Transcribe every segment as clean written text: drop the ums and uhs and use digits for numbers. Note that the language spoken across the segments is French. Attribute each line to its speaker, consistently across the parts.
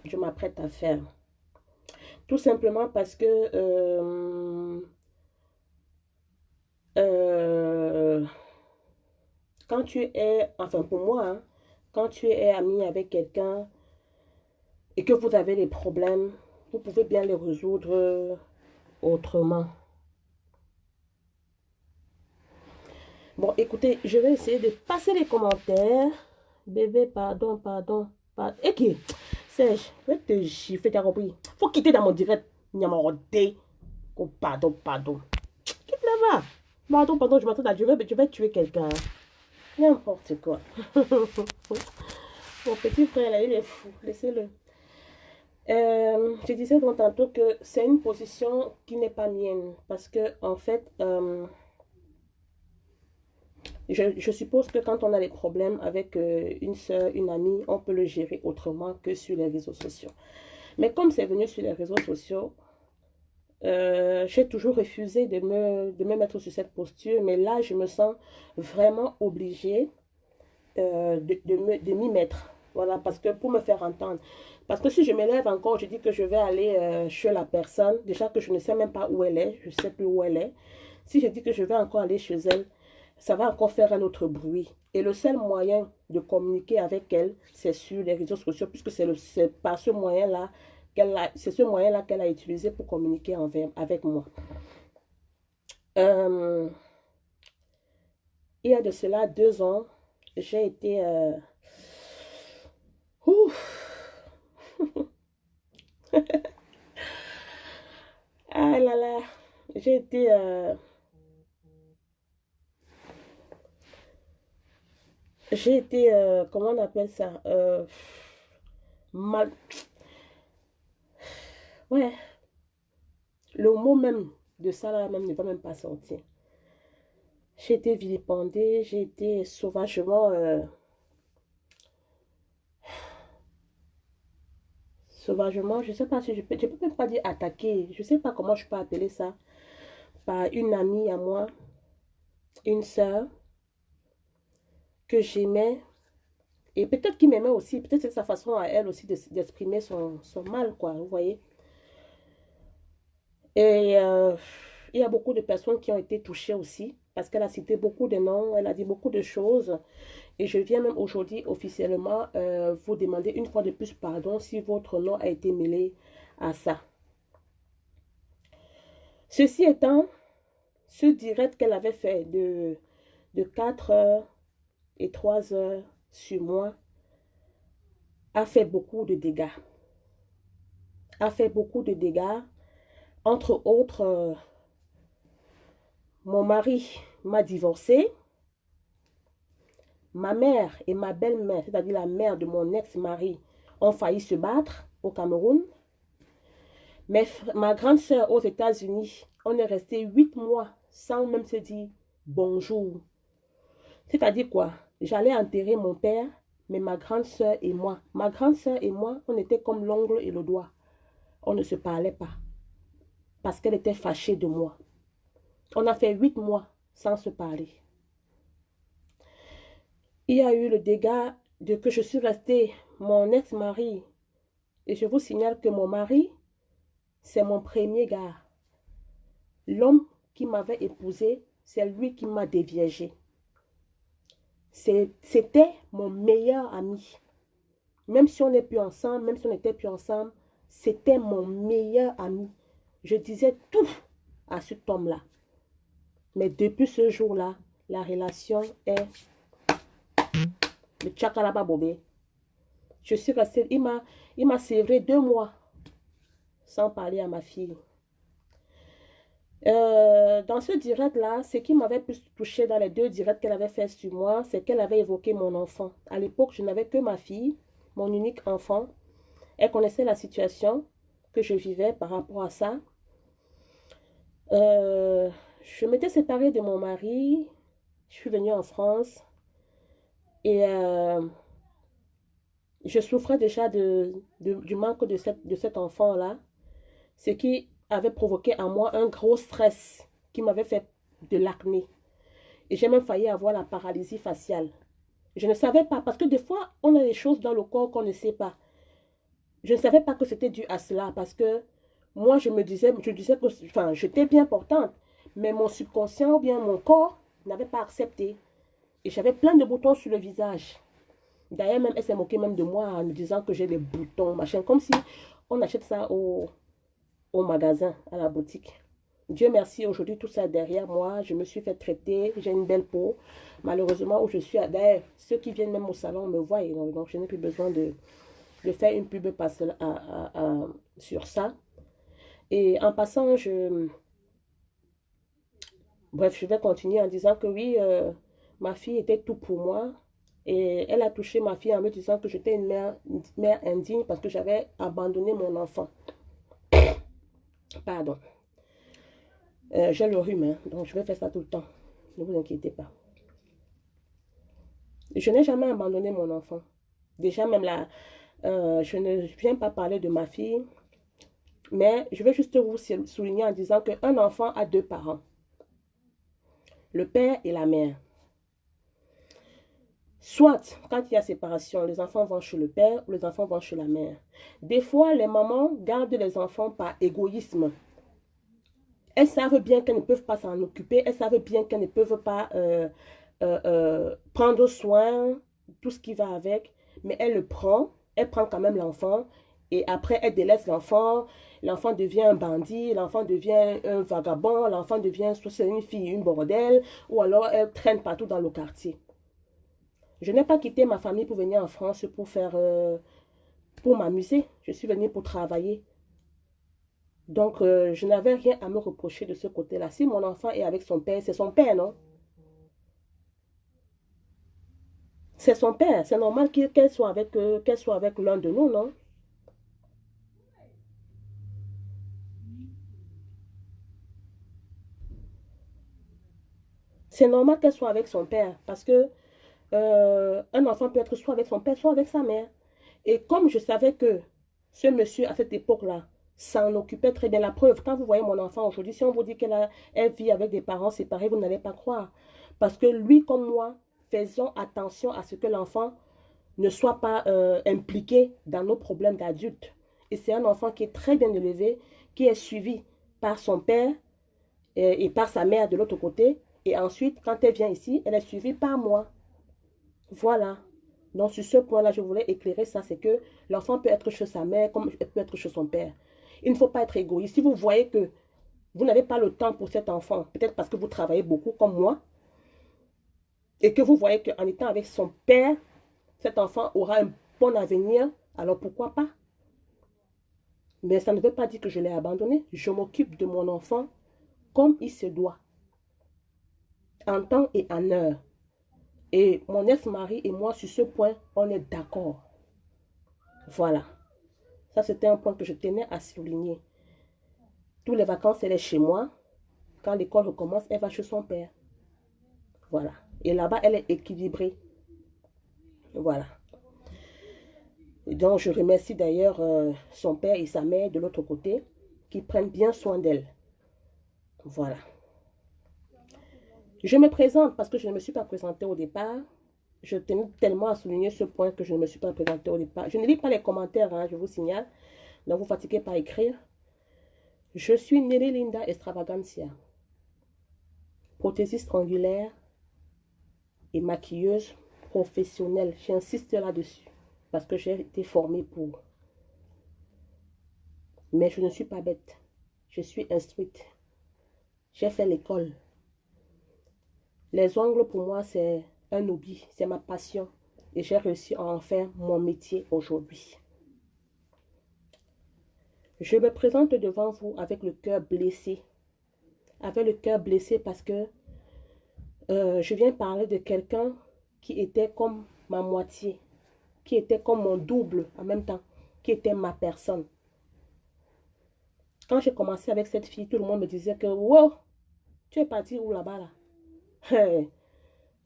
Speaker 1: je m'apprête à faire. Tout simplement parce que euh, quand tu es, enfin pour moi, hein, quand tu es ami avec quelqu'un et que vous avez des problèmes, vous pouvez bien les résoudre autrement. Bon, écoutez, je vais essayer de passer les commentaires. Bébé, pardon, pardon. Et qui? Serge, je vais te gifler, t'as compris? Faut quitter dans mon direct. Nyamorode. Oh, pardon, pardon. Quitte là-bas. Pardon, pardon, je m'attends à... Je vais tuer quelqu'un. N'importe quoi. Mon petit frère, là, il est fou. Laissez-le. Je disais donc tantôt que c'est une position qui n'est pas mienne. Parce que, en fait, je suppose que quand on a des problèmes avec une soeur, une amie, on peut le gérer autrement que sur les réseaux sociaux. Mais comme c'est venu sur les réseaux sociaux, j'ai toujours refusé de me mettre sur cette posture. Mais là, je me sens vraiment obligée de m'y mettre. Voilà, parce que pour me faire entendre. Parce que si je m'élève encore, je dis que je vais aller chez la personne, déjà que je ne sais même pas où elle est, je ne sais plus où elle est. Si je dis que je vais encore aller chez elle, ça va encore faire un autre bruit. Et le seul moyen de communiquer avec elle, c'est sur les réseaux sociaux, puisque c'est par ce moyen-là c'est ce moyen-là qu'elle a utilisé pour communiquer avec moi. Euh, il y a de cela 2 ans, j'ai été... ouf, ah là là, j'ai été... comment on appelle ça? Mal... Ouais, le mot même de ça là même ne va même pas sortir. J'ai été vilipendée, j'ai été sauvagement... sauvagement, je sais pas si je peux même pas dire attaquer, je sais pas comment je peux appeler ça, par une amie à moi, une sœur que j'aimais, et peut-être qu'il m'aimait aussi, peut-être c'est sa façon à elle aussi d'exprimer son mal, quoi, vous voyez. Et il y a beaucoup de personnes qui ont été touchées aussi, parce qu'elle a cité beaucoup de noms, elle a dit beaucoup de choses, et je viens même aujourd'hui officiellement vous demander une fois de plus pardon si votre nom a été mêlé à ça. Ceci étant, ce direct qu'elle avait fait de 4 heures et 3 heures sur moi a fait beaucoup de dégâts. A fait beaucoup de dégâts. Entre autres, mon mari m'a divorcé. Ma mère et ma belle-mère, c'est-à-dire la mère de mon ex-mari, ont failli se battre au Cameroun. Mais ma grande sœur aux États-Unis, on est resté 8 mois sans même se dire bonjour. C'est-à-dire quoi? J'allais enterrer mon père, mais ma grande sœur et moi, on était comme l'ongle et le doigt. On ne se parlait pas parce qu'elle était fâchée de moi. On a fait 8 mois sans se parler. Il y a eu le dégât de que je suis restée mon ex-mari. Et je vous signale que mon mari, c'est mon premier gars. L'homme qui m'avait épousée, c'est lui qui m'a déviégée. C'était mon meilleur ami. Même si on n'est plus ensemble, même si on n'était plus ensemble, c'était mon meilleur ami. Je disais tout à cet homme-là. Mais depuis ce jour-là, la relation est le tchakalaba bobé. Je suis restée, il m'a sévré 2 mois sans parler à ma fille. Dans ce direct-là, ce qui m'avait plus touché dans les 2 directs qu'elle avait fait sur moi, c'est qu'elle avait évoqué mon enfant. À l'époque, je n'avais que ma fille, mon unique enfant. Elle connaissait la situation que je vivais par rapport à ça. Euh, je m'étais séparée de mon mari. Je suis venue en France. Et je souffrais déjà du manque de cet enfant-là. Ce qui avait provoqué en moi un gros stress qui m'avait fait de l'acné. Et j'ai même failli avoir la paralysie faciale. Je ne savais pas, parce que des fois, on a des choses dans le corps qu'on ne sait pas. je ne savais pas que c'était dû à cela parce que moi, je disais que, enfin, j'étais bien portante, mais mon subconscient ou bien mon corps n'avait pas accepté. Et j'avais plein de boutons sur le visage. D'ailleurs, même, elle s'est moquée même de moi en me disant que j'ai des boutons, machin, comme si on achète ça au magasin, à la boutique. Dieu merci, aujourd'hui, tout ça est derrière moi. Je me suis fait traiter, j'ai une belle peau. Malheureusement, où je suis, d'ailleurs, ceux qui viennent même au salon me voient. Donc, je n'ai plus besoin de faire une pub sur ça. Et en passant, bref, je vais continuer en disant que oui, ma fille était tout pour moi. Et elle a touché ma fille en me disant que j'étais une mère indigne parce que j'avais abandonné mon enfant. Pardon. J'ai le rhume, hein, donc je vais faire ça tout le temps. Ne vous inquiétez pas. Je n'ai jamais abandonné mon enfant. Déjà, même là, je ne viens pas parler de ma fille, mais je vais juste vous souligner en disant qu'un enfant a deux parents. Le père et la mère. Soit, quand il y a séparation, les enfants vont chez le père ou les enfants vont chez la mère. Des fois, les mamans gardent les enfants par égoïsme. Elles savent bien qu'elles ne peuvent pas s'en occuper. Elles savent bien qu'elles ne peuvent pas prendre soin, tout ce qui va avec. Mais elles le prennent. Elles prennent quand même l'enfant. Et après, elles délaissent l'enfant. L'enfant devient un bandit. L'enfant devient un vagabond. L'enfant devient soit une fille, une bordelle. Ou alors, elle traîne partout dans le quartier. Je n'ai pas quitté ma famille pour venir en France pour m'amuser. Je suis venue pour travailler. Donc, je n'avais rien à me reprocher de ce côté-là. Si mon enfant est avec son père, c'est son père, non? C'est son père. C'est normal qu'elle soit avec l'un de nous, non? C'est normal qu'elle soit avec son père parce que un enfant peut être soit avec son père, soit avec sa mère. Et comme je savais que ce monsieur, à cette époque-là, s'en occupait très bien. La preuve, quand vous voyez mon enfant aujourd'hui, si on vous dit elle vit avec des parents séparés, vous n'allez pas croire. Parce que lui, comme moi, faisons attention à ce que l'enfant ne soit pas impliqué dans nos problèmes d'adultes. Et c'est un enfant qui est très bien élevé, qui est suivi par son père et par sa mère de l'autre côté. Et ensuite, quand elle vient ici, elle est suivie par moi. Voilà. Donc, sur ce point-là, je voulais éclairer ça, c'est que l'enfant peut être chez sa mère comme elle peut être chez son père. Il ne faut pas être égoïste. Si vous voyez que vous n'avez pas le temps pour cet enfant, peut-être parce que vous travaillez beaucoup comme moi, et que vous voyez qu'en étant avec son père, cet enfant aura un bon avenir, alors pourquoi pas? Mais ça ne veut pas dire que je l'ai abandonné. Je m'occupe de mon enfant comme il se doit, en temps et en heure. Et mon ex-mari et moi, sur ce point, on est d'accord. Voilà. Ça, c'était un point que je tenais à souligner. Tous les vacances, elle est chez moi. Quand l'école recommence, elle va chez son père. Voilà. Et là-bas, elle est équilibrée. Voilà. Et donc, je remercie d'ailleurs son père et sa mère de l'autre côté qui prennent bien soin d'elle. Voilà. Je me présente parce que je ne me suis pas présentée au départ. Je tenais tellement à souligner ce point que je ne me suis pas présentée au départ. Je ne lis pas les commentaires, hein, je vous signale. Ne vous fatiguez pas à écrire. Je suis Nelly Linda Extravagantia, prothésiste triangulaire et maquilleuse professionnelle. J'insiste là-dessus parce que j'ai été formée pour. Mais je ne suis pas bête. Je suis instruite. J'ai fait l'école. Les ongles, pour moi, c'est un hobby, c'est ma passion. Et j'ai réussi à en faire mon métier aujourd'hui. Je me présente devant vous avec le cœur blessé. Avec le cœur blessé parce que je viens parler de quelqu'un qui était comme ma moitié, qui était comme mon double en même temps, qui était ma personne. Quand j'ai commencé avec cette fille, tout le monde me disait que, wow, tu es parti où là-bas là? Hey,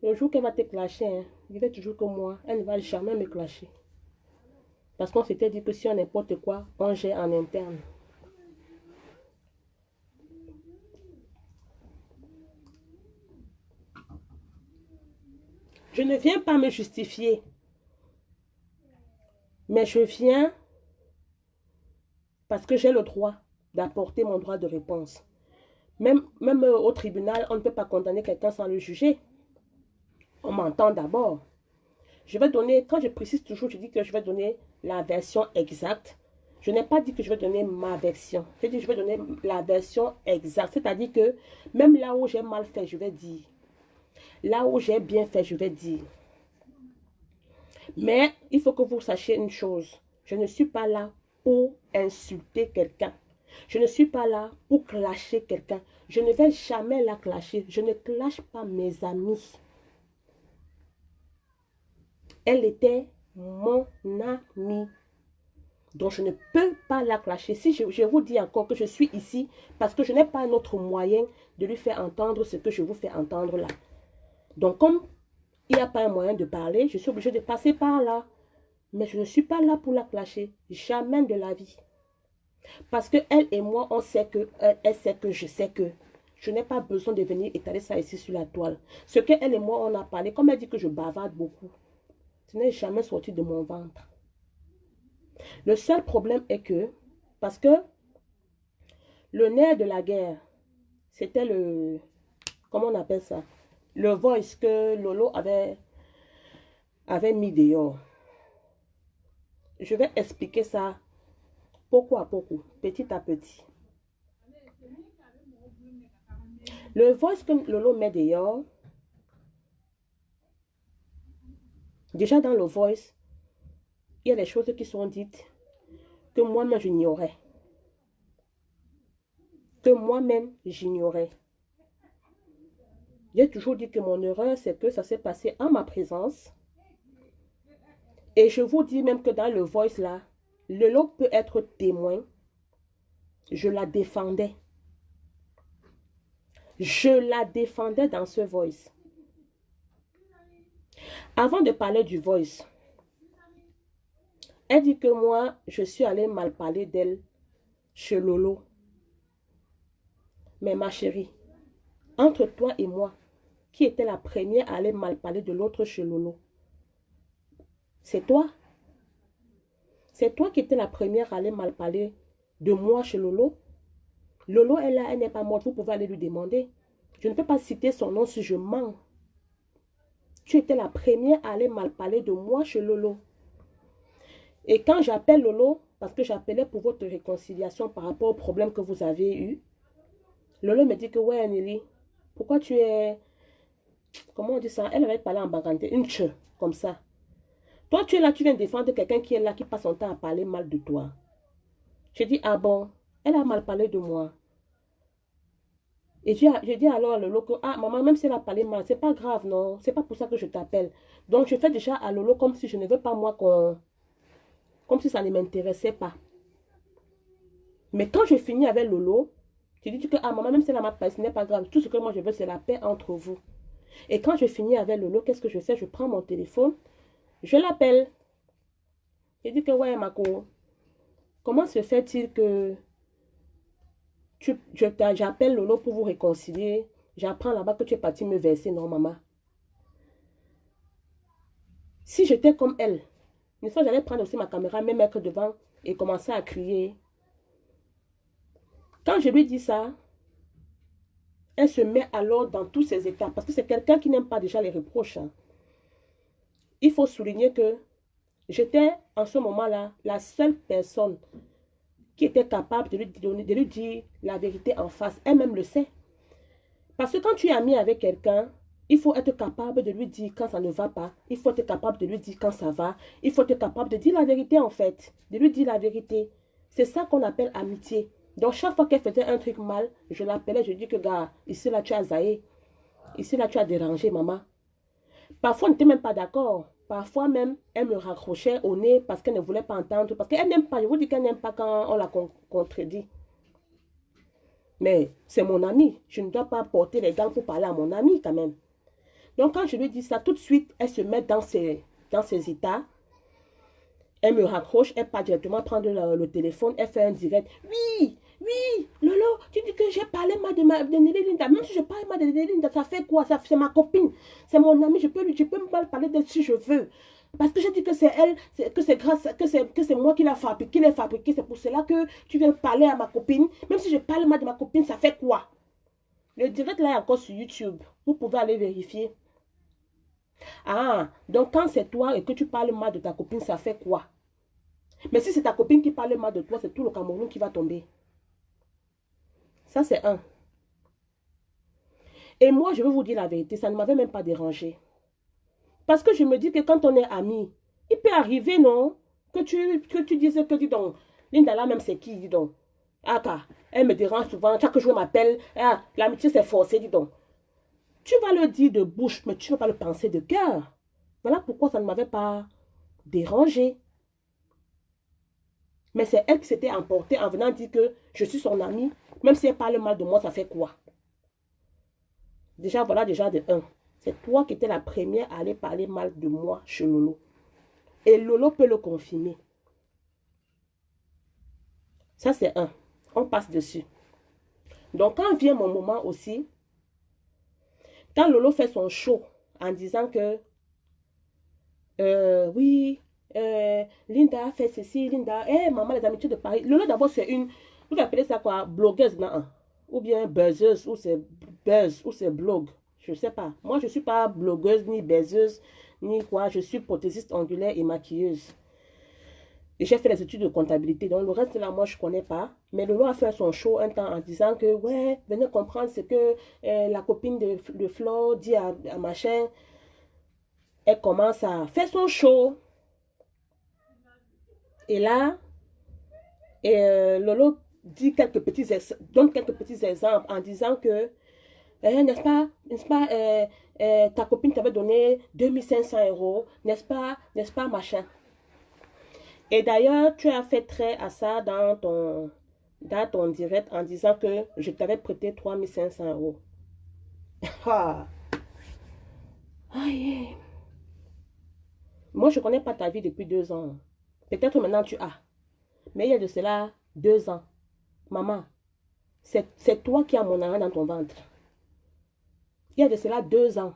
Speaker 1: le jour qu'elle va te clasher, hein, il est toujours que moi, elle ne va jamais me clasher. Parce qu'on s'était dit que si on n'importe quoi, on gère en interne. Je ne viens pas me justifier, mais je viens Parce que j'ai le droit d'apporter mon droit de réponse. Même au tribunal, on ne peut pas condamner quelqu'un sans le juger. On m'entend d'abord. Je vais donner, quand je précise toujours, je dis que je vais donner la version exacte. Je n'ai pas dit que je vais donner ma version. J'ai dit que je vais donner la version exacte. C'est-à-dire que même là où j'ai mal fait, je vais dire. Là où j'ai bien fait, je vais dire. Mais il faut que vous sachiez une chose. Je ne suis pas là pour insulter quelqu'un. Je ne suis pas là pour clasher quelqu'un. Je ne vais jamais la clasher. Je ne clash pas mes amis. Elle était mon amie. Donc, je ne peux pas la clasher. Si je vous dis encore que je suis ici parce que je n'ai pas un autre moyen de lui faire entendre ce que je vous fais entendre là. Donc, comme il n'y a pas un moyen de parler, je suis obligée de passer par là. Mais je ne suis pas là pour la clasher. Jamais de la vie. Parce que elle et moi, on sait que, elle sait que je sais que. Je n'ai pas besoin de venir étaler ça ici sur la toile. Ce qu'elle et moi, on a parlé, comme elle dit que je bavarde beaucoup, ce n'est jamais sorti de mon ventre. Le seul problème est que, parce que le nerf de la guerre, c'était le, comment on appelle ça? Le voice que Lolo avait mis dehors. Je vais expliquer ça beaucoup à beaucoup, petit à petit. Le voice que Lolo met dehors, déjà dans le voice, il y a des choses qui sont dites que moi-même j'ignorais. Que moi-même j'ignorais. J'ai toujours dit que mon erreur, c'est que ça s'est passé en ma présence. Et je vous dis même que dans le voice là, Lolo peut être témoin. Je la défendais. Je la défendais dans ce voice. Avant de parler du voice, elle dit que moi, je suis allée mal parler d'elle chez Lolo. Mais ma chérie, entre toi et moi, qui était la première à aller mal parler de l'autre chez Lolo? C'est toi. C'est toi qui étais la première à aller mal parler de moi chez Lolo. Lolo est là, elle n'est pas morte, vous pouvez aller lui demander. Je ne peux pas citer son nom si je mens. Tu étais la première à aller mal parler de moi chez Lolo. Et quand j'appelle Lolo, parce que j'appelais pour votre réconciliation par rapport au problème que vous avez eu, Lolo me dit que ouais, Nelly, pourquoi tu es... Comment on dit ça? Elle avait parlé en baganté, une che, comme ça. Toi, tu es là, tu viens défendre quelqu'un qui est là, qui passe son temps à parler mal de toi. Je dis, ah bon, elle a mal parlé de moi. Et je dis alors à Lolo que, ah maman, même si elle a parlé mal, c'est pas grave, non, c'est pas pour ça que je t'appelle. Donc je fais déjà à Lolo comme si je ne veux pas moi qu'on... Comme si ça ne m'intéressait pas. Mais quand je finis avec Lolo, je dis que, ah maman, même si elle a mal parlé, ce n'est pas grave. Tout ce que moi je veux, c'est la paix entre vous. Et quand je finis avec Lolo, qu'est-ce que je fais? Je prends mon téléphone, je l'appelle. Je dis que, ouais, Mako, comment se fait-il que j'appelle Lolo pour vous réconcilier? J'apprends là-bas que tu es parti me verser, non, maman. Si j'étais comme elle, une fois, j'allais prendre aussi ma caméra, me mettre devant et commencer à crier. Quand je lui dis ça, elle se met alors dans tous ses états. Parce que c'est quelqu'un qui n'aime pas déjà les reproches. Hein. Il faut souligner que j'étais en ce moment-là la seule personne qui était capable de lui dire la vérité en face. Elle-même le sait. Parce que quand tu es ami avec quelqu'un, il faut être capable de lui dire quand ça ne va pas. Il faut être capable de lui dire quand ça va. Il faut être capable de dire la vérité en fait. De lui dire la vérité. C'est ça qu'on appelle amitié. Donc chaque fois qu'elle faisait un truc mal, je l'appelais, je dis que gars, ici là tu as zaï. Ici là tu as dérangé maman. Parfois on n'était même pas d'accord. Parfois même, elle me raccrochait au nez parce qu'elle ne voulait pas entendre. Parce qu'elle n'aime pas, je vous dis qu'elle n'aime pas quand on la contredit. Mais c'est mon ami. Je ne dois pas porter les gants pour parler à mon ami quand même. Donc quand je lui dis ça, tout de suite, elle se met dans ses états. Elle me raccroche, elle part directement prendre le téléphone, elle fait un direct. Oui, oui, Lolo, tu dis que j'ai parlé mal de Nelly Linda. Même si je parle mal de Nelly Linda, ça fait quoi? C'est ma copine, c'est mon amie, je peux mal parler d'elle si je veux. Parce que je dis que c'est elle, que c'est grâce, que c'est moi qui l'ai fabriqué. C'est pour cela que tu viens parler à ma copine. Même si je parle mal de ma copine, ça fait quoi? Le direct là est encore sur YouTube. Vous pouvez aller vérifier. Ah, donc quand c'est toi et que tu parles mal de ta copine, ça fait quoi? Mais si c'est ta copine qui parle mal de toi, c'est tout le Cameroun qui va tomber. Ça, c'est un. Et moi, je vais vous dire la vérité, ça ne m'avait même pas dérangé. Parce que je me dis que quand on est amis, il peut arriver, non? Que tu dises que, dis donc, Linda là même c'est qui, dis donc? Ah, car, elle me dérange souvent, chaque jour elle m'appelle, ah, l'amitié c'est forcé, dis donc. Tu vas le dire de bouche, mais tu ne vas pas le penser de cœur. Voilà pourquoi ça ne m'avait pas dérangé. Mais c'est elle qui s'était emportée en venant dire que je suis son amie. Même si elle parle mal de moi, ça fait quoi? Déjà, voilà déjà de un. C'est toi qui étais la première à aller parler mal de moi chez Lolo. Et Lolo peut le confirmer. Ça, c'est un. On passe dessus. Donc, quand vient mon moment aussi, quand Lolo fait son show en disant que oui, Linda a fait ceci, Linda, maman, les amitiés de Paris. Lolo, d'abord, c'est une, vous appelez ça quoi, blogueuse, non? Ou bien buzzeuse, ou c'est buzz, ou c'est blog. Je ne sais pas. Moi, je ne suis pas blogueuse, ni buzzeuse, ni quoi. Je suis prothésiste angulaire et maquilleuse. Et j'ai fait les études de comptabilité. Donc, le reste, là, moi, je ne connais pas. Mais Lolo a fait son show un temps en disant que, ouais, venez comprendre ce que la copine de Flo dit à machin. Elle commence à faire son show. Et là, Lolo dit donne quelques petits exemples en disant que, n'est-ce pas, ta copine t'avait donné 2500 €, n'est-ce pas, machin. Et d'ailleurs, tu as fait trait à ça dans ton direct en disant que je t'avais prêté 3500 €. Ah, aïe. Moi, je ne connais pas ta vie depuis 2 ans. Peut-être maintenant tu as. Mais il y a de cela 2 ans. Maman, c'est toi qui as mon argent dans ton ventre. Il y a de cela 2 ans.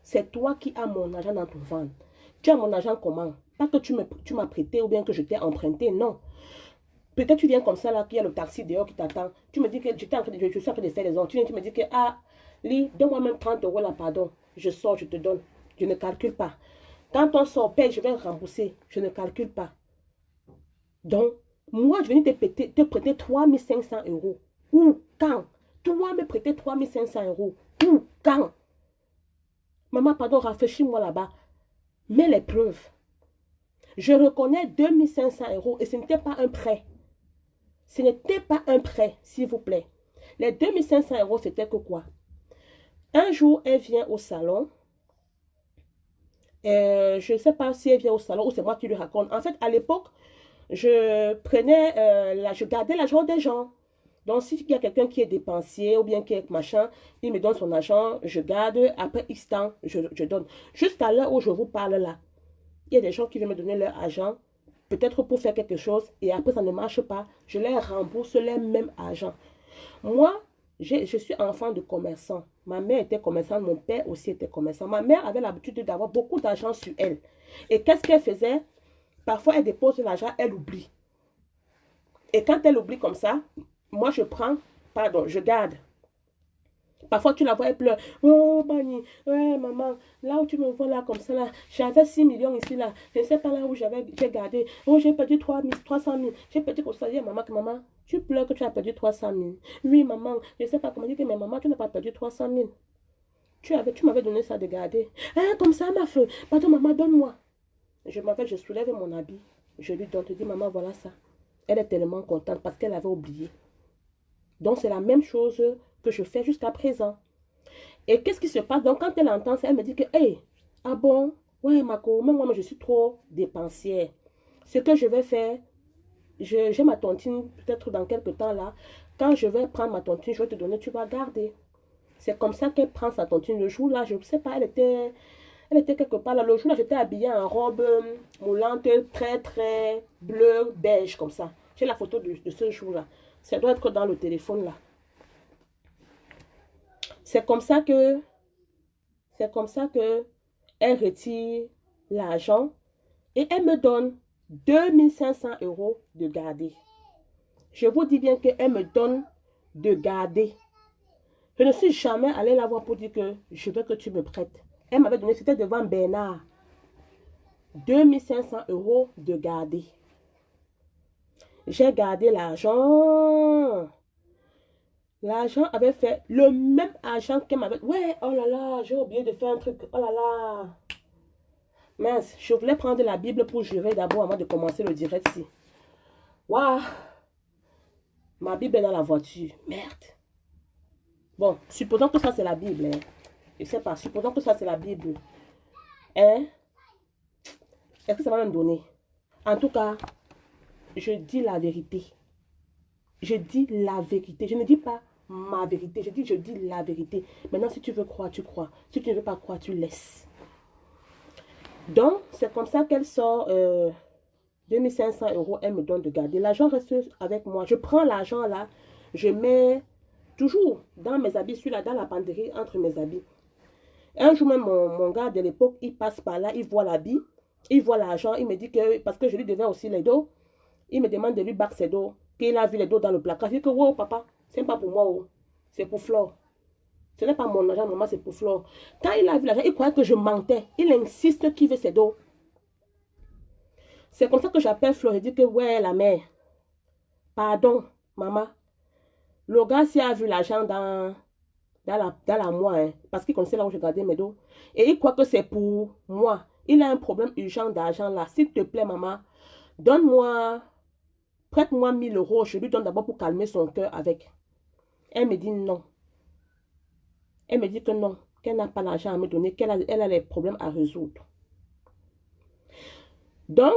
Speaker 1: C'est toi qui as mon argent dans ton ventre. Tu as mon argent comment? Pas que tu m'as prêté ou bien que je t'ai emprunté, non. Peut-être tu viens comme ça, là, qu'il y a le taxi dehors qui t'attend. Tu me dis que je suis en train de faire les ordres. Tu viens, tu me dis que, ah, Lee, donne-moi même 30 € là, pardon. Je sors, je te donne. Je ne calcule pas. Quand on sort, paye, je vais rembourser. Je ne calcule pas. Donc, moi, je venais te prêter 3500 €. Où? Quand? Toi, me prêter 3500 €. Où? Quand? Maman, pardon, rafraîchis-moi là-bas. Mais les preuves. Je reconnais 2500 € et ce n'était pas un prêt. Ce n'était pas un prêt, s'il vous plaît. Les 2500 €, c'était que quoi? Un jour, elle vient au salon. Je ne sais pas si elle vient au salon ou c'est moi qui lui raconte. En fait, à l'époque, je gardais l'argent des gens. Donc, s'il y a quelqu'un qui est dépensier ou bien qui est machin, il me donne son argent, je garde. Après X temps, je donne. Jusqu'à l'heure où je vous parle là, il y a des gens qui viennent me donner leur argent, peut-être pour faire quelque chose, et après ça ne marche pas. Je leur rembourse leur même argent. Moi, je suis enfant de commerçant. Ma mère était commerçante, mon père aussi était commerçant. Ma mère avait l'habitude d'avoir beaucoup d'argent sur elle. Et qu'est-ce qu'elle faisait? Parfois, elle dépose l'argent, elle oublie. Et quand elle oublie comme ça, moi, je garde. Parfois, tu la vois, elle pleure. Oh, Bani, ouais, maman, là où tu me vois là, comme ça, là, j'avais 6 millions ici, là. Je ne sais pas là où j'ai gardé. Oh, j'ai perdu 300 000. J'ai perdu comme ça. Maman, tu pleures que tu as perdu 300 000. Oui, maman, je ne sais pas comment dire, mais maman, tu n'as pas perdu 300 000. Tu m'avais donné ça de garder. Hein, comme ça, ma fille. Pardon, maman, donne-moi. Je soulève mon habit. Je lui donne, je dis, maman, voilà ça. Elle est tellement contente parce qu'elle avait oublié. Donc, c'est la même chose que je fais jusqu'à présent. Et qu'est-ce qui se passe? Donc, quand elle entend ça, elle me dit que, hey, ah bon? Ouais, Marco, même moi, je suis trop dépensière. Ce que je vais faire, j'ai ma tontine, peut-être dans quelques temps là. Quand je vais prendre ma tontine, je vais te donner, tu vas garder. C'est comme ça qu'elle prend sa tontine. Le jour là, je ne sais pas, elle était quelque part là. Le jour là, j'étais habillée en robe moulante, très, très bleu, beige, comme ça. J'ai la photo de ce jour-là. Ça doit être dans le téléphone là. C'est comme ça que elle retire l'argent et elle me donne 2500 € de garder. Je vous dis bien qu'elle me donne de garder. Je ne suis jamais allée la voir pour dire que je veux que tu me prêtes. Elle m'avait donné, c'était devant Bernard, 2500 € de garder. J'ai gardé l'argent. L'argent avait fait le même argent qu'elle m'avait... Ouais, oh là là, j'ai oublié de faire un truc. Oh là là. Mince, je voulais prendre la Bible pour jurer d'abord avant de commencer le direct ici. Waouh. Ma Bible est dans la voiture. Merde. Bon, supposons que ça c'est la Bible. Hein. Je sais pas, supposons que ça c'est la Bible. Hein? Est-ce que ça va me donner? En tout cas, je dis la vérité. Je dis la vérité. Je ne dis pas ma vérité. Je dis la vérité. Maintenant, si tu veux croire, tu crois. Si tu ne veux pas croire, tu laisses. Donc, c'est comme ça qu'elle sort 2500 €. Elle me donne de garder. L'argent reste avec moi. Je prends l'argent là. Je mets toujours dans mes habits. Celui-là, dans la penderie entre mes habits. Un jour même, mon gars de l'époque, il passe par là. Il voit l'habit. Il voit l'argent. Il me dit que, parce que je lui devais aussi les dos, il me demande de lui battre ses dos. Qu'il a vu les dos dans le placard. Je dis que, wow, papa, c'est pas pour moi. Oh. C'est pour Flore. Ce n'est pas mon argent, maman, c'est pour Flore. Quand il a vu l'argent, il croyait que je mentais. Il insiste qu'il veut ses dos. C'est comme ça que j'appelle Flore. Je dis que, ouais, la mère. Pardon, maman. Le gars, s'il a vu l'argent dans la moi, hein, parce qu'il connaissait là où je gardais mes dos. Et il croit que c'est pour moi. Il a un problème urgent d'argent là. S'il te plaît, maman, donne-moi, prête-moi 1000 €. Je lui donne d'abord pour calmer son cœur avec. Elle me dit non. Elle me dit que non, qu'elle n'a pas l'argent à me donner, elle a les problèmes à résoudre. Donc,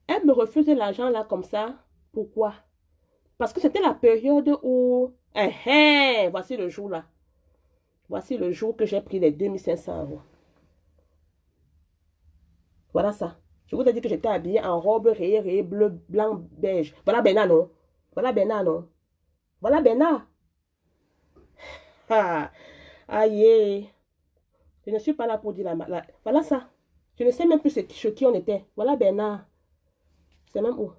Speaker 1: elle me refuse l'argent là comme ça. Pourquoi? Parce que c'était la période où... voici le jour là. Voici le jour que j'ai pris les 2500 €. Voilà ça. Je vous ai dit que j'étais habillée en robe rayée, bleu, blanc, beige. Voilà Bernard, non? Voilà Bernard, non? Voilà Bernard. Ah, aïe. Je ne suis pas là pour dire la... Voilà ça. Je ne sais même plus chez qui on était. Voilà Bernard. C'est même où?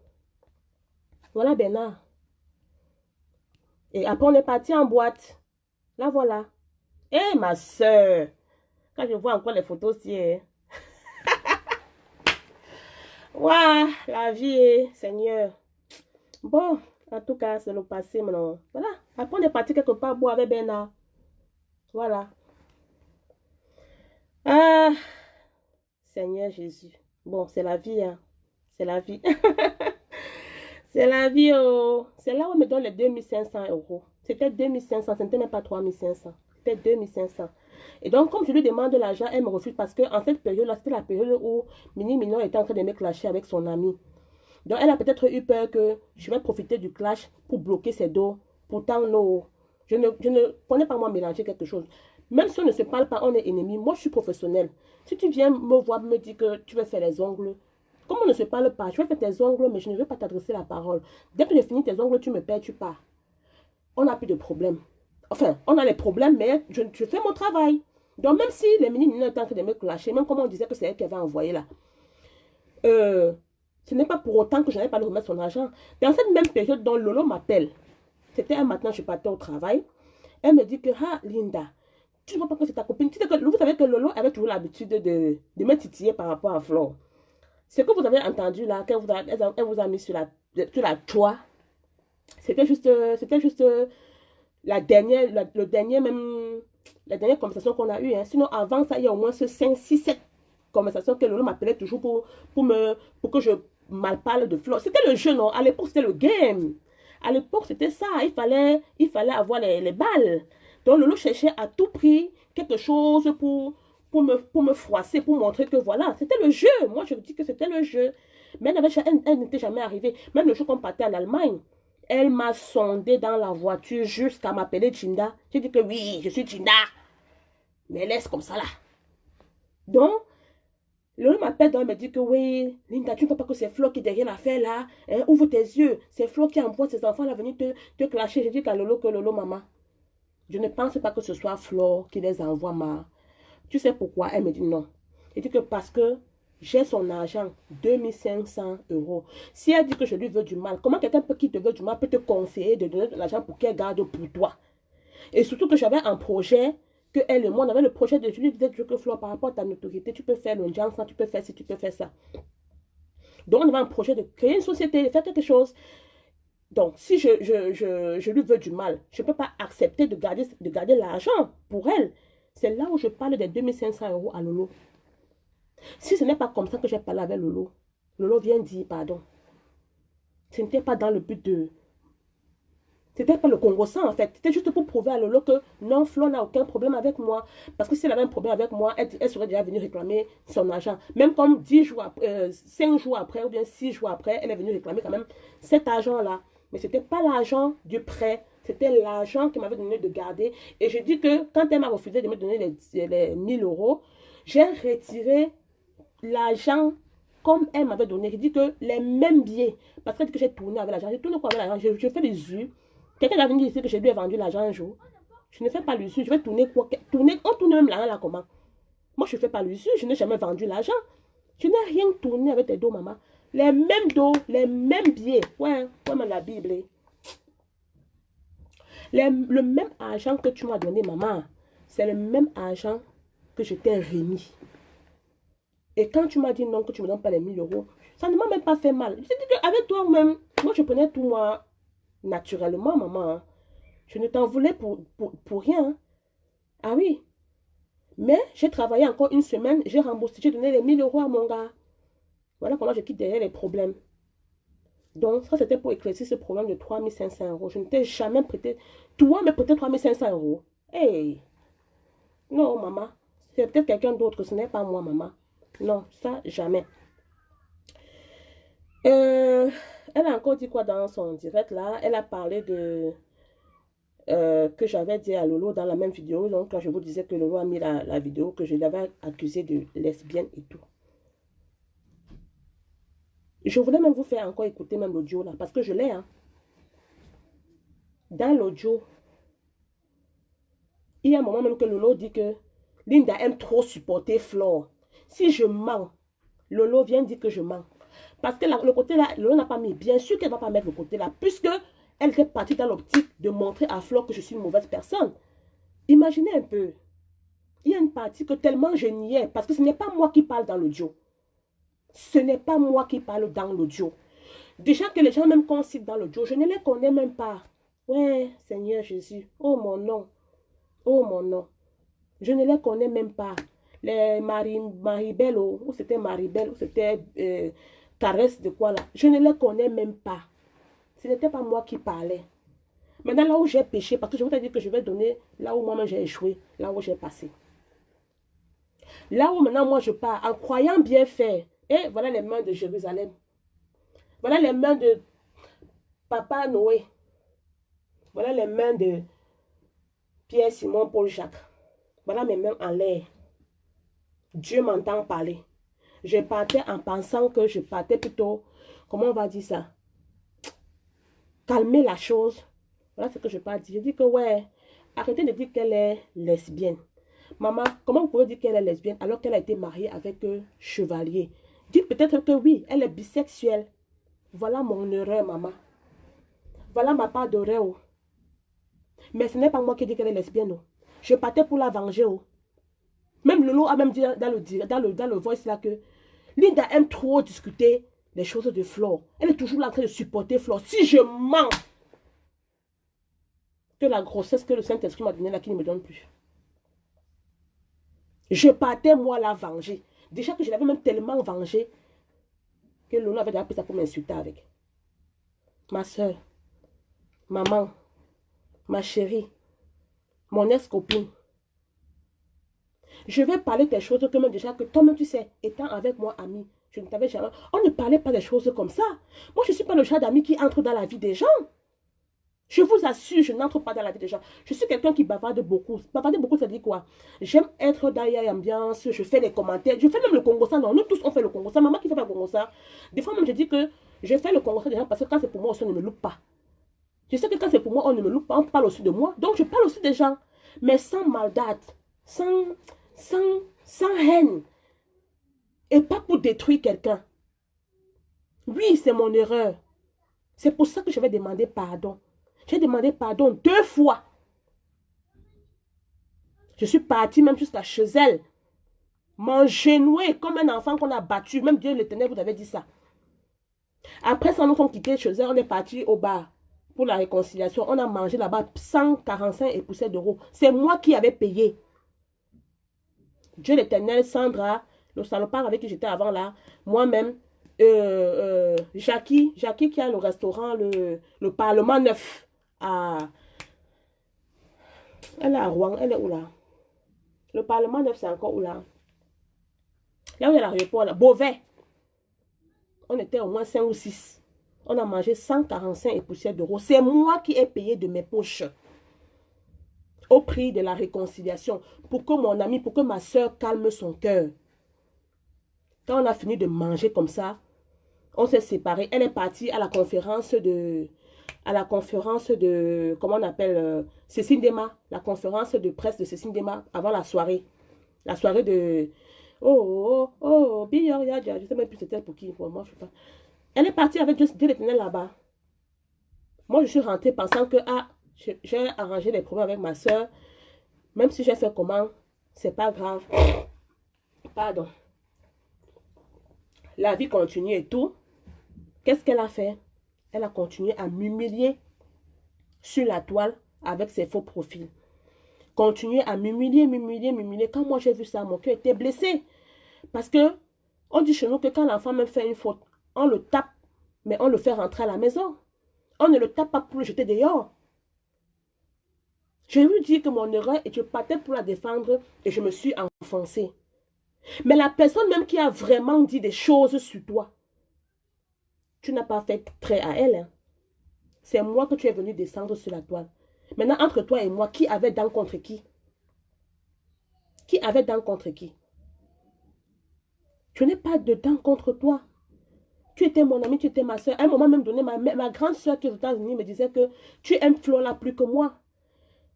Speaker 1: Voilà Bernard. Et après, on est parti en boîte. Là, voilà. Eh, ma soeur. Quand je vois encore les photos, c'est... Waouh, la vie, Seigneur. Bon, en tout cas, c'est le passé maintenant. Voilà. Après, on est parti quelque part boire avec Bernard. Voilà. Ah, Seigneur Jésus. Bon, c'est la vie, hein. C'est la vie. C'est la vie, oh. C'est là où on me donne les 2500 €. C'était 2500, ce n'était même pas 3500. C'était 2500. Et donc, comme je lui demande l'argent, elle me refuse parce qu'en cette période-là, c'était la période où Mini Minon était en train de me clasher avec son ami. Donc, elle a peut-être eu peur que je vais profiter du clash pour bloquer ses dos. Pourtant, non. Je ne connais pas moi mélanger quelque chose. Même si on ne se parle pas, on est ennemis. Moi, je suis professionnelle. Si tu viens me voir, me dire que tu veux faire les ongles, comme on ne se parle pas, je vais faire tes ongles, mais je ne veux pas t'adresser la parole. Dès que j'ai fini tes ongles, tu me perds, tu pars. On n'a plus de problème. Enfin, on a les problèmes, mais je fais mon travail. Donc, même si les mini étaient en train de me clasher, même comme on disait que c'est elle qui avait envoyé là, ce n'est pas pour autant que je n'avais pas lui remettre son argent. Dans cette même période dont Lolo m'appelle, c'était un matin, je partais au travail, elle me dit que, ah, Linda, tu ne vois pas que c'est ta copine. Vous savez que Lolo avait toujours l'habitude de me titiller par rapport à Flore. Ce que vous avez entendu là, qu'elle vous a mis sur la toit, c'était juste la dernière conversation qu'on a eue. Hein. Sinon, avant ça, il y a au moins 5, 6, 7 conversations que Lolo m'appelait toujours pour que je mal parle de Flore. C'était le jeu, non? À l'époque, c'était le game. À l'époque, c'était ça. Il fallait avoir les balles. Donc, Lolo cherchait à tout prix quelque chose pour me froisser, pour montrer que voilà, c'était le jeu. Moi, je vous dis que c'était le jeu. Mais elle n'était jamais arrivée. Même le jour qu'on partait en Allemagne, elle m'a sondé dans la voiture jusqu'à m'appeler Jinda. J'ai dit que oui, je suis Jinda. Mais laisse comme ça là. Donc, Lolo m'appelle, donc elle me dit que oui, Linda, tu ne vois pas que c'est Flo qui est derrière l'affaire là. Hein? Ouvre tes yeux. C'est Flo qui envoie ses enfants là venir te clasher. J'ai dit qu'à Lolo que Lolo, maman, je ne pense pas que ce soit Flo qui les envoie, ma. Tu sais pourquoi? Elle me dit non. Elle dit que parce que j'ai son argent, 2500 euros. Si elle dit que je lui veux du mal, comment quelqu'un qui te veut du mal peut te conseiller de donner de l'argent pour qu'elle garde pour toi? Et surtout que j'avais un projet, que elle et moi, on avait le projet de, je lui disais que Flore, par rapport à ta notoriété, tu peux faire le ça, tu peux faire ci, tu peux faire ça. Donc, on avait un projet de créer une société, de faire quelque chose. Donc, si je lui veux du mal, je ne peux pas accepter de garder l'argent pour elle. C'est là où je parle des 2500 euros à Lolo. Si ce n'est pas comme ça que j'ai parlé avec Lolo, Lolo vient dire pardon. Ce n'était pas dans le but de... C'était pas le Congo ça en fait. C'était juste pour prouver à Lolo que non, Flo n'a aucun problème avec moi. Parce que si elle avait un problème avec moi, elle serait déjà venue réclamer son argent. Même comme 10 jours après, 5 jours après ou bien 6 jours après, elle est venue réclamer quand même cet argent-là. Mais ce n'était pas l'argent du prêt. C'était l'argent qu'elle m'avait donné de garder. Et je dis que quand elle m'a refusé de me donner les 1000 euros, j'ai retiré l'argent comme elle m'avait donné. Je dis que les mêmes billets, parce qu'elle dit que j'ai tourné avec l'argent. J'ai tourné quoi avec l'argent? Je fais des yeux. Quelqu'un est venu ici que je lui ai vendu l'argent un jour. Je ne fais pas l'usure. Je vais tourner quoi? On tourne même l'argent là comment? Moi, je ne fais pas l'usure. Je n'ai jamais vendu l'argent. Je n'ai rien tourné avec tes dos, maman. Les mêmes dos, les mêmes billets. Ouais, comme la Bible. Le même argent que tu m'as donné, maman, c'est le même argent que je t'ai remis. Et quand tu m'as dit non, que tu ne me donnes pas les 1000 euros, ça ne m'a même pas fait mal. Je te dis qu'avec toi-même, moi, je prenais tout moi naturellement, maman. Je ne t'en voulais pour rien. Ah oui. Mais j'ai travaillé encore une semaine, j'ai remboursé, j'ai donné les 1000 euros à mon gars. Voilà comment je quitte derrière les problèmes. Donc, ça, c'était pour éclaircir ce problème de 3500 euros. Je ne t'ai jamais prêté. Toi, mais prêté 3500 euros. Hey! Non, maman. C'est peut-être quelqu'un d'autre. Ce n'est pas moi, maman. Non, ça, jamais. Elle a encore dit quoi dans son direct là? Elle a parlé de... que j'avais dit à Lolo dans la même vidéo. Donc, quand je vous disais que Lolo a mis la vidéo, que je l'avais accusée de lesbienne et tout. Je voulais même vous faire encore écouter même l'audio là, parce que je l'ai. Hein. Dans l'audio, il y a un moment même que Lolo dit que Linda aime trop supporter Flore. Si je mens, Lolo vient dire que je mens. Parce que le côté là, Lolo n'a pas mis. Bien sûr qu'elle ne va pas mettre le côté là, puisque elle était partie dans l'optique de montrer à Flore que je suis une mauvaise personne. Imaginez un peu. Il y a une partie que tellement je niais, parce que ce n'est pas moi qui parle dans l'audio. Ce n'est pas moi qui parle dans l'audio. Déjà que les gens même qu'on cite dans l'audio, je ne les connais même pas. Ouais, Seigneur Jésus. Oh mon nom. Oh mon nom. Je ne les connais même pas. Les Maribel, ou c'était Maribel, ou c'était Caresse de quoi là. Je ne les connais même pas. Ce n'était pas moi qui parlais. Maintenant, là où j'ai péché, parce que je vous ai dit que je vais donner là où moi-même j'ai échoué, là où j'ai passé. Là où maintenant moi je pars, en croyant bien faire. Et voilà les mains de Jérusalem. Voilà les mains de Papa Noé. Voilà les mains de Pierre, Simon, Paul, Jacques. Voilà mes mains en l'air. Dieu m'entend parler. Je partais en pensant que je partais plutôt, comment on va dire ça? Calmer la chose. Voilà ce que je parle dire. Je dis que ouais, arrêtez de dire qu'elle est lesbienne. Maman, comment vous pouvez dire qu'elle est lesbienne alors qu'elle a été mariée avec un chevalier? Dites peut-être que oui, elle est bisexuelle. Voilà mon erreur, maman. Voilà ma part d'erreur. Mais ce n'est pas moi qui dis qu'elle est lesbienne. Oh. Je partais pour la venger. Oh. Même Lolo a même dit dans le voice là que Linda aime trop discuter les choses de Flore. Elle est toujours là en train de supporter Flore. Si je mens que la grossesse que le Saint-Esprit m'a donnée là, qui ne me donne plus. Je partais moi la venger. Déjà que je l'avais même tellement vengé que Lolo avait déjà pris ça pour m'insulter avec. Ma soeur, maman, ma chérie, mon ex-copine. Je vais parler des choses que même déjà que toi-même tu sais, étant avec moi ami, je ne t'avais jamais... On ne parlait pas des choses comme ça. Moi, je ne suis pas le genre d'ami qui entre dans la vie des gens. Je vous assure, je n'entre pas dans la vie des gens. Je suis quelqu'un qui bavarde beaucoup. Bavarder beaucoup, ça dit quoi? J'aime être dans l'ambiance, je fais des commentaires. Je fais même le Congo ça. Non, nous tous, on fait le Congo ça. Maman qui fait le Congo ça. Des fois même, je dis que je fais le Congo ça des gens parce que quand c'est pour moi, on ne me loupe pas. Je sais que quand c'est pour moi, on ne me loupe pas. On parle aussi de moi. Donc, je parle aussi des gens. Mais sans maldade. Sans haine. et pas pour détruire quelqu'un. Oui, c'est mon erreur. C'est pour ça que je vais demander pardon. J'ai demandé pardon 2 fois. Je suis partie même jusqu'à chez elle. M'engenouer comme un enfant qu'on a battu. Même Dieu l'Éternel vous avait dit ça. Après ça, nous sommes quittés chez elle. On est parti au bar pour la réconciliation. On a mangé là-bas 145 et poussières d'euros. C'est moi qui avais payé. Dieu l'Éternel, Sandra, le salopard avec qui j'étais avant là, moi-même, Jackie qui a le restaurant, le Parlement Neuf à... Elle est à Rouen, elle est où là? Le Parlement Neuf, c'est encore où là? Là où il y a l'aéroport, là, Beauvais. On était au moins 5 ou 6. On a mangé 145 et poussières d'euros. C'est moi qui ai payé de mes poches. Au prix de la réconciliation. Pour que mon ami, pour que ma soeur calme son cœur. Quand on a fini de manger comme ça, on s'est séparés. Elle est partie à la conférence de... comment on appelle, Cécile Dema. La conférence de presse de Cécile Dema avant la soirée. La soirée de... Biyoria, je ne sais même plus c'était pour qui. Pour moi, je sais pas. Elle est partie avec Dieu l'Éternel là-bas. Moi, je suis rentrée pensant que j'ai arrangé les problèmes avec ma soeur. Même si j'ai fait comment, c'est pas grave. Pardon. La vie continue et tout. Qu'est-ce qu'elle a fait? Elle a continué à m'humilier sur la toile avec ses faux profils. Continuer à m'humilier. Quand moi j'ai vu ça, mon cœur était blessé. Parce que on dit chez nous que quand l'enfant même fait une faute, on le tape, mais on le fait rentrer à la maison. On ne le tape pas pour le jeter dehors. Je lui dis que mon erreur et je partais pour la défendre et je me suis enfoncée. Mais la personne même qui a vraiment dit des choses sur toi, tu n'as pas fait trait à elle. Hein. C'est moi que tu es venu descendre sur la toile. Maintenant, entre toi et moi, qui avait dent contre qui? Qui avait dent contre qui? Je n'ai pas de dent contre toi. Tu étais mon ami, tu étais ma soeur. À un moment même donné, ma grande soeur qui est aux États-Unis me disait que tu aimes Flora plus que moi.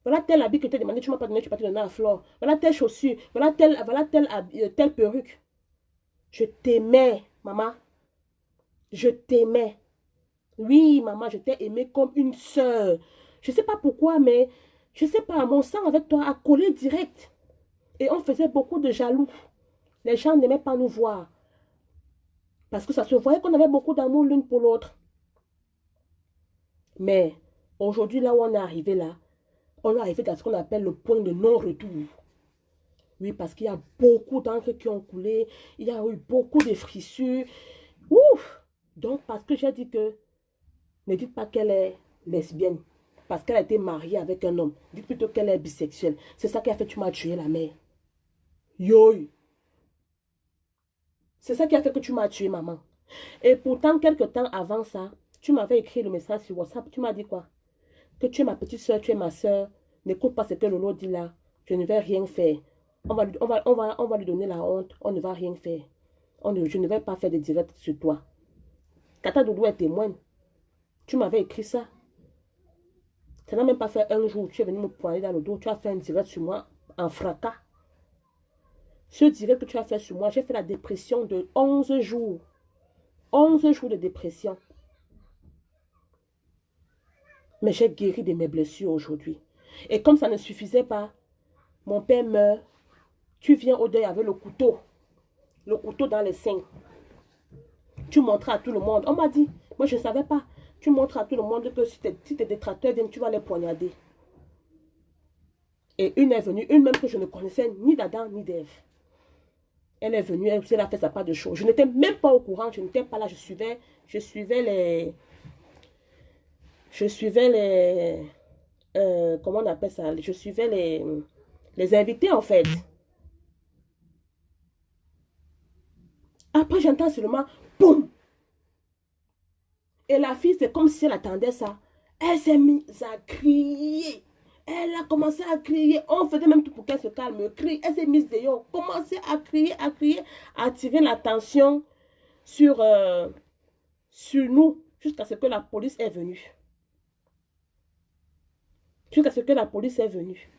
Speaker 1: Voilà tel habit que tu as demandé, tu ne m'as pas donné, tu ne peux pas te donner à Flore. Voilà telle chaussure, voilà telle perruque. Je t'aimais, maman. Je t'aimais. Oui, maman, je t'ai aimé comme une soeur. Je ne sais pas pourquoi, mais je ne sais pas, mon sang avec toi a collé direct. Et on faisait beaucoup de jaloux. Les gens n'aimaient pas nous voir. Parce que ça se voyait qu'on avait beaucoup d'amour l'une pour l'autre. Mais aujourd'hui, là où on est arrivé là, on est arrivé dans ce qu'on appelle le point de non-retour. Oui, parce qu'il y a beaucoup d'encre qui ont coulé. Il y a eu beaucoup de frissures. Ouf! Donc, parce que j'ai dit que ne dites pas qu'elle est lesbienne. Parce qu'elle a été mariée avec un homme. Dites plutôt qu'elle est bisexuelle. C'est ça qui a fait que tu m'as tué la mère. Yo! C'est ça qui a fait que tu m'as tué, maman. Et pourtant, quelque temps avant ça, tu m'avais écrit le message sur WhatsApp. Tu m'as dit quoi? Que tu es ma petite soeur, tu es ma soeur. N'écoute pas ce que Lolo dit là. Je ne vais rien faire. On va lui donner la honte. On ne va rien faire. Je ne vais pas faire de direct sur toi. Kata Doudou est témoin. Tu m'avais écrit ça. Ça n'a même pas fait un jour. Tu es venu me poigner dans le dos. Tu as fait un direct sur moi en fracas. Ce direct que tu as fait sur moi, j'ai fait la dépression de 11 jours. 11 jours de dépression. Mais j'ai guéri de mes blessures aujourd'hui. Et comme ça ne suffisait pas, mon père meurt. Tu viens au deuil avec le couteau. Le couteau dans les seins. Tu montres à tout le monde. On m'a dit, moi je ne savais pas. Tu montres à tout le monde que si tes détracteurs viennent, tu vas les poignarder. Et une est venue, une même que je ne connaissais ni d'Adam ni d'Ève. Elle est venue, elle aussi, elle a fait sa part de choses. Je n'étais même pas au courant, je n'étais pas là, je suivais comment on appelle ça? Je suivais les invités en fait. Après, j'entends seulement, boum! Et la fille, c'est comme si elle attendait ça. Elle s'est mise à crier. Elle a commencé à crier. On faisait même tout pour qu'elle se calme. Crie. Elle s'est mise dehors. Commençait à crier, à attirer l'attention sur nous. Jusqu'à ce que la police est venue. Jusqu'à ce que la police est venue.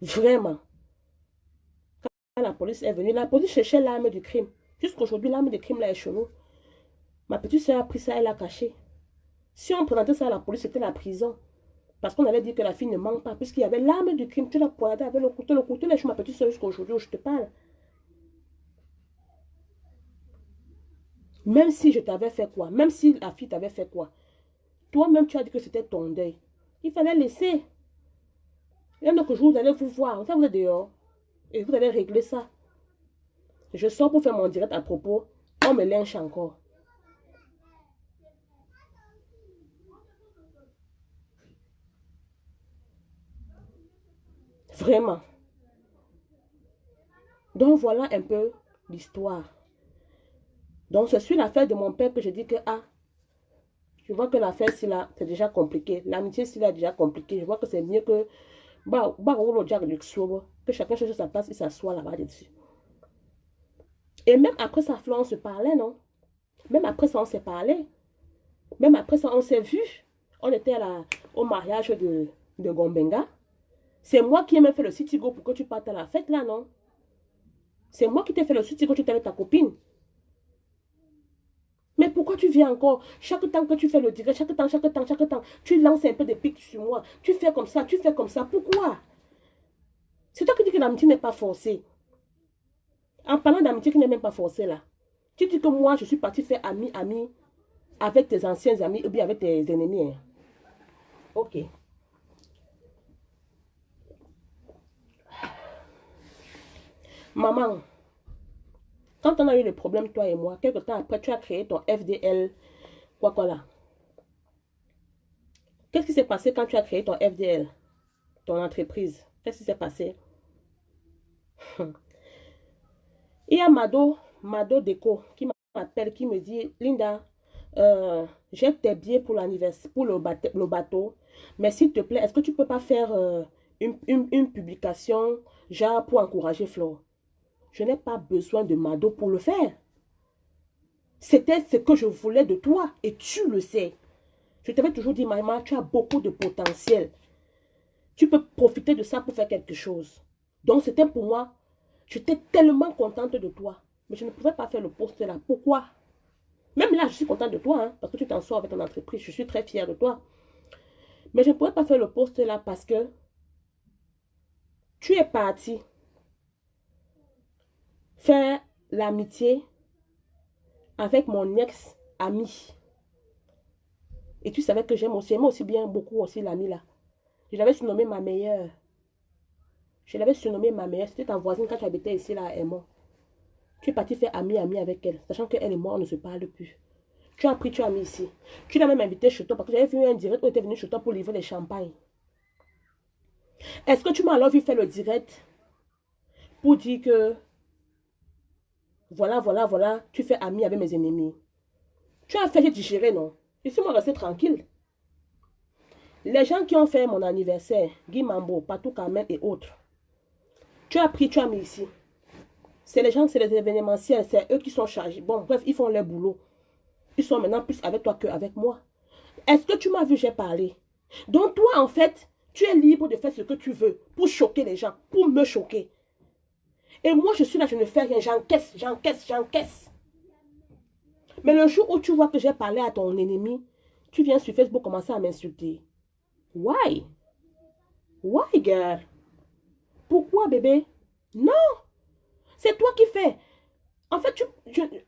Speaker 1: Vraiment. Quand la police est venue, la police cherchait l'arme du crime. Jusqu'aujourd'hui, l'arme du crime là est chez nous. Ma petite soeur a pris ça, elle l'a caché. Si on présentait ça à la police, c'était la prison. Parce qu'on allait dire que la fille ne ment pas, puisqu'il y avait l'arme du crime. Tu l'as poignardée avec le couteau est chez ma petite soeur jusqu'aujourd'hui où je te parle. Même si je t'avais fait quoi, même si la fille t'avait fait quoi, toi-même tu as dit que c'était ton deuil. Il fallait laisser. Il y a un autre jour, vous allez vous voir, vous êtes dehors, et vous allez régler ça. Je sors pour faire mon direct à propos, on me lynche encore. Vraiment. Donc voilà un peu l'histoire. Donc c'est sur l'affaire de mon père que je dis que, ah, je vois que l'affaire, si là, c'est déjà compliqué. L'amitié, si là, est déjà compliqué. Je vois que c'est mieux que, que chacun cherche sa place et s'assoit là-bas dessus. Et même après ça, on se parlait, non? Même après ça, on s'est parlé. Même après ça, on s'est vu. On était au mariage de Gombenga. C'est moi qui ai même fait le Citigo pour que tu partes à la fête, là, non? C'est moi qui t'ai fait le Citigo, tu étais avec ta copine. Mais pourquoi tu viens encore? Chaque temps que tu fais le direct, chaque temps, tu lances un peu de pics sur moi. Tu fais comme ça, tu fais comme ça. Pourquoi? C'est toi qui dis que l'amitié n'est pas forcée. En parlant d'amitié qui n'est même pas forcée, là. Tu dis que moi, je suis partie faire ami avec tes anciens amis ou bien avec tes ennemis. Hein. Ok. Maman, quand on a eu le problème, toi et moi, quelque temps après, tu as créé ton FDL. Quoi là? Qu'est-ce qui s'est passé quand tu as créé ton FDL? Ton entreprise? Qu'est-ce qui s'est passé? Il y a Mado Déco qui m'appelle, qui me dit, Linda, j'ai tes billets pour l'anniversaire, pour le bateau, mais s'il te plaît, est-ce que tu peux pas faire une publication, genre pour encourager Flo? Je n'ai pas besoin de Mado pour le faire. C'était ce que je voulais de toi et tu le sais. Je t'avais toujours dit, maman, tu as beaucoup de potentiel. Tu peux profiter de ça pour faire quelque chose. Donc c'était pour moi, j'étais tellement contente de toi. Mais je ne pouvais pas faire le poste là. Pourquoi? Même là, je suis contente de toi, hein, parce que tu t'en sors avec ton entreprise. Je suis très fière de toi. Mais je ne pouvais pas faire le poste là parce que tu es parti faire l'amitié avec mon ex-ami. Et tu savais que j'aime aussi bien beaucoup aussi l'ami là. Je l'avais surnommé ma meilleure. Je l'avais surnommée ma meilleure. C'était ta voisine quand tu habitais ici là, Aimant. Tu es parti faire ami avec elle, sachant qu'elle et moi, on ne se parle plus. Tu as pris, tu as mis ici. Tu l'as même invité chez toi parce que j'avais vu un direct où tu étais venu chez toi pour livrer les champagnes. Est-ce que tu m'as alors vu faire le direct pour dire que voilà, tu fais ami avec mes ennemis? Tu as fait, j'ai digéré, non? Laissez-moi rester tranquille. Les gens qui ont fait mon anniversaire, Guy Mambo, Patou Kamel et autres, tu as pris, tu as mis ici. C'est les gens, c'est les événementiels, c'est eux qui sont chargés. Bon, bref, ils font leur boulot. Ils sont maintenant plus avec toi qu'avec moi. Est-ce que tu m'as vu, j'ai parlé? Donc toi, en fait, tu es libre de faire ce que tu veux pour choquer les gens, pour me choquer. Et moi, je suis là, je ne fais rien, j'encaisse. Mais le jour où tu vois que j'ai parlé à ton ennemi, tu viens sur Facebook commencer à m'insulter. Why? Why, girl? Pourquoi, bébé? Non, c'est toi qui fais. En fait,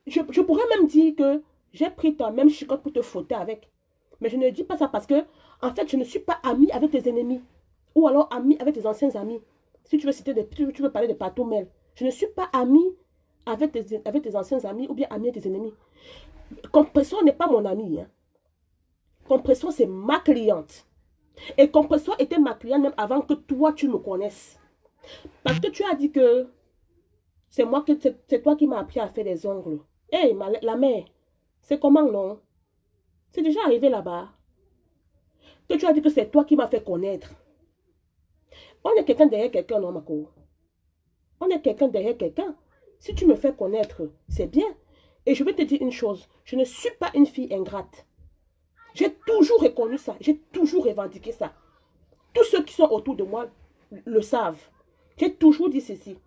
Speaker 1: je pourrais même dire que j'ai pris ta même chicotte pour te frotter avec. Mais je ne dis pas ça parce que, en fait, je ne suis pas amie avec tes ennemis. Ou alors amie avec tes anciens amis. Si tu veux citer tu veux parler de Patou Mel. Je ne suis pas amie avec tes anciens amis ou bien amie avec tes ennemis. Compression n'est pas mon ami. Hein. Compression, c'est ma cliente. Et Compression était ma cliente même avant que toi, tu me connaisses. Parce que tu as dit que c'est toi qui m'as appris à faire des ongles. Hé, la mère, c'est comment, non? C'est déjà arrivé là-bas. Que tu as dit que c'est toi qui m'as fait connaître. On est quelqu'un derrière quelqu'un, non, Mako? On est quelqu'un derrière quelqu'un. Si tu me fais connaître, c'est bien. Et je vais te dire une chose. Je ne suis pas une fille ingrate. J'ai toujours reconnu ça. J'ai toujours revendiqué ça. Tous ceux qui sont autour de moi le savent. J'ai toujours dit ceci.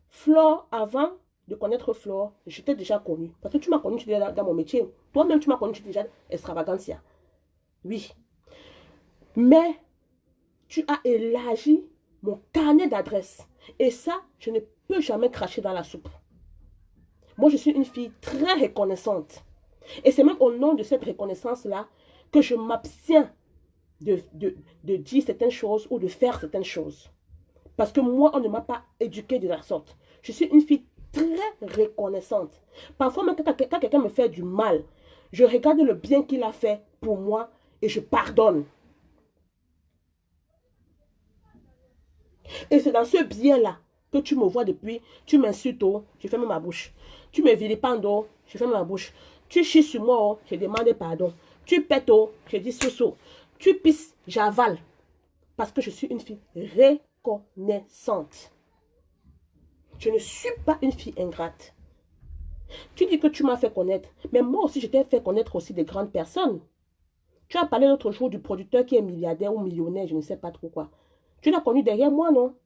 Speaker 1: Flore, avant de connaître Flore, je t'ai déjà connue. Parce que tu m'as connue, tu étais dans mon métier. Toi-même, tu m'as connue, tu étais déjà extravagantia. Oui. Mais tu as élargi mon carnet d'adresses. Et ça, je ne peux jamais cracher dans la soupe. Moi, je suis une fille très reconnaissante. Et c'est même au nom de cette reconnaissance-là que je m'abstiens de dire certaines choses ou de faire certaines choses. Parce que moi, on ne m'a pas éduquée de la sorte. Je suis une fille très reconnaissante. Parfois, même quand quelqu'un me fait du mal, je regarde le bien qu'il a fait pour moi et je pardonne. Et c'est dans ce bien-là que tu me vois depuis. Tu m'insultes, oh, je ferme ma bouche. Tu me vilipends, oh, je ferme ma bouche. Tu chies sur moi, oh, je demande pardon. Tu pètes, oh, je dis soso. Tu pisses, j'avale. Parce que je suis une fille reconnaissante. Je ne suis pas une fille ingrate. Tu dis que tu m'as fait connaître. Mais moi aussi, je t'ai fait connaître aussi des grandes personnes. Tu as parlé l'autre jour du producteur qui est milliardaire ou millionnaire, je ne sais pas trop quoi. Tu l'as connu derrière moi, non?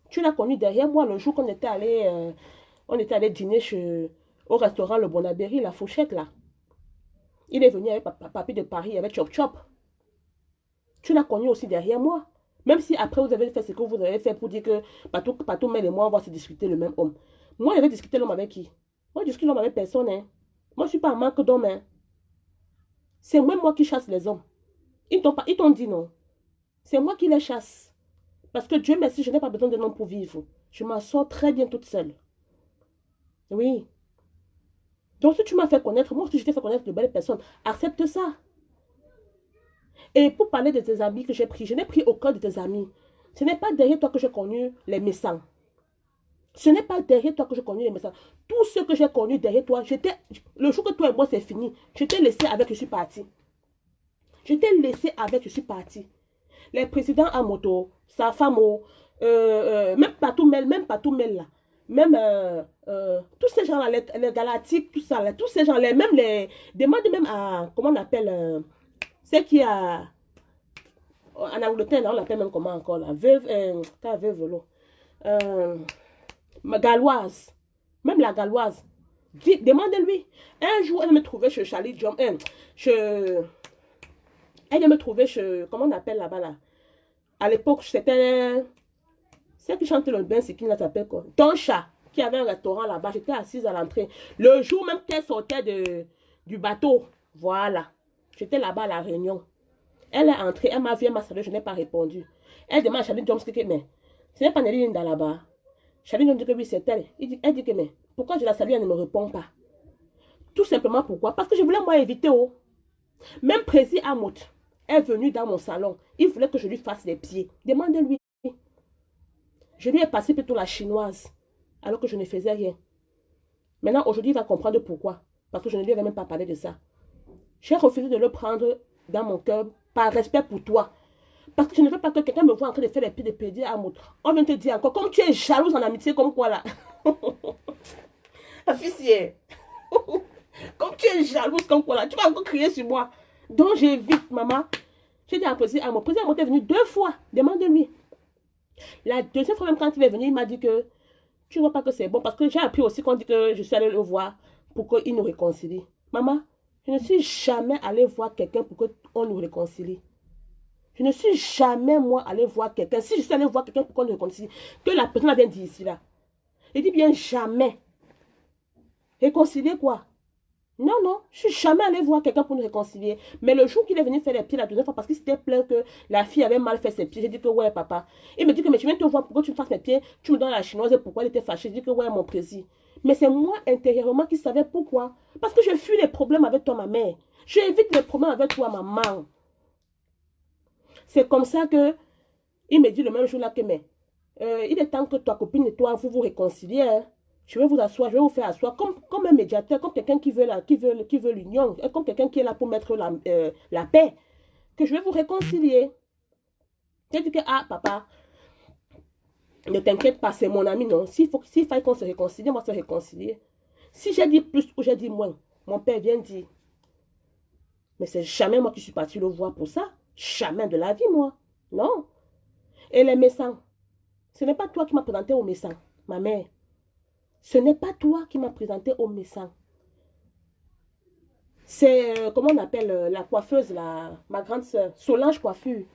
Speaker 1: Tu l'as connu derrière moi le jour qu'on était allé dîner au restaurant Le Bonaberry, la fourchette là. Il est venu avec papy de Paris, avec Chop Chop. Tu l'as connu aussi derrière moi. Même si après vous avez fait ce que vous avez fait pour dire que Patou Mel et moi, on va se discuter le même homme. Moi, je vais discuter l'homme avec qui? Moi, je discute l'homme avec personne. Hein. Moi, je ne suis pas un manque d'homme. Hein. C'est même moi qui chasse les hommes. Ils t'ont dit non. C'est moi qui les chasse. Parce que Dieu merci, je n'ai pas besoin d'un homme pour vivre. Je m'en sors très bien toute seule. Oui. Donc, si tu m'as fait connaître, moi aussi, je t'ai fait connaître de belles personnes. Accepte ça. Et pour parler de tes amis que j'ai pris, je n'ai pris aucun de tes amis. Ce n'est pas derrière toi que j'ai connu les méchants. Ce n'est pas derrière toi que j'ai connu les méchants. Tous ceux que j'ai connus derrière toi, le jour que toi et moi c'est fini, je t'ai laissé avec, je suis parti. Je t'ai laissé avec, je suis parti. Les présidents à moto, sa femme, même Patou Mel là. Même tous ces gens-là, les galactiques, tout ça, là, tous ces gens-là, même les. Demande même à. Comment on appelle c'est qui a. En Angleterre, là, on l'appelle même comment encore là. Veuve. Pas veuve, là. Galloise. Même la galloise. Demande-lui. Un jour, elle me trouvait chez Charlie John. Elle me trouvait chez. Comment on appelle là-bas là? À l'époque, c'était. Celle qui chante le bain, c'est qui là s'appelle quoi? Toncha, qui avait un restaurant là-bas. J'étais assise à l'entrée. Le jour même qu'elle sortait du bateau. Voilà. J'étais là-bas à la réunion. Elle est entrée, elle m'a vu, elle m'a salué, je n'ai pas répondu. Elle demande à Charlie Jones que, mais ce n'est pas Nelly Linda là-bas. Charlie Jones dit que oui, c'est elle. Elle dit que, mais pourquoi je la salue, elle ne me répond pas? Tout simplement pourquoi? Parce que je voulais moi éviter, oh. Même Prési Amout est venu dans mon salon. Il voulait que je lui fasse les pieds. Demandez-lui. Je lui ai passé plutôt la chinoise, alors que je ne faisais rien. Maintenant, aujourd'hui, il va comprendre pourquoi. Parce que je ne lui avais même pas parlé de ça. J'ai refusé de le prendre dans mon cœur par respect pour toi. Parce que je ne veux pas que quelqu'un me voit en train de faire les pieds de pédis à Amout. On vient te dire encore, comme tu es jalouse en amitié, comme quoi là. Officier. Comme tu es jalouse comme quoi là. Tu vas encore crier sur moi. Donc j'évite, maman. J'ai dit à Président Amout. Président Amout est venu 2 fois. Demande-lui. La deuxième fois même quand il est venu, il m'a dit que tu ne vois pas que c'est bon. Parce que j'ai appris aussi qu'on dit que je suis allée le voir pour qu'il nous réconcilie. Maman, je ne suis jamais allée voir quelqu'un pour qu'on nous réconcilie. Je ne suis jamais, moi, allée voir quelqu'un. Si je suis allée voir quelqu'un pour qu'on nous réconcilie, que la personne vient dire ici, là. Je dis bien jamais. Réconcilier quoi? Non, non, je suis jamais allée voir quelqu'un pour nous réconcilier. Mais le jour qu'il est venu faire les pieds la deuxième fois, parce qu'il s'était plaint que la fille avait mal fait ses pieds, j'ai dit que ouais, papa. Il me dit que mais tu viens te voir pourquoi tu me fasses mes pieds, tu me donnes la chinoise et pourquoi elle était fâchée. Je dis que ouais, mon président. Mais c'est moi intérieurement qui savais pourquoi. Parce que je fuis les problèmes avec toi, ma mère. J'évite les problèmes avec toi, maman. C'est comme ça que il me dit le même jour là que mais il est temps que ta copine et toi vous vous réconciliez. Hein. Je vais vous asseoir, je vais vous faire asseoir comme un médiateur, comme quelqu'un qui veut l'union, comme quelqu'un qui est là pour mettre la paix. Que je vais vous réconcilier. J'ai dit que ah papa, ne t'inquiète pas, c'est mon ami, non. S'il fallait qu'on se réconcilie, on va se réconcilier. Si j'ai dit plus ou j'ai dit moins, mon père vient dire. Mais c'est jamais moi qui suis partie le voir pour ça. Jamais de la vie, moi. Non. Et les méchants, Ce n'est pas toi qui m'as présenté au médecin, ma mère. Ce n'est pas toi qui m'as présenté au médecin. C'est, comment on appelle, la coiffeuse, ma grande soeur, Solange Coiffure,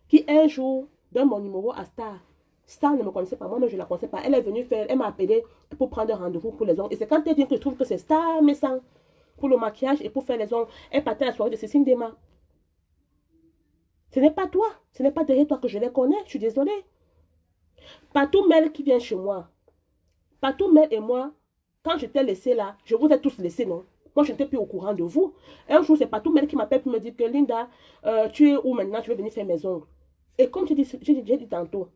Speaker 1: qui un jour donne mon numéro à Star. Star ne me connaissait pas, moi-même je ne la connaissais pas. Elle est venue faire, elle m'a appelé pour prendre un rendez-vous pour les ongles. Et c'est quand elle vient que je trouve que c'est Star médecin pour le maquillage et pour faire les ongles. Elle partait à la soirée de Cécile Dema. Ce n'est pas toi, ce n'est pas derrière toi que je les connais, je suis désolée. Patou Mel qui vient chez moi, Patou Mel et moi, quand je t'ai laissé là, je vous ai tous laissé, non? Moi, je n'étais plus au courant de vous. Un jour, c'est Patou Mel qui m'appelle pour me dire que Linda, tu es où maintenant? Tu veux venir faire mes ongles. Et comme j'ai dit tantôt,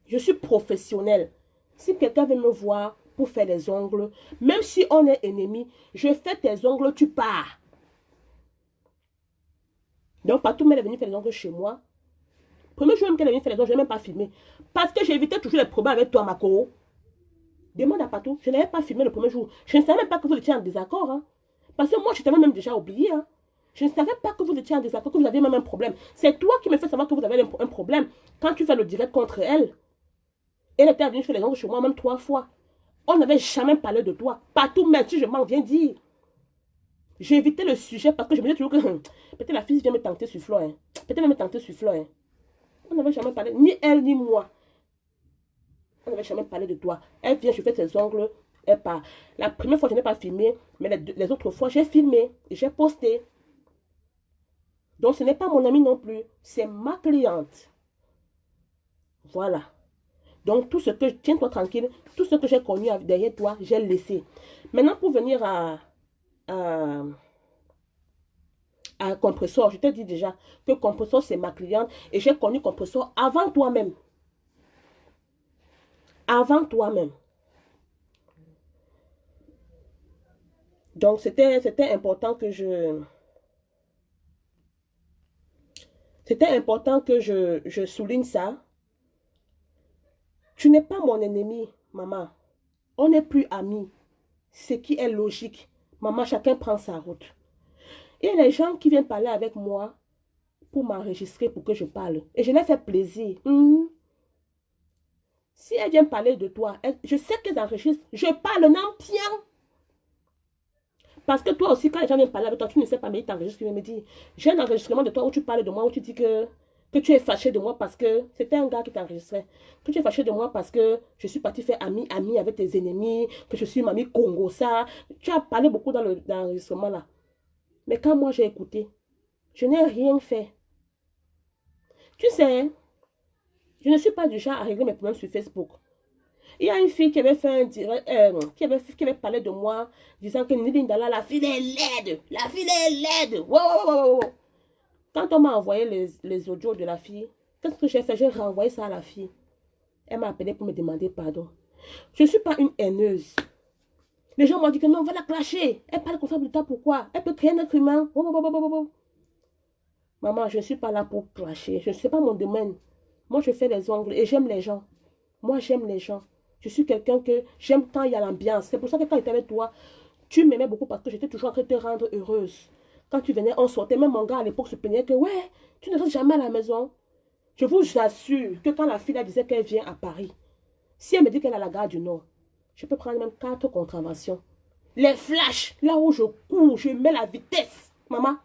Speaker 1: je suis professionnelle. Si quelqu'un veut me voir pour faire les ongles, même si on est ennemis, je fais tes ongles, tu pars. Donc, Patou Mel est venu faire les ongles chez moi. Premier jour même qu'elle est venue faire les ongles, je n'ai même pas filmé. Parce que j'évitais toujours les problèmes avec toi, Mako. Demande à Patou, je n'avais pas filmé le premier jour. Je ne savais même pas que vous étiez en désaccord. Hein. Parce que moi, je t'avais même déjà oublié. Hein. Je ne savais pas que vous étiez en désaccord, que vous aviez même un problème. C'est toi qui me fais savoir que vous avez un problème. Quand tu fais le direct contre elle, elle était venue faire les ongles chez moi même 3 fois. On n'avait jamais parlé de toi. Patou, même si je m'en viens dire. J'ai évité le sujet parce que je me disais toujours que peut-être la fille vient me tenter sur Flo. Hein. Peut-être me tenter sur Flo. Hein. On n'avait jamais parlé, ni elle ni moi. On n'avait jamais parlé de toi. Elle vient, je fais ses ongles, elle part. La première fois, je n'ai pas filmé, mais les autres fois, j'ai filmé et j'ai posté. Donc, ce n'est pas mon ami non plus, c'est ma cliente. Voilà. Donc, tout ce que, tiens-toi tranquille, tout ce que j'ai connu derrière toi, j'ai laissé. Maintenant, pour venir à Compressor, je te dis déjà que Compressor, c'est ma cliente et j'ai connu Compressor avant toi-même. Avant toi-même. Donc, c'était important que je souligne ça. Tu n'es pas mon ennemi, maman. On n'est plus amis. Ce qui est logique. Maman, chacun prend sa route. Et les gens qui viennent parler avec moi pour m'enregistrer, pour que je parle. Et je leur fais plaisir. Si elles viennent parler de toi, je sais qu'elles enregistrent. Je parle non bien. Parce que toi aussi, quand les gens viennent parler avec toi, tu ne sais pas, mais ils t'enregistrent, ils me disent, j'ai un enregistrement de toi où tu parles de moi, où tu dis que tu es fâché de moi parce que c'était un gars qui t'enregistrait. Que tu es fâché de moi parce que je suis partie faire ami avec tes ennemis, que je suis mamie Congo, ça. Tu as parlé beaucoup dans l'enregistrement là. Mais quand moi j'ai écouté, je n'ai rien fait. Tu sais, je ne suis pas du genre à régler mes problèmes sur Facebook. Il y a une fille qui avait fait un direct, qui avait parlé de moi, disant que Linda, la fille est laide. La fille est laide. Wow, wow, wow, wow. Quand on m'a envoyé les audios de la fille, qu'est-ce que j'ai fait? J'ai renvoyé ça à la fille. Elle m'a appelé pour me demander pardon. Je ne suis pas une haineuse. Les gens m'ont dit que non, on va la clasher. Elle parle comme ça de toi, pourquoi? Elle peut créer un être humain. Oh, oh, oh, oh, oh. Maman, je ne suis pas là pour clasher. Je ne sais pas mon domaine. Moi, je fais les ongles et j'aime les gens. Moi, j'aime les gens. Je suis quelqu'un que j'aime quand il y a l'ambiance. C'est pour ça que quand j'étais avec toi, tu m'aimais beaucoup parce que j'étais toujours en train de te rendre heureuse. Quand tu venais, on sortait. Même mon gars à l'époque se plaignait que, ouais, tu ne restes jamais à la maison. Je vous assure que quand la fille elle disait qu'elle vient à Paris, si elle me dit qu'elle est à la gare du Nord, je peux prendre même 4 contraventions. Les flashs, là où je cours, je mets la vitesse. Maman,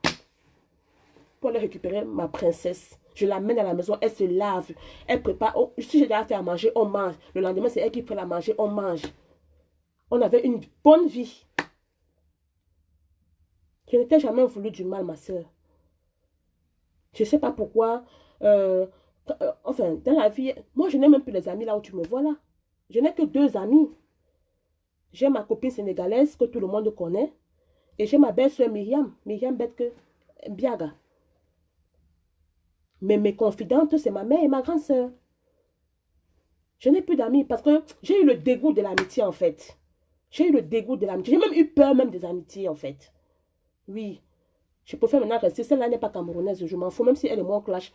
Speaker 1: pour aller récupérer ma princesse. Je l'amène à la maison, elle se lave, elle prépare. Oh, si j'ai déjà fait à manger, on mange. Le lendemain, c'est elle qui prend à manger, on mange. On avait une bonne vie. Je n'étais jamais voulu du mal, ma soeur. Je ne sais pas pourquoi. Enfin, dans la vie, moi, je n'ai même plus les amis là où tu me vois là. Je n'ai que 2 amis. J'ai ma copine sénégalaise que tout le monde connaît. Et j'ai ma belle-soeur Myriam. Myriam Betke Biaga. Mais mes confidentes, c'est ma mère et ma grande soeur. Je n'ai plus d'amis parce que j'ai eu le dégoût de l'amitié en fait. J'ai eu le dégoût de l'amitié. J'ai même eu peur même des amitiés en fait. Oui. Je préfère maintenant rester. Celle-là n'est pas camerounaise. Je m'en fous. Même si elle est moi en clash.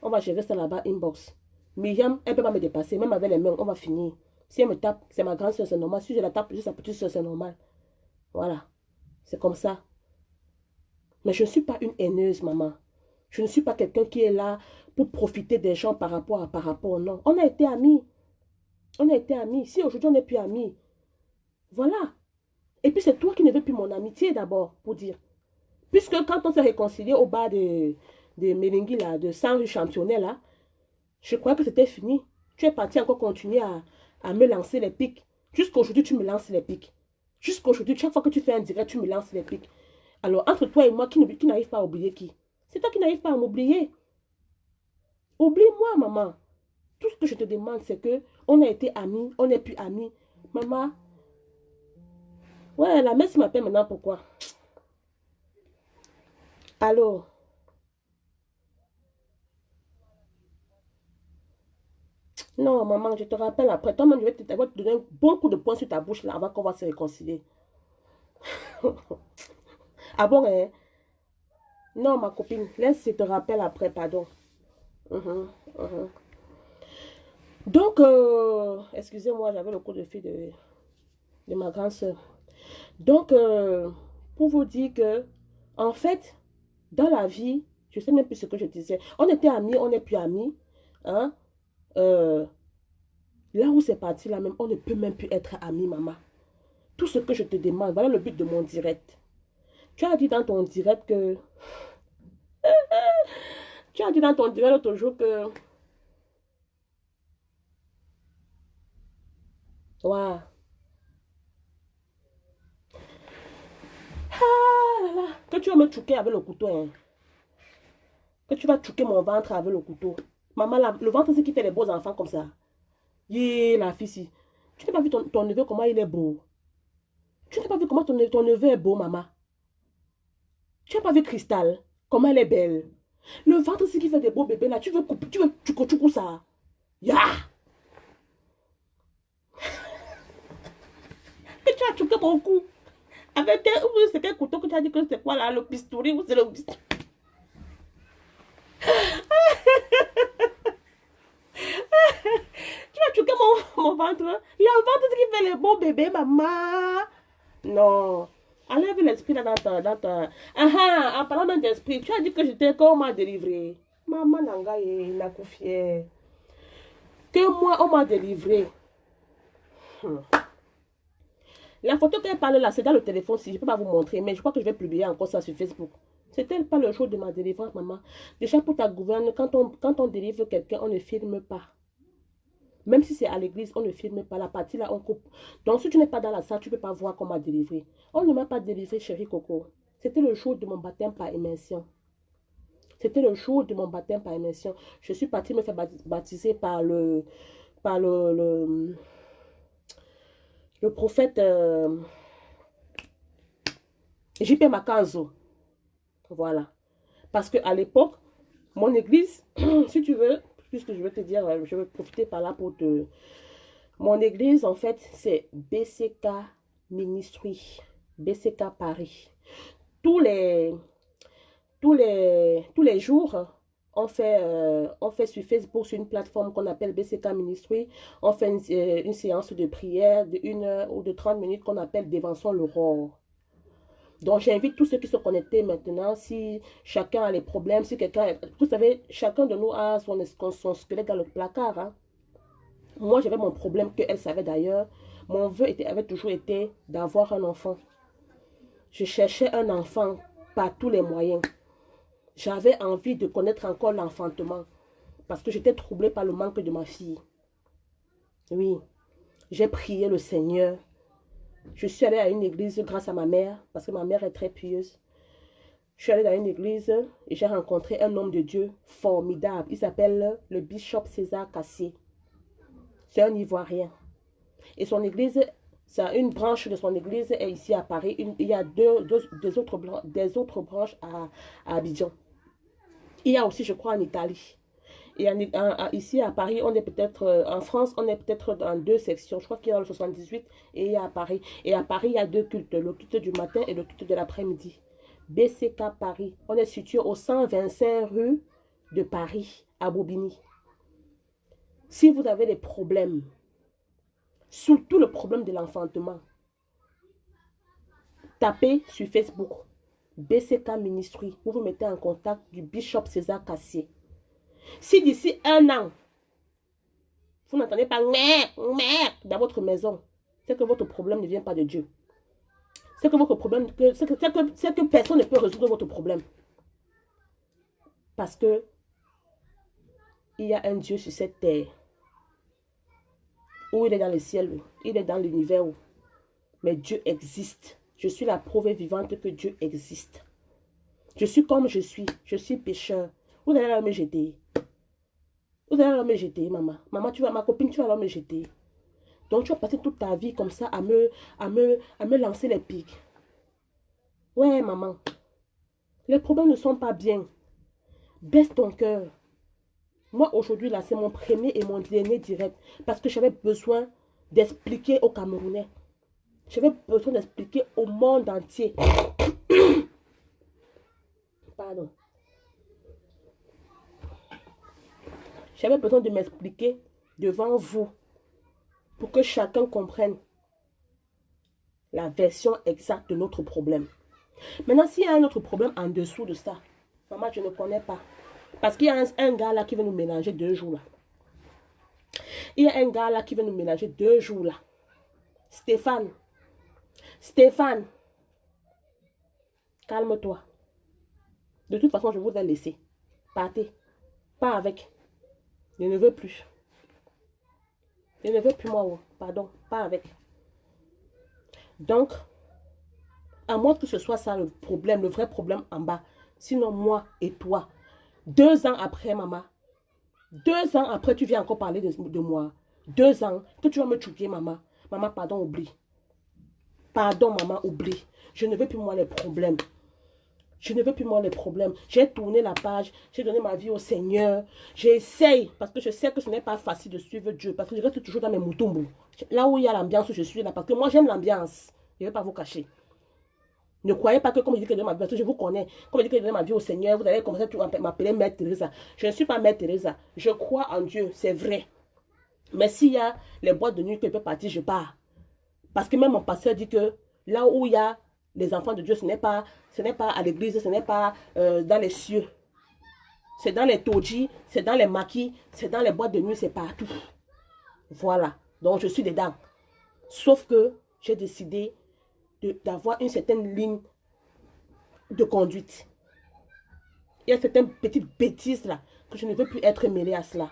Speaker 1: On va gérer ça là-bas, inbox. Myriam, elle ne peut pas me dépasser. Même avec les mains, on va finir. Si elle me tape, c'est ma grande soeur, c'est normal. Si je la tape, c'est sa petite soeur, c'est normal. Voilà. C'est comme ça. Mais je ne suis pas une haineuse, maman. Je ne suis pas quelqu'un qui est là pour profiter des gens par rapport, non. On a été amis. On a été amis. Si aujourd'hui on n'est plus amis, voilà. Et puis c'est toi qui ne veux plus mon amitié d'abord, pour dire. Puisque quand on s'est réconcilié au bas de Mélingui, là, de Saint-Rue Championnet, là, je crois que c'était fini. Tu es parti encore continuer à me lancer les pics. Jusqu'aujourd'hui, tu me lances les pics. Jusqu'aujourd'hui, chaque fois que tu fais un direct, tu me lances les pics. Alors, entre toi et moi, qui n'arrive pas à oublier qui? C'est toi qui n'arrive pas à m'oublier. Oublie-moi, maman. Tout ce que je te demande, c'est que on a été amis, on n'est plus amis. Maman, ouais, la messe m'appelle maintenant, pourquoi? Allô? Non, maman, je te rappelle après. Toi-même, je vais te donner un bon coup de poing sur ta bouche là avant qu'on va se réconcilier. Ah bon, hein? Non, ma copine, laisse, je te rappelle après, pardon. Mhm, mhm. Donc, excusez-moi, j'avais le coup de fil de ma grande soeur. Donc, pour vous dire que, en fait, dans la vie, je sais même plus ce que je disais. On était amis, on n'est plus amis. Hein? Euh, Là où c'est parti, là même, on ne peut même plus être amis, maman. Tout ce que je te demande, voilà le but de mon direct. Tu as dit dans ton direct que... Tu as dit dans ton direct l'autre jour que... Ouais. Ah là là. Que tu vas me choquer avec le couteau, hein. Que tu vas choquer mon ventre avec le couteau. Maman, le ventre, c'est qui fait les beaux enfants comme ça. Yé, la fille, si. Tu n'as pas vu ton neveu, comment il est beau. Tu n'as pas vu comment ton neveu est beau, maman. Tu n'as pas vu Cristal, comment elle est belle. Le ventre, c'est qui fait des beaux bébés, là. Tu veux couper, tu coupes ça. Ya! Que tu as choqué mon cou. Avec c'est quel couteau que tu as dit que c'est quoi, là, le bistouri ou c'est le bistouri? Tu as choqué mon ventre. Le ventre, c'est qui fait les beaux bébés, maman. Non. Enlève l'esprit là dans ta... Ah ah, en parlant même d'esprit, tu as dit que j'étais qu'on m'a délivré. Maman Nangaye, la confiée. Que moi, on m'a délivré. La photo qu'elle parle là, c'est dans le téléphone, si je ne peux pas vous montrer, mais je crois que je vais publier encore ça sur Facebook. C'était pas le jour de ma délivrance, maman. Déjà, pour ta gouverne, quand on délivre quelqu'un, on ne filme pas. Même si c'est à l'église, on ne filme pas. La partie là, on coupe. Donc, si tu n'es pas dans la salle, tu ne peux pas voir comment délivrer. On ne m'a pas délivré, chérie Coco. C'était le jour de mon baptême par immersion. C'était le jour de mon baptême par immersion. Je suis partie me faire baptiser par le prophète J.P. Makanzo. Voilà. Parce qu'à l'époque, mon église, si tu veux, puisque je veux te dire, je vais profiter par là pour te... Mon église, en fait, c'est BCK Ministry, BCK Paris. Tous les jours, on fait sur Facebook, sur une plateforme qu'on appelle BCK Ministry, on fait une séance de prière de 1 heure ou de 30 minutes qu'on appelle Dévançons l'aurore. Donc, j'invite tous ceux qui sont connectés maintenant, si chacun a les problèmes, si quelqu'un... Vous savez, chacun de nous a son squelette dans le placard. Hein. Moi, j'avais mon problème qu'elle savait d'ailleurs. Mon vœu avait toujours été d'avoir un enfant. Je cherchais un enfant par tous les moyens. J'avais envie de connaître encore l'enfantement. Parce que j'étais troublée par le manque de ma fille. Oui, j'ai prié le Seigneur. Je suis allée à une église grâce à ma mère, parce que ma mère est très pieuse. Je suis allée dans une église et j'ai rencontré un homme de Dieu formidable. Il s'appelle le bishop César Cassier. C'est un Ivoirien. Et son église, une branche de son église est ici à Paris. Il y a des autres branches à Abidjan. Il y a aussi, je crois, en Italie. Et ici à Paris, on est peut-être, en France, on est peut-être dans 2 sections. Je crois qu'il y a le 78 et il y a à Paris. Et à Paris, il y a 2 cultes, le culte du matin et le culte de l'après-midi. BCK Paris. On est situé au 125 rue de Paris, à Bobigny. Si vous avez des problèmes, surtout le problème de l'enfantement, tapez sur Facebook BCK Ministry. Vous vous mettez en contact du Bishop César Cassier. Si d'ici 1 an, vous n'entendez pas merde dans votre maison, c'est que votre problème ne vient pas de Dieu. C'est que votre problème, c'est que personne ne peut résoudre votre problème. Parce que il y a un Dieu sur cette terre. Où il est dans le ciel, il est dans l'univers. Mais Dieu existe. Je suis la preuve vivante que Dieu existe. Je suis comme je suis pécheur. Vous allez là me jeter. Vous allez là me jeter, maman. Maman, tu vas, ma copine, tu vas là me jeter. Donc tu vas passer toute ta vie comme ça à me lancer les pics. Ouais, maman. Les problèmes ne sont pas bien. Baisse ton cœur. Moi, aujourd'hui, là, c'est mon premier et mon dernier direct. Parce que j'avais besoin d'expliquer aux Camerounais. J'avais besoin d'expliquer au monde entier. Pardon. J'avais besoin de m'expliquer devant vous. Pour que chacun comprenne la version exacte de notre problème. Maintenant, s'il y a un autre problème en dessous de ça, maman, je ne connais pas. Parce qu'il y a un gars là qui veut nous mélanger 2 jours là. Il y a un gars là qui veut nous mélanger 2 jours là. Stéphane. Stéphane. Calme-toi. De toute façon, je vous ai laissé. Partez. Pas avec. Je ne veux plus. Je ne veux plus moi. Pardon. Pas avec. Donc, à moins que ce soit ça le problème, le vrai problème en bas. Sinon, moi et toi. 2 ans après, maman. 2 ans après, tu viens encore parler de moi. 2 ans que tu vas me choquer, maman. Maman, pardon, oublie. Pardon, maman, oublie. Je ne veux plus moi les problèmes. Je ne veux plus moi les problèmes. J'ai tourné la page. J'ai donné ma vie au Seigneur. J'essaye. Parce que je sais que ce n'est pas facile de suivre Dieu. Parce que je reste toujours dans mes moutons. Là où il y a l'ambiance, je suis là. Parce que moi, j'aime l'ambiance. Je ne vais pas vous cacher. Ne croyez pas que comme je dis que je donne ma vie, parce que je vous connais, comme je dis que je donne ma vie au Seigneur, vous allez commencer à m'appeler Mère Teresa. Je ne suis pas Mère Teresa. Je crois en Dieu, c'est vrai. Mais s'il y a les boîtes de nuit que je peux partir, je pars. Parce que même mon pasteur dit que là où il y a les enfants de Dieu, ce n'est pas à l'église, ce n'est pas dans les cieux. C'est dans les taudis, c'est dans les maquis, c'est dans les boîtes de nuit, c'est partout. Voilà. Donc je suis dedans. Sauf que j'ai décidé d'avoir une certaine ligne de conduite. Il y a certaines petites bêtises là que je ne veux plus être mêlée à cela.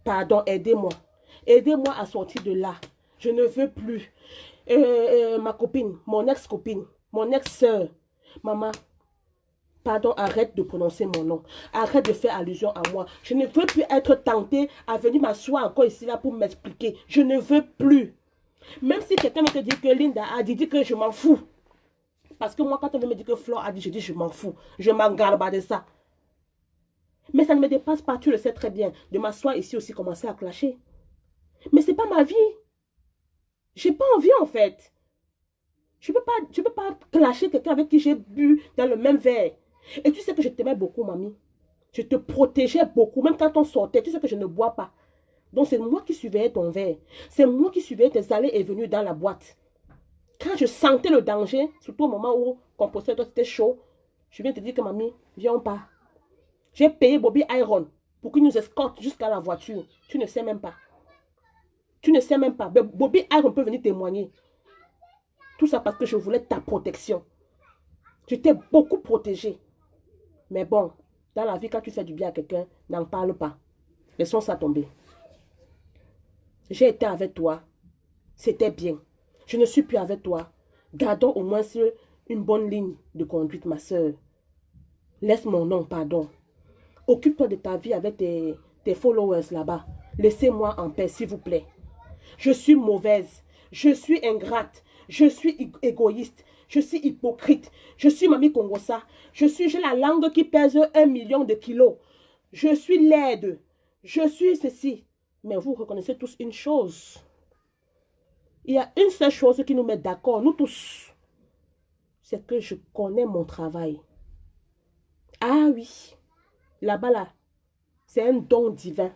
Speaker 1: Pardon, aidez-moi. Aidez-moi à sortir de là. Je ne veux plus. Ma copine, mon ex-copine, mon ex-sœur, maman, pardon, arrête de prononcer mon nom. Arrête de faire allusion à moi. Je ne veux plus être tentée à venir m'asseoir encore ici là pour m'expliquer. Je ne veux plus. Même si quelqu'un me dit que Linda a dit que je m'en fous. Parce que moi, quand on me dit que Flore a dit, je dis je m'en fous. Je m'en garde de ça. Mais ça ne me dépasse pas, tu le sais très bien. De m'asseoir ici aussi, commencer à clasher. Mais c'est pas ma vie. J'ai pas envie en fait. Je peux pas clasher quelqu'un avec qui j'ai bu dans le même verre. Et tu sais que je t'aimais beaucoup, mamie. Je te protégeais beaucoup. Même quand on sortait, tu sais que je ne bois pas. Donc c'est moi qui surveillais ton verre. C'est moi qui surveillais tes allées et venues dans la boîte. Quand je sentais le danger, surtout au moment où ton poster était chaud, je viens te dire que mamie, viens on part. J'ai payé Bobby Iron pour qu'il nous escorte jusqu'à la voiture. Tu ne sais même pas. Tu ne sais même pas. Mais Bobby Iron peut venir témoigner. Tout ça parce que je voulais ta protection. Je t'ai beaucoup protégé. Mais bon, dans la vie, quand tu fais du bien à quelqu'un, n'en parle pas. Laissons ça tomber. J'ai été avec toi. C'était bien. Je ne suis plus avec toi. Gardons au moins une bonne ligne de conduite, ma soeur. Laisse mon nom, pardon. Occupe-toi de ta vie avec tes followers là-bas. Laissez-moi en paix, s'il vous plaît. Je suis mauvaise. Je suis ingrate. Je suis égoïste. Je suis hypocrite. Je suis Mamie Kongosa. J'ai la langue qui pèse 1 million de kilos. Je suis laide. Je suis ceci. Mais vous reconnaissez tous une chose. Il y a une seule chose qui nous met d'accord, nous tous. C'est que je connais mon travail. Ah oui. Là-bas, là, c'est un don divin.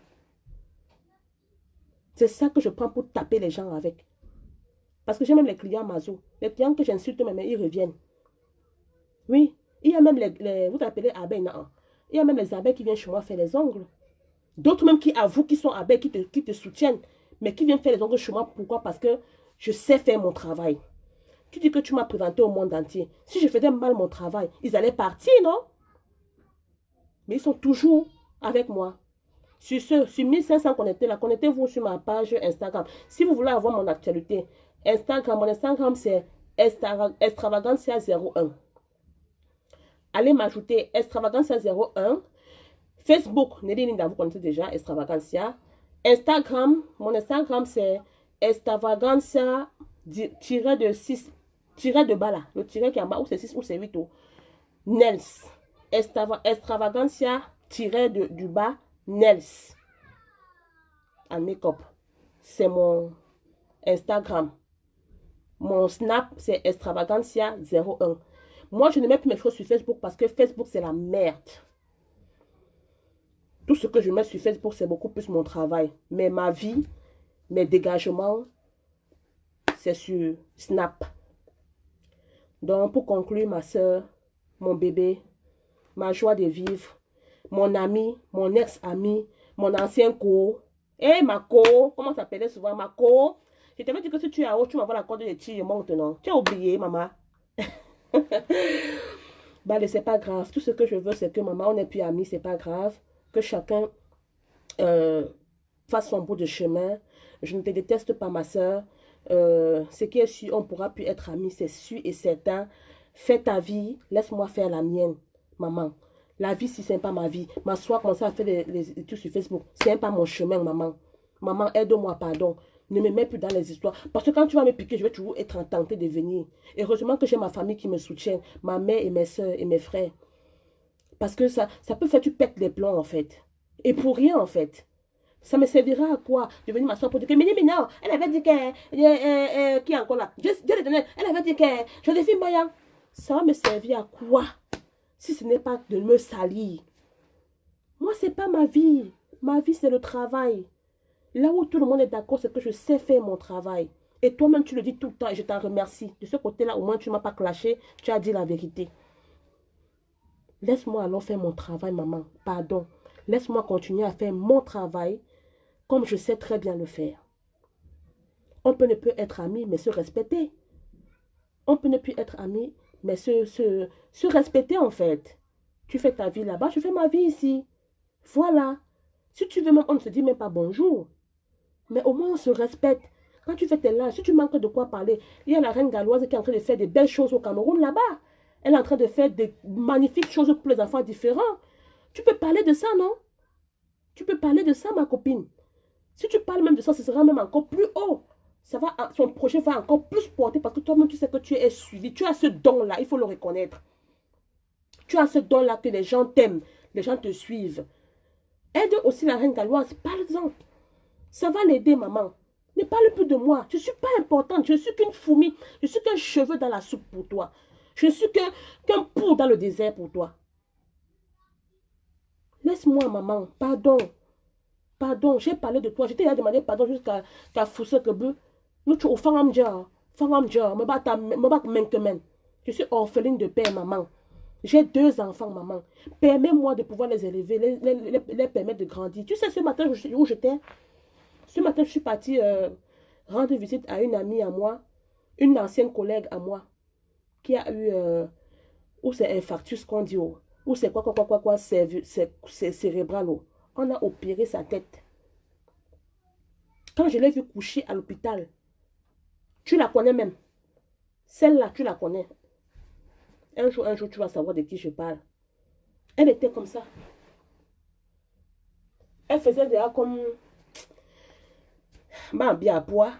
Speaker 1: C'est ça que je prends pour taper les gens avec. Parce que j'ai même les clients Mazo. Les clients que j'insulte, mais ils reviennent. Oui. Il y a même vous appelez Aben. Il y a même les abeilles qui viennent chez moi faire les ongles. D'autres même qui avouent qu'ils sont abeilles, qui te soutiennent, mais qui viennent faire les ongles chez moi. Pourquoi? Parce que je sais faire mon travail. Tu dis que tu m'as présenté au monde entier. Si je faisais mal mon travail, ils allaient partir, non? Mais ils sont toujours avec moi. Sur 1500 connectés là, connectez-vous sur ma page Instagram. Si vous voulez avoir mon actualité, mon Instagram c'est extravagantia01. Allez m'ajouter extravagantia01. Facebook, Nélinda, vous connaissez déjà, extravagantia. Instagram, mon Instagram c'est extravagantia de 6, de bas là. Le tiret qui est en bas, ou c'est 6 ou c'est 8. Nels. Extravagantia du bas, Nels. En make-up. C'est mon Instagram. Mon Snap, c'est extravagantia01. Moi, je ne mets plus mes choses sur Facebook parce que Facebook, c'est la merde. Tout ce que je mets sur Facebook, c'est beaucoup plus mon travail. Mais ma vie, mes dégagements, c'est sur Snap. Donc, pour conclure, ma soeur, mon bébé, ma joie de vivre, mon ami, mon ex-ami, mon ancien co. Eh, ma co, comment ça s'appelait souvent, ma co. Je t'avais dit que si tu es à haut, tu m'envoies la corde de tir maintenant. Tu as oublié, maman. Bah, c'est pas grave. Tout ce que je veux, c'est que maman, on n'est plus amis, c'est pas grave. Que chacun fasse son bout de chemin. Je ne te déteste pas, ma soeur. Ce qui est sûr, on pourra plus être amis, c'est sûr et certain. Fais ta vie, laisse-moi faire la mienne, maman. La vie, si ce n'est pas ma vie. M'asseoir, commencer à faire les études sur Facebook. Ce n'est pas mon chemin, maman. Maman, aide-moi, pardon. Ne me mets plus dans les histoires. Parce que quand tu vas me piquer, je vais toujours être tentée de venir. Heureusement que j'ai ma famille qui me soutient. Ma mère et mes soeurs et mes frères. Parce que ça peut faire que tu pètes les plombs, en fait. Et pour rien, en fait. Ça me servira à quoi de venir m'asseoir pour dire que mais non, elle avait dit que qui est encore là, Dieu le donne, elle avait dit que Joséphine Boyan. Ça va me servir à quoi si ce n'est pas de me salir? Moi, c'est pas ma vie. Ma vie, c'est le travail. Là où tout le monde est d'accord, c'est que je sais faire mon travail. Et toi-même, tu le dis tout le temps et je t'en remercie. De ce côté-là, au moins, tu ne m'as pas clashé, tu as dit la vérité. Laisse-moi alors faire mon travail, maman. Pardon. Laisse-moi continuer à faire mon travail comme je sais très bien le faire. On peut ne plus être amis, mais se respecter. On peut ne plus être amis, mais se respecter en fait. Tu fais ta vie là-bas, je fais ma vie ici. Voilà. Si tu veux même, on ne se dit même pas bonjour. Mais au moins on se respecte. Quand tu fais tes lives, si tu manques de quoi parler, il y a la reine galloise qui est en train de faire des belles choses au Cameroun là-bas. Elle est en train de faire des magnifiques choses pour les enfants différents. Tu peux parler de ça, non? Tu peux parler de ça, ma copine. Si tu parles même de ça, ce sera même encore plus haut. Son projet va encore plus porter parce que toi-même, tu sais que tu es suivi. Tu as ce don-là, il faut le reconnaître. Tu as ce don-là que les gens t'aiment, les gens te suivent. Aide aussi la reine galloise, parle-en. Ça va l'aider, maman. Ne parle plus de moi. Je ne suis pas importante. Je ne suis qu'une fourmi. Je suis qu'un cheveu dans la soupe pour toi. Je ne suis qu'un pou dans le désert pour toi. Laisse-moi, maman. Pardon. Pardon, j'ai parlé de toi. Je t'ai demandé pardon jusqu'à Fousse Kebe. Nous, tu es au Fangamdja. Fangamdja. Je suis orpheline de père, maman. J'ai 2 enfants, maman. Permets-moi de pouvoir les élever, les permettre de grandir. Tu sais, ce matin où j'étais, ce matin, je suis partie rendre visite à une amie à moi, une ancienne collègue à moi, qui a eu, ou c'est infarctus qu'on dit, ou c'est quoi, c'est cérébral. On a opéré sa tête. Quand je l'ai vue coucher à l'hôpital, tu la connais même. Celle-là, tu la connais. Un jour, tu vas savoir de qui je parle. Elle était comme ça. Elle faisait déjà comme... Bah, bien à boire.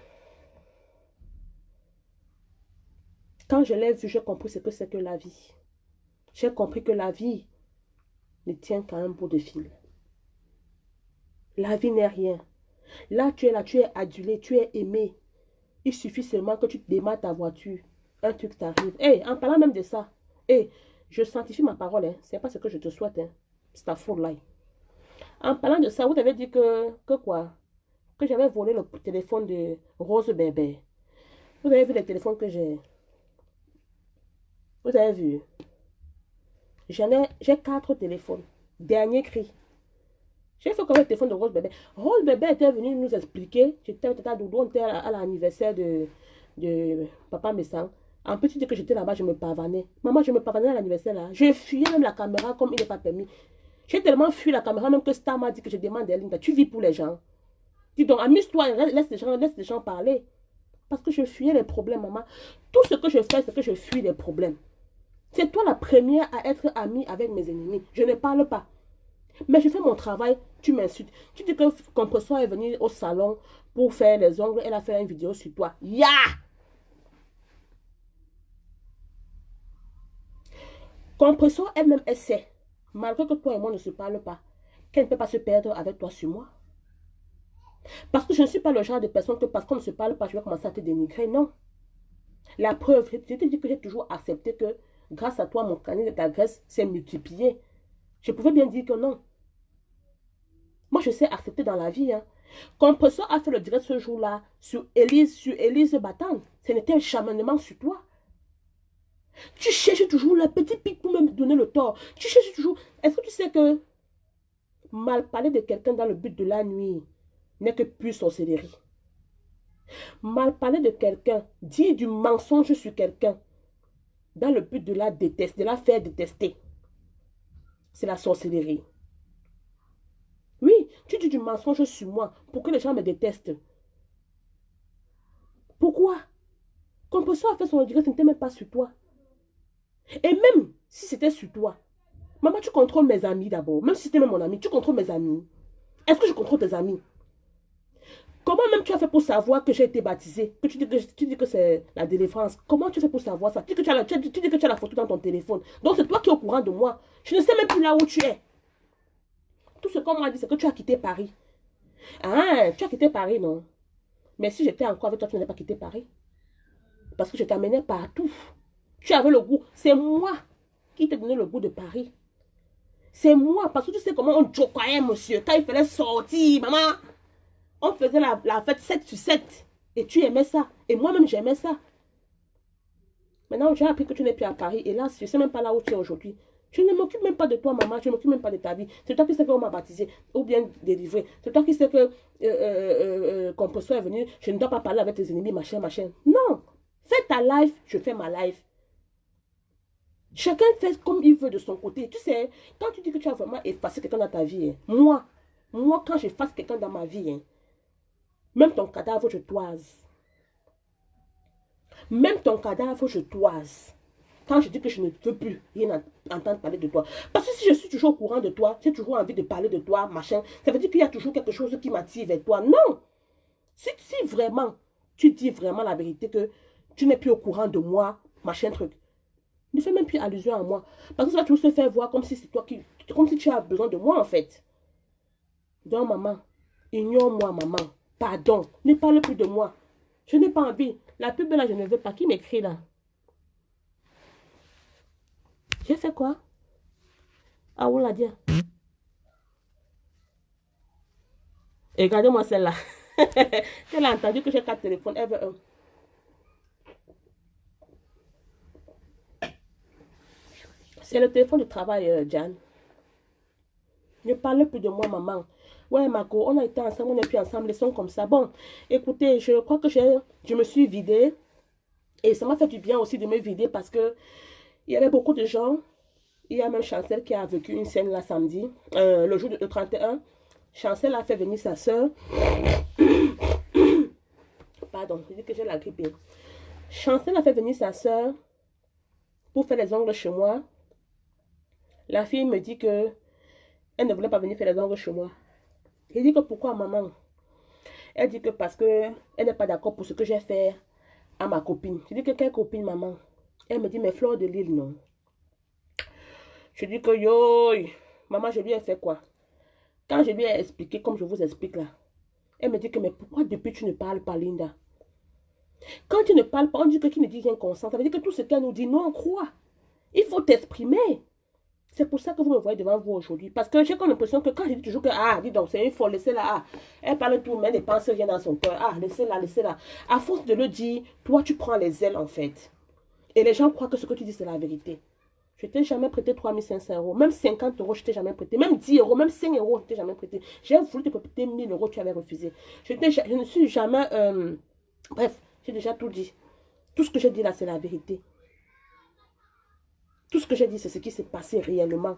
Speaker 1: Quand je l'ai vue, j'ai compris ce que c'est que la vie. J'ai compris que la vie ne tient qu'à un bout de fil. La vie n'est rien. Là, tu es adulé, tu es aimé. Il suffit seulement que tu démarres ta voiture. Un truc t'arrive. Hey, en parlant même de ça, hey, je sanctifie ma parole. Hein. C'est pas ce que je te souhaite. Hein. C'est ta faute là. En parlant de ça, vous avez dit que quoi? Que j'avais volé le téléphone de Rose Bébé. Vous avez vu les téléphones que j'ai? Vous avez vu? J'ai 4 téléphones. Dernier cri. J'ai fait comme le téléphone de Rose Bébé. Rose Bébé était venu nous expliquer. J'étais à l'anniversaire de Papa Messang. En petit dit que j'étais là-bas, je me pavanais. Maman, je me pavanais à l'anniversaire là. Je fuyais même la caméra comme il n'est pas permis. J'ai tellement fui la caméra, même que Star m'a dit que je demande à Linda, tu vis pour les gens. Dis donc, amuse-toi, laisse les gens parler. Parce que je fuyais les problèmes, maman. Tout ce que je fais, c'est que je fuis les problèmes. C'est toi la première à être amie avec mes ennemis. Je ne parle pas. Mais je fais mon travail, tu m'insultes. Tu dis que Compressor est venu au salon pour faire les ongles, elle a fait une vidéo sur toi. Ya! Compressor elle-même, elle sait, malgré que toi et moi ne se parlent pas, qu'elle ne peut pas se perdre avec toi sur moi. Parce que je ne suis pas le genre de personne que parce qu'on ne se parle pas, je vais commencer à te dénigrer. Non. La preuve, je te dis que j'ai toujours accepté que grâce à toi, mon canal de ta graisse s'est multiplié. Je pouvais bien dire que non. Moi, je sais accepter dans la vie. Hein. Compressor a fait le direct ce jour-là sur Élise Batane. Ce n'était chamanement sur toi. Tu cherches toujours le petit pic pour me donner le tort. Tu cherches toujours. Est-ce que tu sais que mal parler de quelqu'un dans le but de la nuit n'est que pure sorcellerie? Mal parler de quelqu'un, dire du mensonge sur quelqu'un dans le but de la détester, de la faire détester, c'est la sorcellerie. Oui, tu dis du mensonge sur moi pour que les gens me détestent. Pourquoi? Compressor a fait son direct, ce n'était même pas sur toi. Et même si c'était sur toi, maman, tu contrôles mes amis d'abord. Même si c'était même mon ami, tu contrôles mes amis. Est-ce que je contrôle tes amis? Comment même tu as fait pour savoir que j'ai été baptisée? Que tu dis que c'est la délivrance. Comment tu fais pour savoir ça? Tu dis que tu as la photo dans ton téléphone. Donc c'est toi qui es au courant de moi. Je ne sais même plus là où tu es. Tout ce qu'on m'a dit, c'est que tu as quitté Paris. Ah, tu as quitté Paris, non? Mais si j'étais encore avec toi, tu n'allais pas quitté Paris. Parce que je t'amenais partout. Tu avais le goût. C'est moi qui t'ai donné le goût de Paris. C'est moi. Parce que tu sais comment on joquait, monsieur. Quand il fallait sortir, maman. On faisait la fête 7 sur 7. Et tu aimais ça. Et moi-même, j'aimais ça. Maintenant, j'ai appris que tu n'es plus à Paris. Et là, je ne sais même pas là où tu es aujourd'hui. Je ne m'occupe même pas de toi, maman. Je ne m'occupe même pas de ta vie. C'est toi qui sais qu'on m'a baptisé ou bien délivré. C'est toi qui sais que Compressor est venu. Je ne dois pas parler avec tes ennemis, machin, machin. Non. Fais ta life, je fais ma life. Chacun fait comme il veut de son côté. Tu sais, quand tu dis que tu as vraiment effacé quelqu'un dans ta vie, hein, moi, quand j'efface quelqu'un dans ma vie, hein, même ton cadavre, je toise. Même ton cadavre, je toise. Quand je dis que je ne veux plus rien entendre parler de toi. Parce que si je suis toujours au courant de toi, j'ai toujours envie de parler de toi, machin, ça veut dire qu'il y a toujours quelque chose qui m'attire vers toi. Non. Si vraiment, tu dis vraiment la vérité que tu n'es plus au courant de moi, machin truc, ne fais même plus allusion à moi. Parce que ça va toujours se faire voir comme si c'est toi qui... Comme si tu as besoin de moi, en fait. Donc, maman, ignore-moi, maman. Pardon. Ne parle plus de moi. Je n'ai pas envie. La pub, là, je ne veux pas. Qui m'écrit, là? J'ai fait quoi? Ah, on l'a dit. Et regardez-moi celle-là. Elle a entendu que j'ai 4 téléphones. Elle veut un. C'est le téléphone de travail, Jan. Ne parle plus de moi, maman. Ouais, Marco, on a été ensemble, on n'est plus ensemble, laissons comme ça. Bon, écoutez, je crois que je me suis vidée. Et ça m'a fait du bien aussi de me vider parce que il y avait beaucoup de gens. Il y a même Chancel qui a vécu une scène là samedi, le jour de 31. Chancel a fait venir sa soeur. Pardon, je dis que j'ai la grippe. Chancel a fait venir sa soeur pour faire les ongles chez moi. La fille me dit que elle ne voulait pas venir faire les ongles chez moi. Je dis que pourquoi, maman? Elle dit que parce que elle n'est pas d'accord pour ce que j'ai fait à ma copine. Je dis que quelle copine, maman? Elle me dit, mais Fleur de Lille, non. Je dis que yo, maman, je lui ai fait quoi? Quand je lui ai expliqué, comme je vous explique là, elle me dit que, mais pourquoi depuis tu ne parles pas, Linda? Quand tu ne parles pas, on dit que tu ne dis rien consent. Ça veut dire que tout ce qu'elle nous dit, nous on croit. Il faut t'exprimer. C'est pour ça que vous me voyez devant vous aujourd'hui. Parce que j'ai comme l'impression que quand je dis toujours que, ah, dis donc, c'est une folle, laissez-la, ah, elle parle tout, mais elle ne pense rien dans son cœur. Ah, laissez-la, laissez-la. À force de le dire, toi, tu prends les ailes, en fait. Et les gens croient que ce que tu dis, c'est la vérité. Je t'ai jamais prêté 3500 euros. Même 50 euros, je t'ai jamais prêté. Même 10 euros, même 5 euros, je t'ai jamais prêté. J'ai voulu te prêter 1000 euros, tu avais refusé. Je ne suis jamais... bref, j'ai déjà tout dit. Tout ce que j'ai dit là, c'est la vérité. Tout ce que j'ai dit, c'est ce qui s'est passé réellement.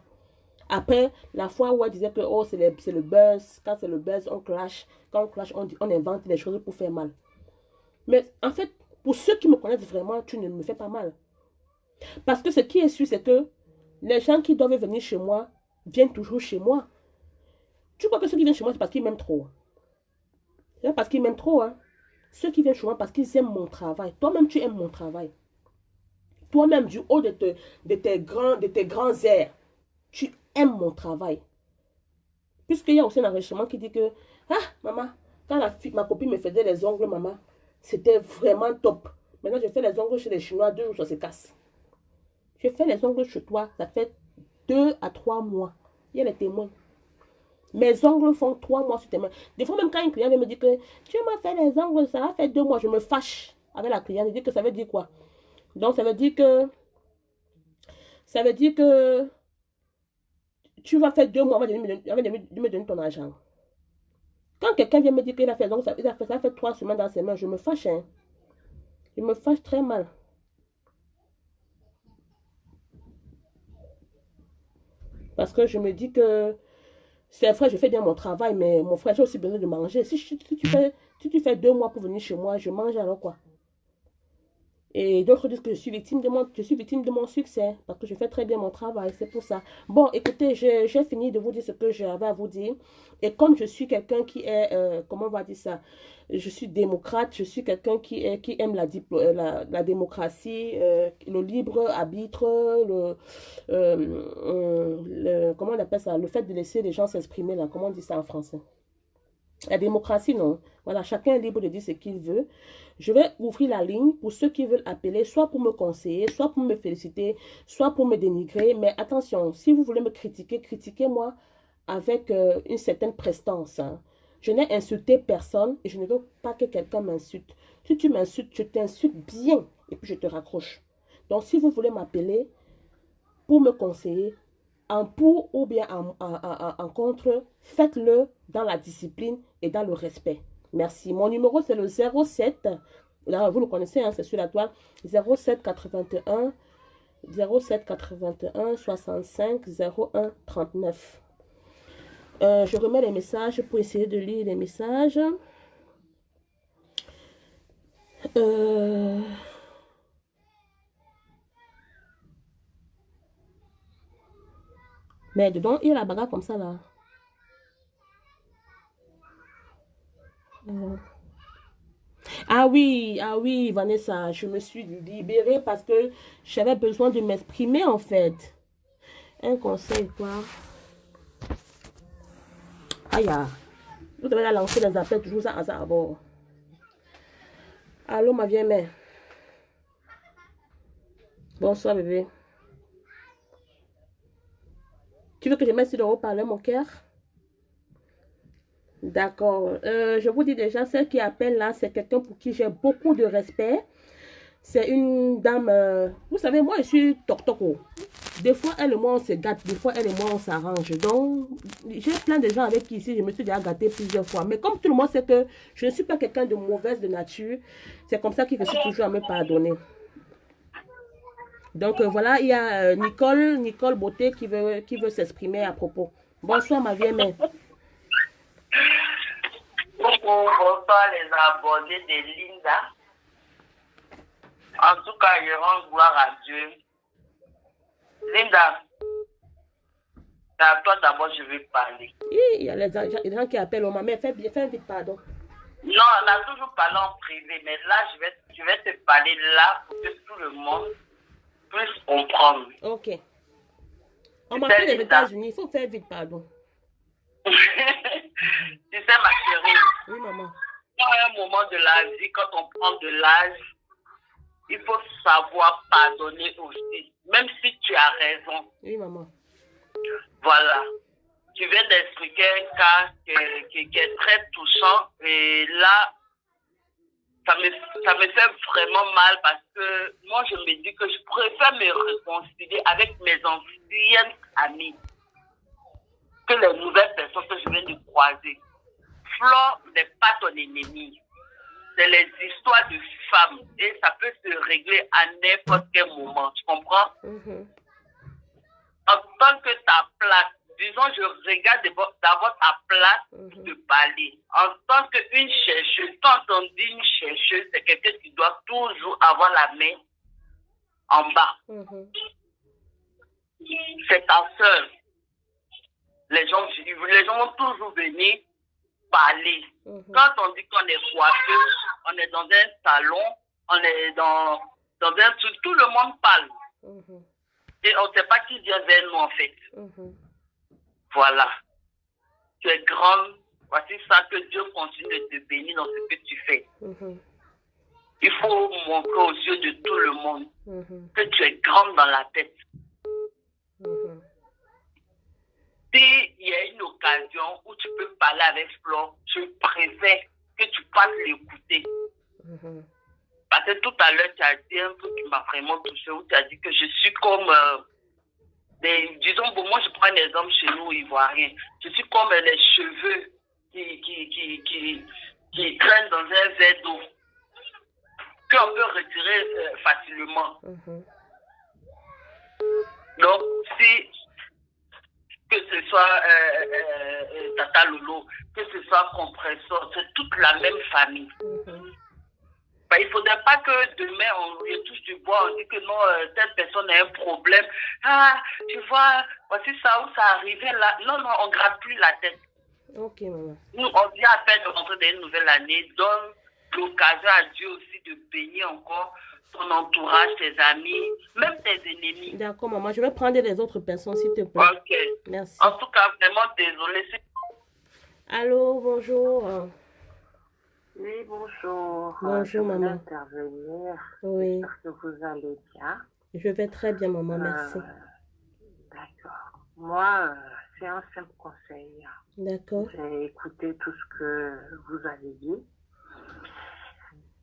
Speaker 1: Après, la fois où elle disait que oh, c'est le buzz. Quand c'est le buzz, on clash. Quand on clash, on invente des choses pour faire mal. Mais en fait, pour ceux qui me connaissent vraiment, tu ne me fais pas mal. Parce que ce qui est sûr, c'est que les gens qui doivent venir chez moi viennent toujours chez moi. Tu crois que ceux qui viennent chez moi, c'est parce qu'ils m'aiment trop. C'est parce qu'ils m'aiment trop. Hein. Ceux qui viennent chez moi, parce qu'ils aiment mon travail. Toi-même, tu aimes mon travail. Toi-même, du haut de tes grands airs, tu aimes mon travail. Puisqu'il y a aussi un enregistrement qui dit que, ah, maman, quand ma copine me faisait les ongles, maman, c'était vraiment top. Maintenant, je fais les ongles chez les Chinois, 2 jours, ça se casse. Je fais les ongles chez toi, ça fait 2 à 3 mois. Il y a les témoins. Mes ongles font 3 mois sur tes mains. Des fois, même quand une cliente vient me dire que tu m'as fait les ongles, ça a fait 2 mois, je me fâche avec la cliente. Je dis que ça veut dire quoi? Donc, ça veut dire que tu vas faire 2 mois avant de me donner ton argent. Quand quelqu'un vient me dire qu'il a fait, donc ça fait 3 semaines dans ses mains, je me fâche. Hein. Je me fâche très mal. Parce que je me dis que c'est vrai, je fais bien mon travail, mais mon frère, j'ai aussi besoin de manger. Si tu fais 2 mois pour venir chez moi, je mange alors quoi? Et d'autres disent que je suis victime de mon succès, parce que je fais très bien mon travail, c'est pour ça. Bon, écoutez, j'ai fini de vous dire ce que j'avais à vous dire. Et comme je suis quelqu'un qui est, comment on va dire ça? Je suis démocrate, je suis quelqu'un qui aime la démocratie, le libre arbitre, comment on appelle ça? Le fait de laisser les gens s'exprimer, là, comment on dit ça en français? La démocratie, non. Voilà, chacun est libre de dire ce qu'il veut. Je vais ouvrir la ligne pour ceux qui veulent appeler, soit pour me conseiller, soit pour me féliciter, soit pour me dénigrer. Mais attention, si vous voulez me critiquer, critiquez-moi avec une certaine prestance. Hein. Je n'ai insulté personne et je ne veux pas que quelqu'un m'insulte. Si tu m'insultes, je t'insulte bien et puis je te raccroche. Donc, si vous voulez m'appeler pour me conseiller, en pour ou bien en contre, faites-le dans la discipline et dans le respect. Merci. Mon numéro, c'est le 07. Là, vous le connaissez, hein, c'est sur la toile. 07 81 65 01 39. Je remets les messages pour essayer de lire les messages. Mais dedans, il y a la bagarre comme ça, là. Ah oui, Vanessa, je me suis libérée parce que j'avais besoin de m'exprimer, en fait. Un conseil, quoi. Aïe, vous devez la lancer les appels toujours à bord. Allô, ma vieille mère. Bonsoir, bébé. Tu veux que je mette sur le haut-parleur, mon cœur? D'accord. Je vous dis déjà, celle qui appelle là, c'est quelqu'un pour qui j'ai beaucoup de respect. C'est une dame, vous savez, moi je suis toc-toc. Des fois, elle et moi, on se gâte. Des fois, elle et moi, on s'arrange. Donc, j'ai plein de gens avec qui ici, je me suis déjà gâtée plusieurs fois. Mais comme tout le monde sait que je ne suis pas quelqu'un de mauvaise de nature, c'est comme ça qu'il réussit toujours à me pardonner. Donc, voilà, il y a Nicole Beauté qui veut s'exprimer à propos. Bonsoir, ma vieille mère.
Speaker 2: Bonsoir les abonnés de Linda. En tout cas, je rends gloire à Dieu. Linda, c'est à toi d'abord je vais parler.
Speaker 1: Il y a les gens qui appellent, ma mère, fais vite, pardon.
Speaker 2: Non, on a toujours parlé en privé, mais là, je vais te parler là pour que tout le monde puisse comprendre.
Speaker 1: Ok. On m'appelle les États-Unis, il faut faire vite, pardon.
Speaker 2: Tu sais, ma chérie.
Speaker 1: Oui, maman.
Speaker 2: À un moment de la vie, quand on prend de l'âge, il faut savoir pardonner aussi, même si tu as raison.
Speaker 1: Oui, maman.
Speaker 2: Voilà. Tu viens d'expliquer un cas qui est très touchant. Et là, ça me fait vraiment mal parce que moi, je me dis que je préfère me réconcilier avec mes anciennes amies que les nouvelles personnes que je viens de croiser. Flore n'est pas ton ennemi. C'est les histoires de femmes et ça peut se régler à n'importe quel moment. Tu comprends? En tant que ta place, disons, je regarde d'abord ta place de parler. En tant qu'une chercheuse, quand on dit une chercheuse, c'est quelqu'un qui doit toujours avoir la main en bas. C'est ta soeur. Les gens vont toujours venir parler. Quand on dit qu'on est coiffeuse, on est dans un salon, on est dans un truc, tout le monde parle. Et on ne sait pas qui vient vers nous en fait. Voilà. Tu es grande. Voici ça, que Dieu continue de te bénir dans ce que tu fais. Il faut montrer aux yeux de tout le monde que tu es grande dans la tête. S'il y a une occasion où tu peux parler avec Flore, je préfère que tu passes l'écouter. Parce que tout à l'heure, tu as dit un truc qui m'a vraiment touché, où tu as dit que je suis comme, disons, bon, moi je prends un exemple chez nous, Ivoiriens. Je suis comme les cheveux qui traînent dans un verre d'eau, qu'on peut retirer facilement. Donc, si que ce soit Tata Lolo, que ce soit Compressor, c'est toute la même famille. Ben, il ne faudrait pas que demain, on touche du bois, on dit que non, telle personne a un problème. Ah, tu vois, voici ça où ça arrivait là. Non, on ne gratte plus la tête.
Speaker 1: Ok, maman.
Speaker 2: Nous, on vient à peine de rentrer dans une nouvelle année. Donne l'occasion à Dieu aussi de bénir encore ton entourage, tes amis, même tes ennemis.
Speaker 1: D'accord, maman. Je vais prendre les autres personnes, s'il te plaît.
Speaker 2: Ok.
Speaker 1: Merci.
Speaker 2: En tout cas, vraiment désolé.
Speaker 1: Allô, bonjour.
Speaker 3: Oui, bonjour.
Speaker 1: Bonjour, maman.
Speaker 3: Intervenir.
Speaker 1: Oui.
Speaker 3: J'espère que vous allez bien.
Speaker 1: Je vais très bien, maman. Merci.
Speaker 3: D'accord. Moi, c'est un simple conseil.
Speaker 1: D'accord.
Speaker 3: J'ai écouté tout ce que vous avez dit.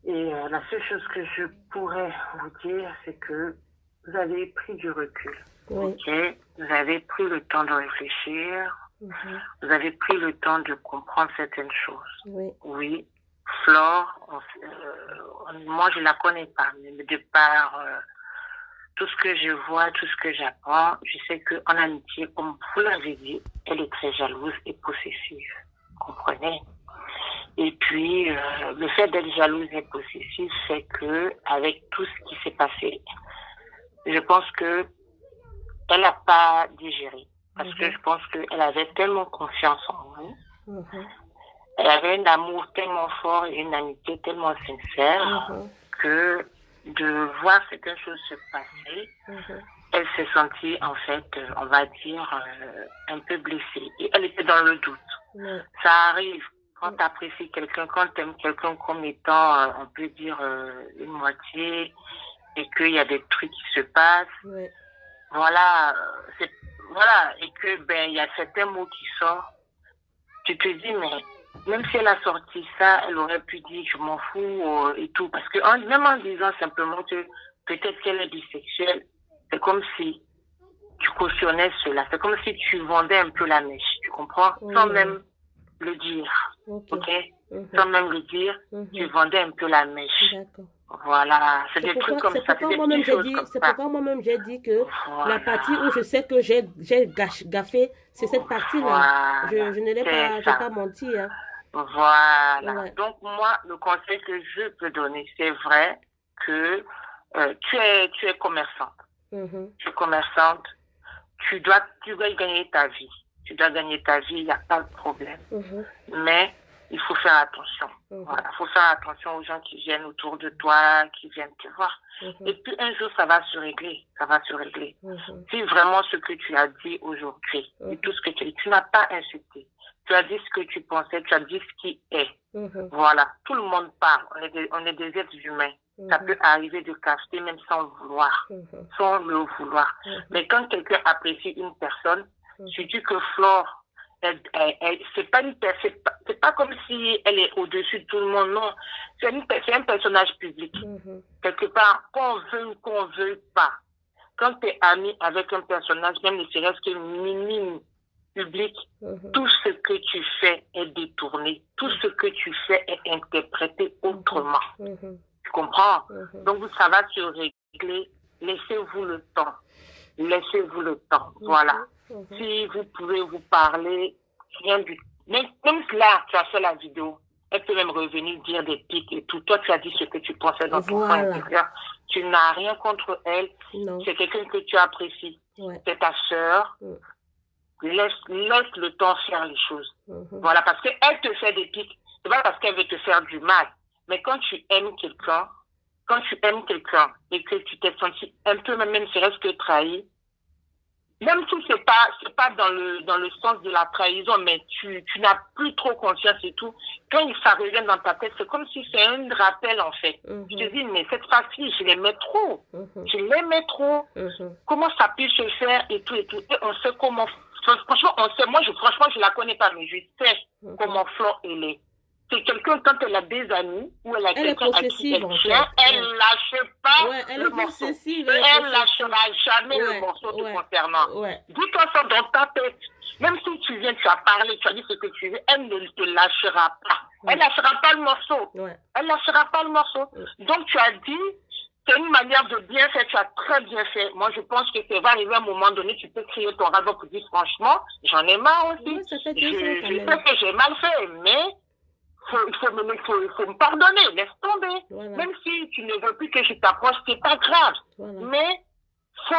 Speaker 3: Et la seule chose que je pourrais vous dire, c'est que vous avez pris du recul.
Speaker 1: Oui.
Speaker 3: Ok. Vous avez pris le temps de réfléchir. Vous avez pris le temps de comprendre certaines choses.
Speaker 1: Oui.
Speaker 3: Oui. Flore, moi je la connais pas, mais de par tout ce que je vois, tout ce que j'apprends, je sais qu'en amitié, comme vous l'avez dit, elle est très jalouse et possessive. Vous comprenez? Et puis, le fait d'être jalouse et possessive fait que, avec tout ce qui s'est passé, je pense que elle n'a pas digéré. Parce que je pense qu'elle avait tellement confiance en nous. Elle avait un amour tellement fort et une amitié tellement sincère que de voir certaines choses se passer, elle s'est sentie, en fait, on va dire, un peu blessée. Et elle était dans le doute. Ça arrive quand tu apprécies quelqu'un, quand tu aimes quelqu'un comme étant, on peut dire, une moitié, et qu'il y a des trucs qui se passent. Voilà, voilà, et que, ben, il y a certains mots qui sortent. Tu te dis, mais même si elle a sorti ça, elle aurait pu dire je m'en fous et tout. Parce que même en disant simplement que peut-être qu'elle est bisexuelle, c'est comme si tu cautionnais cela. C'est comme si tu vendais un peu la mèche, tu comprends? Sans même le dire. Ok? Sans même le dire, tu vendais un peu la mèche.
Speaker 1: D'accord.
Speaker 3: Voilà, c'est des trucs comme ça.
Speaker 1: C'est pourquoi moi-même j'ai dit que la partie où je sais que j'ai gaffé, c'est cette partie-là. Je ne l'ai pas menti. Hein.
Speaker 3: Voilà. Donc moi, le conseil que je peux donner, c'est vrai que tu es commerçante. Tu es commerçante, tu dois gagner ta vie. Tu dois gagner ta vie, il n'y a pas de problème. Mais il faut faire attention. Voilà, il faut faire attention aux gens qui viennent autour de toi, qui viennent te voir. Et puis un jour, ça va se régler. Ça va se régler. Si vraiment ce que tu as dit aujourd'hui, et tout ce que tu n'as pas insulté, tu as dit ce que tu pensais, tu as dit ce qui est. Voilà, tout le monde parle. On est des êtres humains. Ça peut arriver de cacher même sans vouloir, sans le vouloir. Mais quand quelqu'un apprécie une personne, je dis que Flore, c'est pas une personne, c'est pas comme si elle est au-dessus de tout le monde, non. C'est un personnage public. Quelque part, qu'on veuille pas. Quand tu es ami avec un personnage, même ne serait-ce que minime public, tout ce que tu fais est détourné. Tout ce que tu fais est interprété autrement. Tu comprends? Donc, ça va se régler. Laissez-vous le temps. Laissez-vous le temps. Voilà. Si vous pouvez vous parler, rien du tout. Même là, tu as fait la vidéo. Elle peut même revenir dire des pics et tout. Toi, tu as dit ce que tu pensais dans ton fond intérieur. Tu n'as rien contre elle. C'est quelqu'un que tu apprécies. C'est ta sœur. Laisse le temps faire les choses. Voilà, parce qu'elle te fait des pics. C'est pas parce qu'elle veut te faire du mal. Mais quand tu aimes quelqu'un, et que tu t'es senti un peu, même serait-ce que trahi, même si c'est pas dans le sens de la trahison, mais tu n'as plus trop conscience et tout, quand ça revient dans ta tête, c'est comme si c'est un rappel, en fait. Je te dis, mais cette fille, je l'aimais trop. Je l'aimais trop. Comment ça peut se faire et tout. Et on sait comment, franchement, franchement, je la connais pas, mais je sais comment Flore, elle est. C'est quelqu'un, quand elle a des amis, ou elle a quelqu'un à qui elle tient, elle lâche pas le morceau. Elle lâchera jamais le morceau te concernant. Dis-toi ça dans ta tête. Même si tu viens, tu as parlé, tu as dit ce que tu veux, elle ne te lâchera pas. Elle lâchera pas le morceau. Elle lâchera pas le morceau. Donc tu as dit, c'est une manière de bien faire, tu as très bien fait. Moi, je pense que ça va arriver à un moment donné, tu peux crier ton radeau pour dire franchement, j'en ai marre aussi. Je sais que j'ai mal fait, mais il faut me pardonner, laisse tomber. Même si tu ne veux plus que je t'approche, c'est pas grave. Mais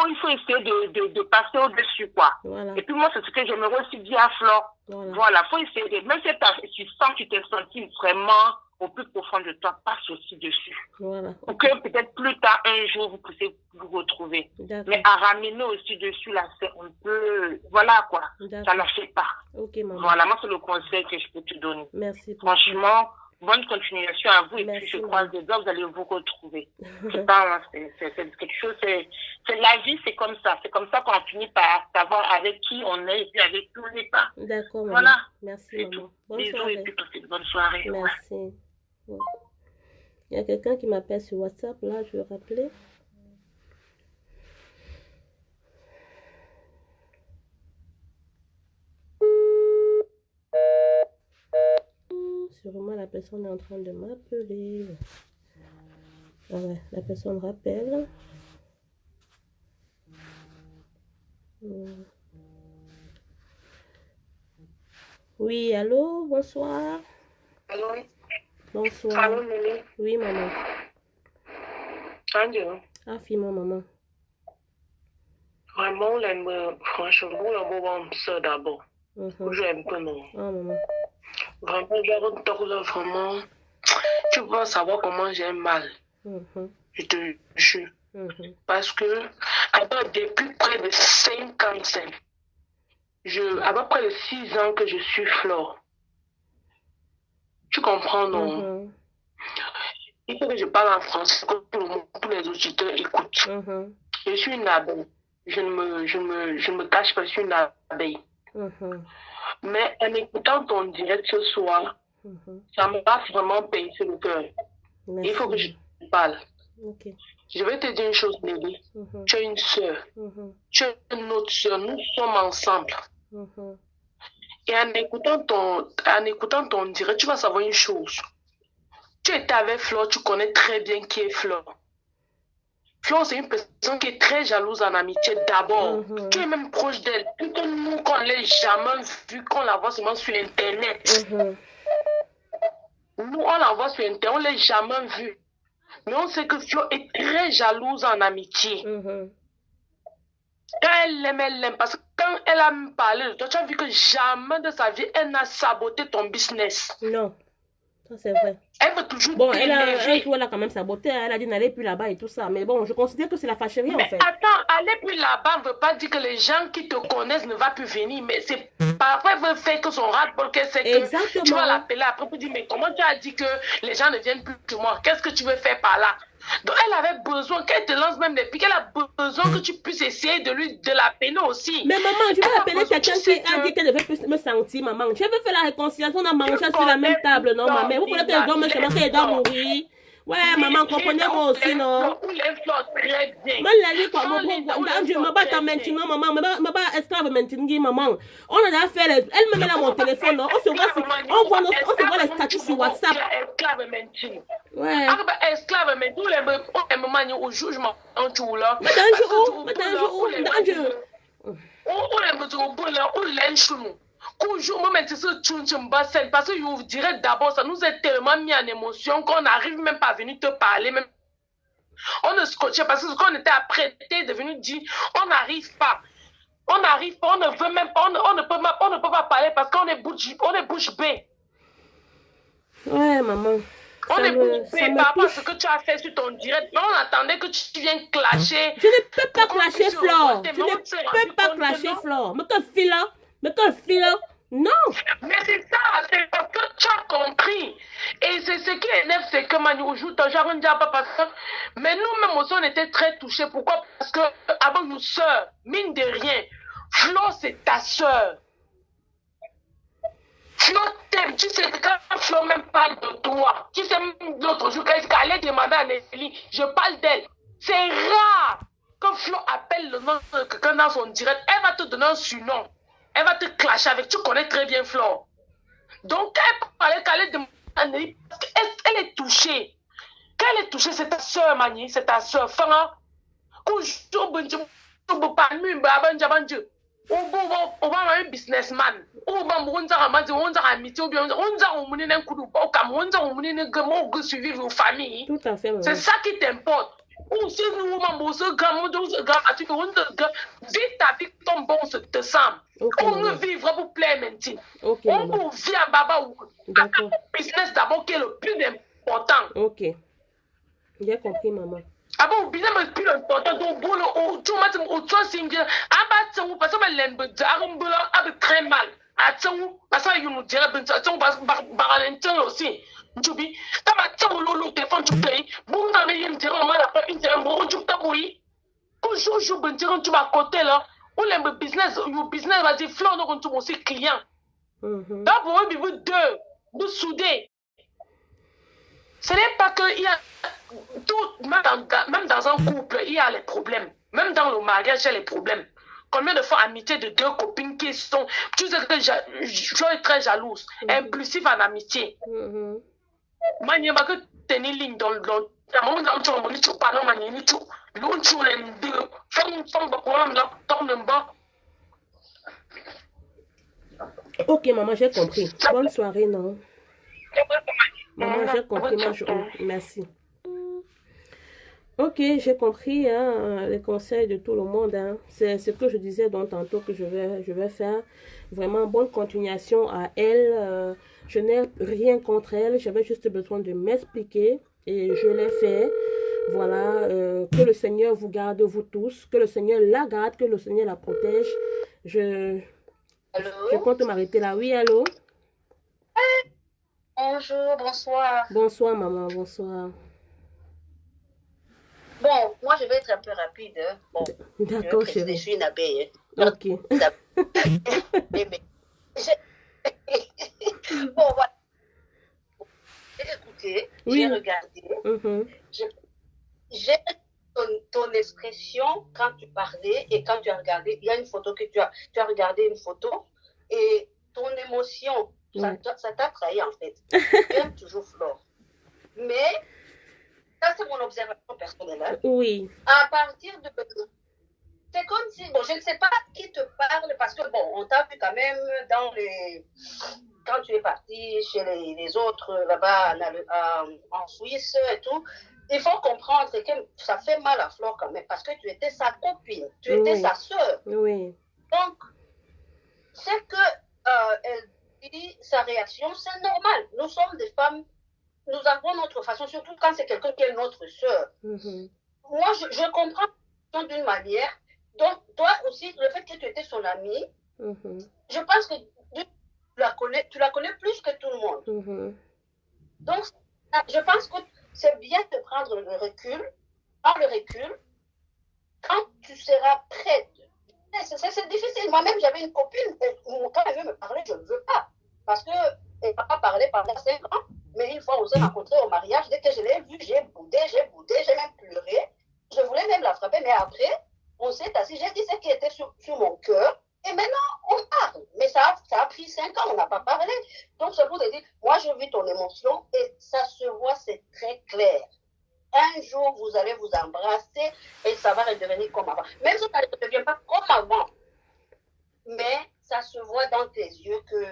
Speaker 3: il faut essayer de passer au-dessus, quoi. Et puis moi, c'est ce que j'aimerais aussi dire à Flore. Voilà, faut essayer de, même si tu sens que tu t'es senti vraiment au plus profond de toi, passe aussi dessus. Pour que peut-être plus tard, un jour, vous puissiez vous retrouver. Mais à ramener aussi dessus, là, c'est un peu, voilà, quoi. Ça ne la fait pas. Voilà, moi, c'est le conseil que je peux te donner.
Speaker 1: Merci.
Speaker 3: Franchement, bonne continuation à vous. Et puis, je croise les doigts, vous allez vous retrouver. C'est pas, c'est quelque chose, c'est la vie, c'est comme ça. C'est comme ça qu'on finit par savoir avec qui on est et puis avec qui on n'est pas.
Speaker 1: D'accord,
Speaker 3: voilà.
Speaker 1: Merci, maman.
Speaker 3: Bisous et puis passez une bonne soirée.
Speaker 1: Merci. Il y a quelqu'un qui m'appelle sur WhatsApp, là, je vais rappeler. Sûrement, la personne est en train de m'appeler. Ah ouais, la personne rappelle. Oui, allô, bonsoir.
Speaker 3: Allô?
Speaker 1: Bonsoir.
Speaker 3: Allô, Mélie?
Speaker 1: Oui, maman.
Speaker 3: Allô?
Speaker 1: Ah, fille-moi, maman.
Speaker 3: Vraiment, franchement, on ça d'abord. J'aime pas, non.
Speaker 1: Ah, maman.
Speaker 3: Vraiment, vraiment, tu vas savoir comment j'ai mal. Je te jure. Parce que, depuis près de 5 ans, à peu près de 6 ans que je suis Flore. Tu comprends, non? Il faut que je parle en français, que tous les auditeurs écoutent. Je suis une abeille. Je ne me cache pas, je suis une abeille. Mais en écoutant ton direct ce soir, ça m'a vraiment pincé le cœur. Il faut que je te parle. Je vais te dire une chose, Nelly. Tu es une soeur. Tu es une autre soeur. Nous sommes ensemble. Et en écoutant ton direct, tu vas savoir une chose. Tu étais avec Flore, tu connais très bien qui est Flore. Flore, c'est une personne qui est très jalouse en amitié d'abord. Tu es même proche d'elle. Plutôt nous, qu'on ne l'a jamais vue, qu'on la voit seulement sur Internet. Nous, on la voit sur Internet, on ne l'a jamais vue. Mais on sait que Flore est très jalouse en amitié. Quand elle l'aime, parce que quand elle a parlé de toi, tu as vu que jamais de sa vie, elle n'a saboté ton business.
Speaker 1: Non, ça c'est vrai.
Speaker 3: Elle veut toujours
Speaker 1: elle a quand même saboté, elle a dit n'allez plus là-bas et tout ça. Mais bon, je considère que c'est la fâcherie en fait.
Speaker 3: Attends, aller plus là-bas ne veut pas dire que les gens qui te connaissent ne vont plus venir. Mais c'est parfois veut faire que son ras-le-bol, c'est que tu vas l'appeler après pour dire mais comment tu as dit que les gens ne viennent plus que moi? Qu'est-ce que tu veux faire par là?
Speaker 4: Donc, elle avait besoin qu'elle te lance même des pics. Elle a besoin que tu puisses essayer de la peiner aussi.
Speaker 1: Mais maman, je vais appeler quelqu'un qui a dit qu'elle devait plus me sentir, maman. Je veux faire la réconciliation, on a mangé sur la même table, non, maman. Vous voulez qu'elle dorme chez moi, qu'elle doit mourir? Ouais, maman, comprenez-moi aussi, non? Moi, la vie, quoi, je me bats maintenant, maman, me bats esclave maintenant, maman. On a déjà fait, elle me met là mon téléphone, non? On se voit les statuts sur WhatsApp. Ouais.
Speaker 4: Esclave, mais tous les moments où je m'en joue là.
Speaker 1: Mais d'un jour,
Speaker 4: parce que je vous dirais d'abord, ça nous est tellement mis en émotion qu'on n'arrive même pas à venir te parler. Même. On ne scotchait parce que qu'on était apprêté de venir dire, on n'arrive pas. On n'arrive pas, on ne veut même pas, on ne peut pas parler parce qu'on est bouche bée.
Speaker 1: Ouais, maman.
Speaker 4: On est bouche bée par rapport à ce que tu as fait sur ton direct. Mais on attendait que tu viennes clasher.
Speaker 1: Je ne peux pas clasher Flore. Je ne peux pas clasher Flore. Mais que fila. Non.
Speaker 4: Mais c'est ça, c'est parce que tu as compris. Et c'est ce qui énerve, c'est que Manu joue ton jargon pas parce que. Mais nous-mêmes aussi, on était très touchés. Pourquoi? Parce que, avant nous sœurs, mine de rien, Flo, c'est ta sœur. Flo t'aime. Tu sais, quand Flo même parle de toi, tu sais, l'autre jour, quand elle allait demander à Nelly, je parle d'elle. C'est rare que Flo appelle le nom de quelqu'un dans son direct. Elle va te donner un surnom. Elle va te clasher avec. Tu connais très bien Flore. Donc, elle parlait qu'elle demande parce qu'elle est touchée. Quand elle est touchée, c'est ta soeur, Mani. C'est ta soeur. Fanga. On va un businessman. On va amitié. On va suivre vos familles.
Speaker 1: Tout à fait, maman.
Speaker 4: C'est ça qui t'importe. Ou si nous, vis ta vie comme bon se te semble.
Speaker 1: Okay,
Speaker 4: on veut vivre pour plaire maintenant.
Speaker 1: Okay,
Speaker 4: on veut vivre à Baba ou business d'abord qui est le plus important.
Speaker 1: Ok. J'ai compris, maman.
Speaker 4: Ah bon, business est le plus important. Donc, bon, tu m'as dit, tu single. Ah bah, tu m'as parce que l'en a très mal. Ah, tu parce que nous dirait, tu vas aussi. Tu dis, tu as le téléphone, tu payes. Bon, dans les yeux, tu as une bon, tu t'as oui. Quand tu vas à côté là, ou le business va dire, Flore, nous, on aussi client. D'abord, vous deux, vous soudez. Ce n'est pas qu'il y a tout, même dans un couple, il y a les problèmes. Même dans le mariage, il y a les problèmes. Combien de fois amitié de deux copines qui sont, tu sais que je suis très jalouse, impulsive en amitié. Moi, je ne sais pas que tu es une ligne dans le monde.
Speaker 1: Ok, maman, j'ai compris. Bonne soirée, non? Maman, j'ai compris. Merci. Ok, j'ai compris les conseils de tout le monde. C'est ce que je disais donc tantôt que je vais faire. Vraiment, bonne continuation à elle. Je n'ai rien contre elle. J'avais juste besoin de m'expliquer et je l'ai fait. Voilà, que le Seigneur vous garde, vous tous. Que le Seigneur la garde, que le Seigneur la protège. Je compte m'arrêter là. Oui, allô?
Speaker 5: Bonjour, bonsoir.
Speaker 1: Bonsoir, maman, bonsoir.
Speaker 5: Bon, moi, je vais être un peu rapide. Bon,
Speaker 1: d'accord, chérie.
Speaker 5: Je suis une abeille.
Speaker 1: Ok.
Speaker 5: Bon, voilà. J'ai écouté, j'ai regardé. J'ai ton expression quand tu parlais et quand tu as regardé. Il y a une photo que tu as regardé une photo et ton émotion, ça t'a trahi en fait. Tu aimes toujours Flore. Mais ça, c'est mon observation personnelle.
Speaker 1: Oui.
Speaker 5: À partir de... C'est comme si... Bon, je ne sais pas qui te parle parce que, bon, on t'a vu quand même dans les... Quand tu es parti chez les autres là-bas en Suisse et tout, il faut comprendre que ça fait mal à Flore quand même parce que tu étais sa copine, tu étais sa soeur.
Speaker 1: Oui.
Speaker 5: Donc, c'est que elle dit sa réaction, c'est normal. Nous sommes des femmes. Nous avons notre façon, surtout quand c'est quelqu'un qui est notre soeur. Moi, je comprends d'une manière. Donc, toi aussi, le fait que tu étais son amie, je pense que tu la connais plus que tout le monde. Donc, je pense que c'est bien de prendre le recul. Prends le recul quand tu seras prête. C'est difficile. Moi-même, j'avais une copine, quand elle veut me parler, je ne veux pas. Parce qu'elle ne m'a pas parlé pendant 5 ans. Mais une fois, on s'est rencontrés au mariage. Dès que je l'ai vue, j'ai boudé, j'ai même pleuré. Je voulais même la frapper, mais après, on s'est assis. J'ai dit ce qui était sur mon cœur. Et maintenant, on parle. Mais ça a pris 5 ans, on n'a pas parlé. Donc, c'est pour te dire, moi, je vis ton émotion et ça se voit, c'est très clair. Un jour, vous allez vous embrasser et ça va redevenir comme avant. Même si ça ne devient pas comme avant. Mais ça se voit dans tes yeux que...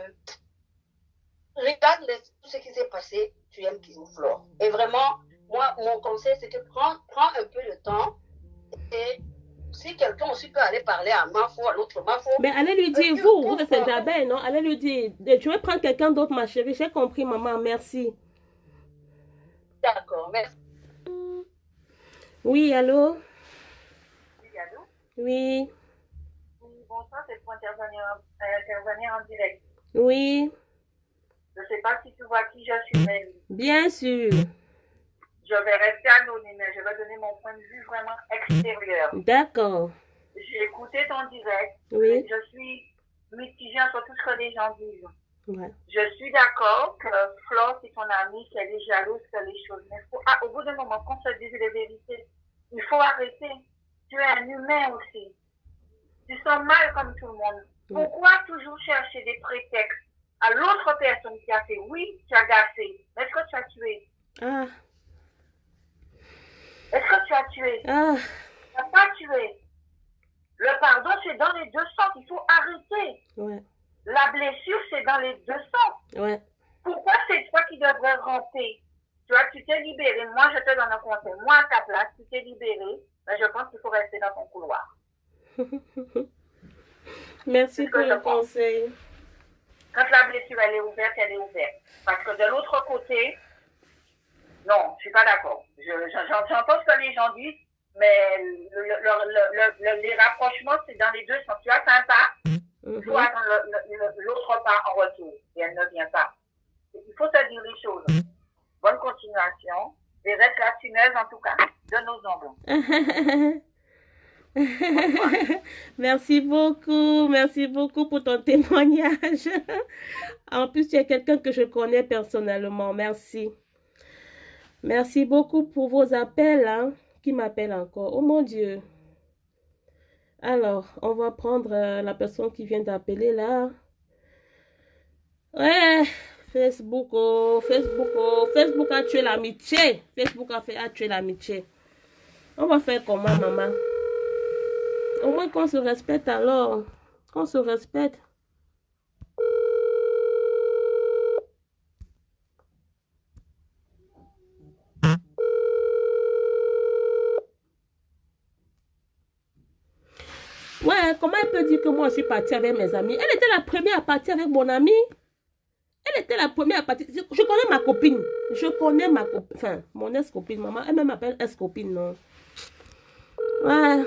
Speaker 5: Regarde tout ce qui s'est passé, tu aimes toujours Flore. Et vraiment, moi, mon conseil, c'est que prends un peu de temps. Et si quelqu'un aussi peut aller parler à Mafo, à l'autre Mafo...
Speaker 1: Mais allez lui dire, vous êtes Isabelle, non? Allez lui dire, je vais prendre quelqu'un d'autre, ma chérie. J'ai compris, maman, merci.
Speaker 5: D'accord, merci.
Speaker 1: Oui, allô?
Speaker 6: Oui, allô?
Speaker 1: Oui.
Speaker 6: Oui, bonsoir, c'est pour intervenir en direct.
Speaker 1: Oui.
Speaker 6: Je ne sais pas si tu vois qui je suis, mais...
Speaker 1: Bien sûr.
Speaker 6: Je vais rester anonyme, mais je vais donner mon point de vue vraiment extérieur.
Speaker 1: D'accord.
Speaker 6: J'ai écouté ton direct.
Speaker 1: Oui.
Speaker 6: Je suis mitigée entre tout ce que les gens disent.
Speaker 1: Ouais.
Speaker 6: Je suis d'accord que Flore, c'est ton amie, qu'elle est jalouse, qu'elle est chose. Mais au bout d'un moment, qu'on se dise les vérités, il faut arrêter. Tu es un humain aussi. Tu sens mal comme tout le monde. Ouais. Pourquoi toujours chercher des prétextes à l'autre personne qui a fait? Oui, tu as gâché. Est-ce que tu as tué?
Speaker 1: Ah.
Speaker 6: Est-ce que tu as tué?
Speaker 1: Ah.
Speaker 6: Tu n'as pas tué. Le pardon, c'est dans les deux sens. Il faut arrêter.
Speaker 1: Ouais.
Speaker 6: La blessure, c'est dans les deux sens.
Speaker 1: Ouais.
Speaker 6: Pourquoi c'est toi qui devrais ramper? Tu t'es libéré. Moi, je te donne un conseil. Moi, à ta place, tu t'es libéré. Mais je pense qu'il faut rester dans ton couloir.
Speaker 1: Merci pour le conseil.
Speaker 6: Quand la blessure, elle est ouverte, elle est ouverte. Parce que de l'autre côté, non, je ne suis pas d'accord. J'entends ce que les gens disent, mais les rapprochements, c'est dans les deux sens. Tu as un pas, il faut attendre l'autre pas en retour. Et elle ne vient pas. Il faut se dire les choses. Bonne continuation. Et reste la tuneuse, en tout cas, de nos ongles.
Speaker 1: Merci beaucoup pour ton témoignage. En plus, tu es quelqu'un que je connais personnellement. Merci. Merci beaucoup pour vos appels, hein, qui m'appellent encore. Oh mon Dieu. Alors, on va prendre la personne qui vient d'appeler là. Ouais, Facebook a tué l'amitié. Facebook a tué l'amitié. On va faire comment, maman? Au moins qu'on se respecte alors. Qu'on se respecte. Ouais, comment elle peut dire que moi je suis partie avec mes amis? Elle était la première à partir avec mon ami. Elle était la première à partir. Je connais ma copine. Je connais ma copine. Enfin, mon ex-copine, maman. Elle m'appelle ex-copine, non? Ouais.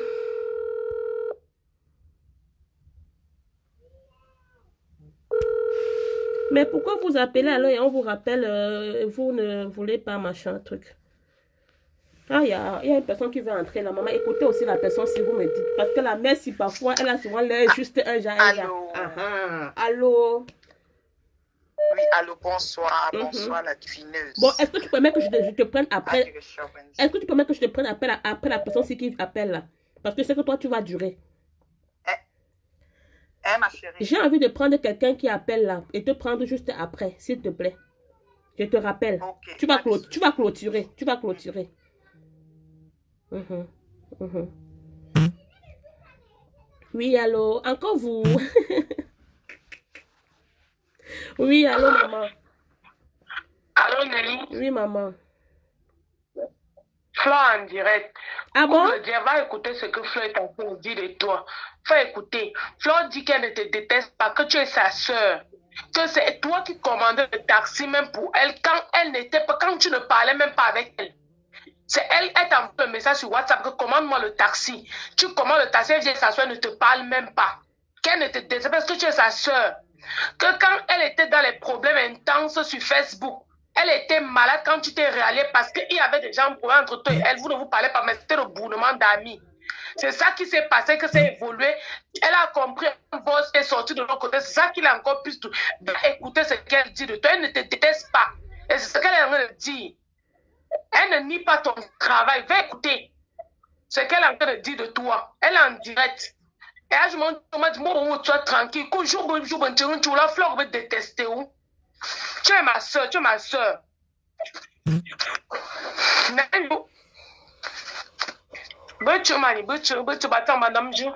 Speaker 1: Mais pourquoi vous appelez alors et on vous rappelle, vous ne voulez pas machin, truc? Ah, il y a une personne qui veut entrer là. Maman, écoutez aussi la personne si vous me dites. Parce que la mère, si parfois, elle a souvent l'air juste un genre.
Speaker 7: Allô.
Speaker 1: Allô.
Speaker 7: Oui, allô, bonsoir. Bonsoir, la tuineuse.
Speaker 1: Bon, est-ce que tu permets que je te prenne après? Est-ce que tu permets que je te prenne après la personne qui appelle là? Parce que c'est que toi, tu vas durer.
Speaker 7: Ma chérie.
Speaker 1: J'ai envie de prendre quelqu'un qui appelle là et te prendre juste après, s'il te plaît. Je te rappelle.
Speaker 7: Okay,
Speaker 1: tu vas clôturer. Tu vas clôturer. Oui, allô. Encore vous. Oui, allô, maman.
Speaker 4: Allô, Nelly.
Speaker 1: Oui, maman.
Speaker 4: Flore en direct.
Speaker 1: Ah bon?
Speaker 4: Va écouter ce que Flore est en train de dire de toi. Faut écouter. Flore dit qu'elle ne te déteste pas, que tu es sa soeur. Que c'est toi qui commandais le taxi même pour elle quand tu ne parlais même pas avec elle. C'est elle t'envoie un message sur WhatsApp que commande-moi le taxi. Tu commandes le taxi, elle vient s'asseoir, ne te parle même pas. Qu'elle ne te déteste parce que tu es sa soeur. Que quand elle était dans les problèmes intenses sur Facebook, Elle était malade quand tu t'es réallé parce qu'il y avait déjà un problème entre toi et elle. Vous ne vous parlez pas, mais c'était le bournement d'amis. C'est ça qui s'est passé, que ça a évolué. Elle a compris, elle est sortie de l'autre côté. C'est ça qu'il a encore plus écouter ce qu'elle dit de toi. Elle ne te déteste pas. Et c'est ce qu'elle est en train de dire. Elle ne nie pas ton travail. Va écouter ce qu'elle est en train de dire de toi. Elle est en direct. Et là, je m'en dis, moi, tu es tranquille. Quand je vous la fleur, vous détester où? Tu es ma soeur, tu es ma soeur. Betul mani, betul batang madam je.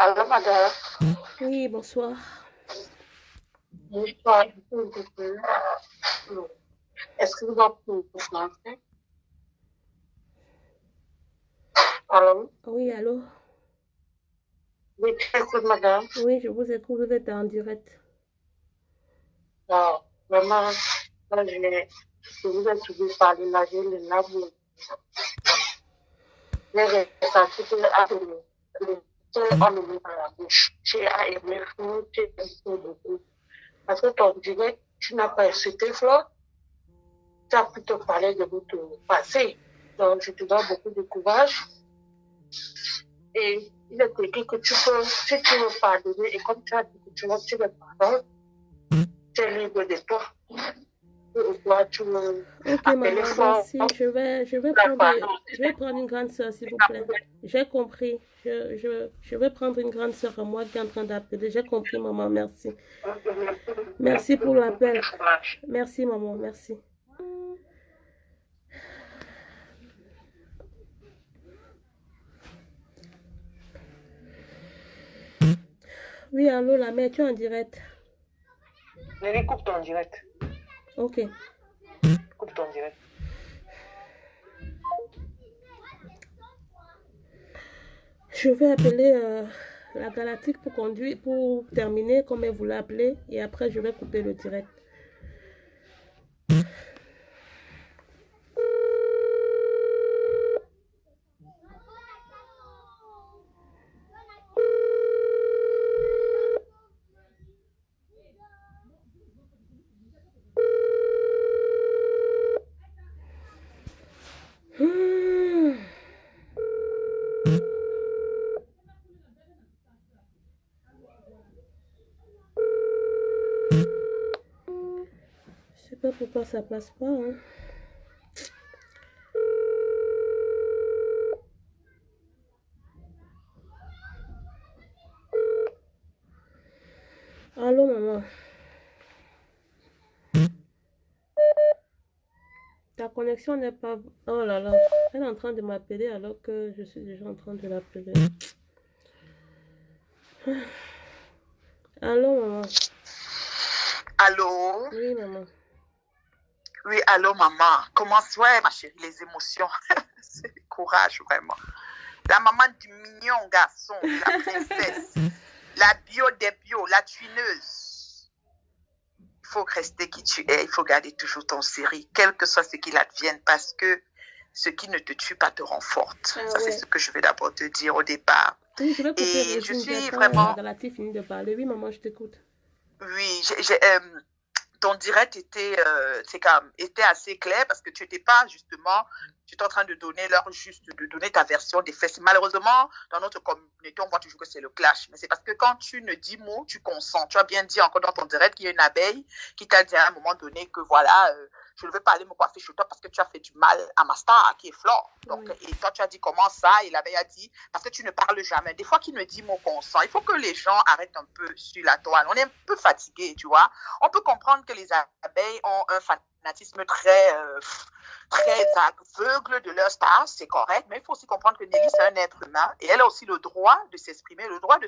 Speaker 3: Allô, madame.
Speaker 1: Oui, bonsoir.
Speaker 3: Bonsoir. Est-ce que vous avez pour français? Allô?
Speaker 1: Oui, allô?
Speaker 3: Oui, écoute, madame.
Speaker 1: Oui, je vous écoute, vous êtes en direct.
Speaker 3: Non, vraiment, là, je vous ai suivi parler, là, j'ai les larmes. J'ai ressenti que on me met dans la bouche. J'ai aimé, j'ai aimé beaucoup. Parce que ton direct, tu n'as pas cité Flo, tu as pu te parler de votre passé. Donc, je te donne beaucoup de courage. Et il est écrit que tu peux, si tu veux pardonner, et comme tu as dit que tu le pardon, tu es libre de toi. Tu veux
Speaker 1: ok, maman, merci. Je vais prendre une grande soeur, s'il vous plaît. J'ai compris. Je vais prendre une grande soeur à moi qui est en train d'appeler. J'ai compris, maman, merci. Merci pour l'appel. Merci, maman, merci. Oui, allô, la mère, tu es en direct.
Speaker 3: Je coupe ton direct.
Speaker 1: Ok.
Speaker 3: Coupe ton direct.
Speaker 1: Je vais appeler la Galactique pour terminer, comme elle voulait appeler. Et après, je vais couper le direct. Je sais pas pourquoi ça passe pas, hein. Allô, maman. Ta connexion n'est pas... Oh là là. Elle est en train de m'appeler alors que je suis déjà en train de l'appeler. Allô, maman.
Speaker 7: Allô?
Speaker 1: Oui, maman.
Speaker 7: Oui, allô, maman. Comment ça, ma chérie, les émotions? C'est le courage, vraiment. La maman du mignon garçon, la princesse, la bio des bio, la tuineuse. Il faut rester qui tu es, il faut garder toujours ton série, quel que soit ce qu'il advienne, parce que ce qui ne te tue pas te rend forte.
Speaker 1: Ah,
Speaker 7: ça,
Speaker 1: ouais.
Speaker 7: c'est ce que je vais d'abord te dire au départ.
Speaker 1: Oui, je vais couper.
Speaker 7: Et je suis vraiment...
Speaker 1: Galati finit de parler. Oui, maman, je t'écoute.
Speaker 7: Oui, ton direct était assez clair parce que tu n'étais pas justement, tu étais en train de donner de donner ta version des faits. Malheureusement, dans notre communauté, on voit toujours que c'est le clash. Mais c'est parce que quand tu ne dis mot, tu consens. Tu as bien dit encore dans ton direct qu'il y a une abeille qui t'a dit à un moment donné que voilà, je ne veux pas aller me coiffer chez toi parce que tu as fait du mal à ma star qui est Flore. Donc, et toi, tu as dit comment ça? Et l'abeille a dit, parce que tu ne parles jamais. Des fois qu'il me dit mot consent, il faut que les gens arrêtent un peu sur la toile. On est un peu fatigué, tu vois. On peut comprendre que les abeilles ont un fanatisme très aveugle de leur star, c'est correct, mais il faut aussi comprendre que Nelly, c'est un être humain et elle a aussi le droit de s'exprimer, le droit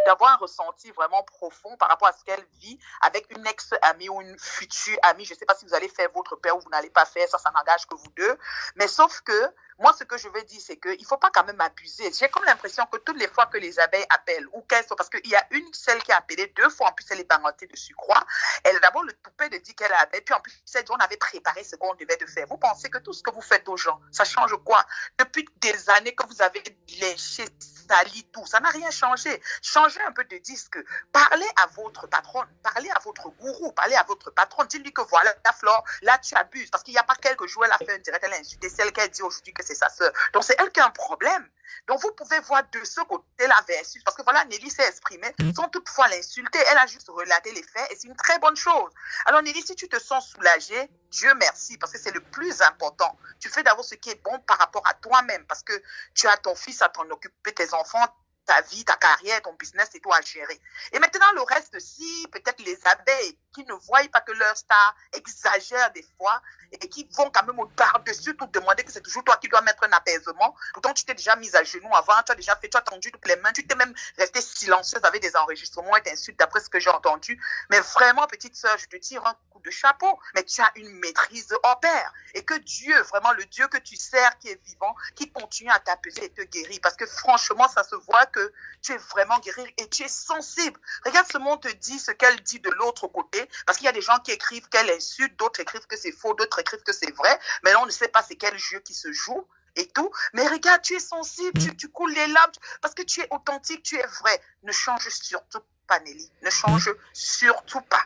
Speaker 7: d'avoir un ressenti vraiment profond par rapport à ce qu'elle vit avec une ex-amie ou une future amie. Je ne sais pas si vous allez faire votre père ou vous n'allez pas faire, ça n'engage que vous deux. Mais sauf que moi, ce que je veux dire, c'est qu'il ne faut pas quand même abuser. J'ai comme l'impression que toutes les fois que les abeilles appellent, ou qu'elles sont, parce qu'il y a celle qui a appelé 2 fois, en plus elle est parentée de surcroît, elle a d'abord le toupet de dire qu'elle avait, puis en plus elle dit on avait préparé ce qu'on devait de faire. Vous pensez que tout ce que vous faites aux gens, ça change quoi? Depuis des années que vous avez léché, sali, tout, ça n'a rien changé. Changez un peu de disque. Parlez à votre patronne, parlez à votre gourou, parlez à votre patronne. Dites-lui que voilà, la Flore, là tu abuses, parce qu'il n'y a pas quelques jours, elle a fait un direct, elle a insulté celle qu'elle dit aujourd'hui que c'est sa sœur. Donc, c'est elle qui a un problème. Donc, vous pouvez voir de ce côté-là versus, parce que voilà, Nelly s'est exprimée sans toutefois l'insulter. Elle a juste relaté les faits et c'est une très bonne chose. Alors, Nelly, si tu te sens soulagée, Dieu merci, parce que c'est le plus important. Tu fais d'abord ce qui est bon par rapport à toi-même, parce que tu as ton fils à t'en occuper, tes enfants, ta vie, ta carrière, ton business, c'est toi à gérer. Et maintenant, le reste, si peut-être les abeilles qui ne voient pas que leur star exagère des fois et qui vont quand même par-dessus tout demander que c'est toujours toi qui dois mettre un apaisement. Pourtant, tu t'es déjà mise à genoux avant, tu as déjà fait, tu as tendu toutes les mains, tu t'es même restée silencieuse avec des enregistrements et t'insultes d'après ce que j'ai entendu. Mais vraiment, petite sœur, je te tire un coup de chapeau, mais tu as une maîtrise hors pair. Et que Dieu, vraiment le Dieu que tu sers, qui est vivant, qui continue à t'apaiser et te guérir. Parce que franchement, ça se voit que tu es vraiment guéri et tu es sensible. Regarde, ce monde te dit ce qu'elle dit de l'autre côté, parce qu'il y a des gens qui écrivent qu'elle insulte, d'autres écrivent que c'est faux, d'autres écrivent que c'est vrai, mais là, on ne sait pas c'est quel jeu qui se joue et tout. Mais regarde, tu es sensible, tu coules les larmes, parce que tu es authentique, tu es vrai. Ne change surtout pas, Nelly. Ne change surtout pas.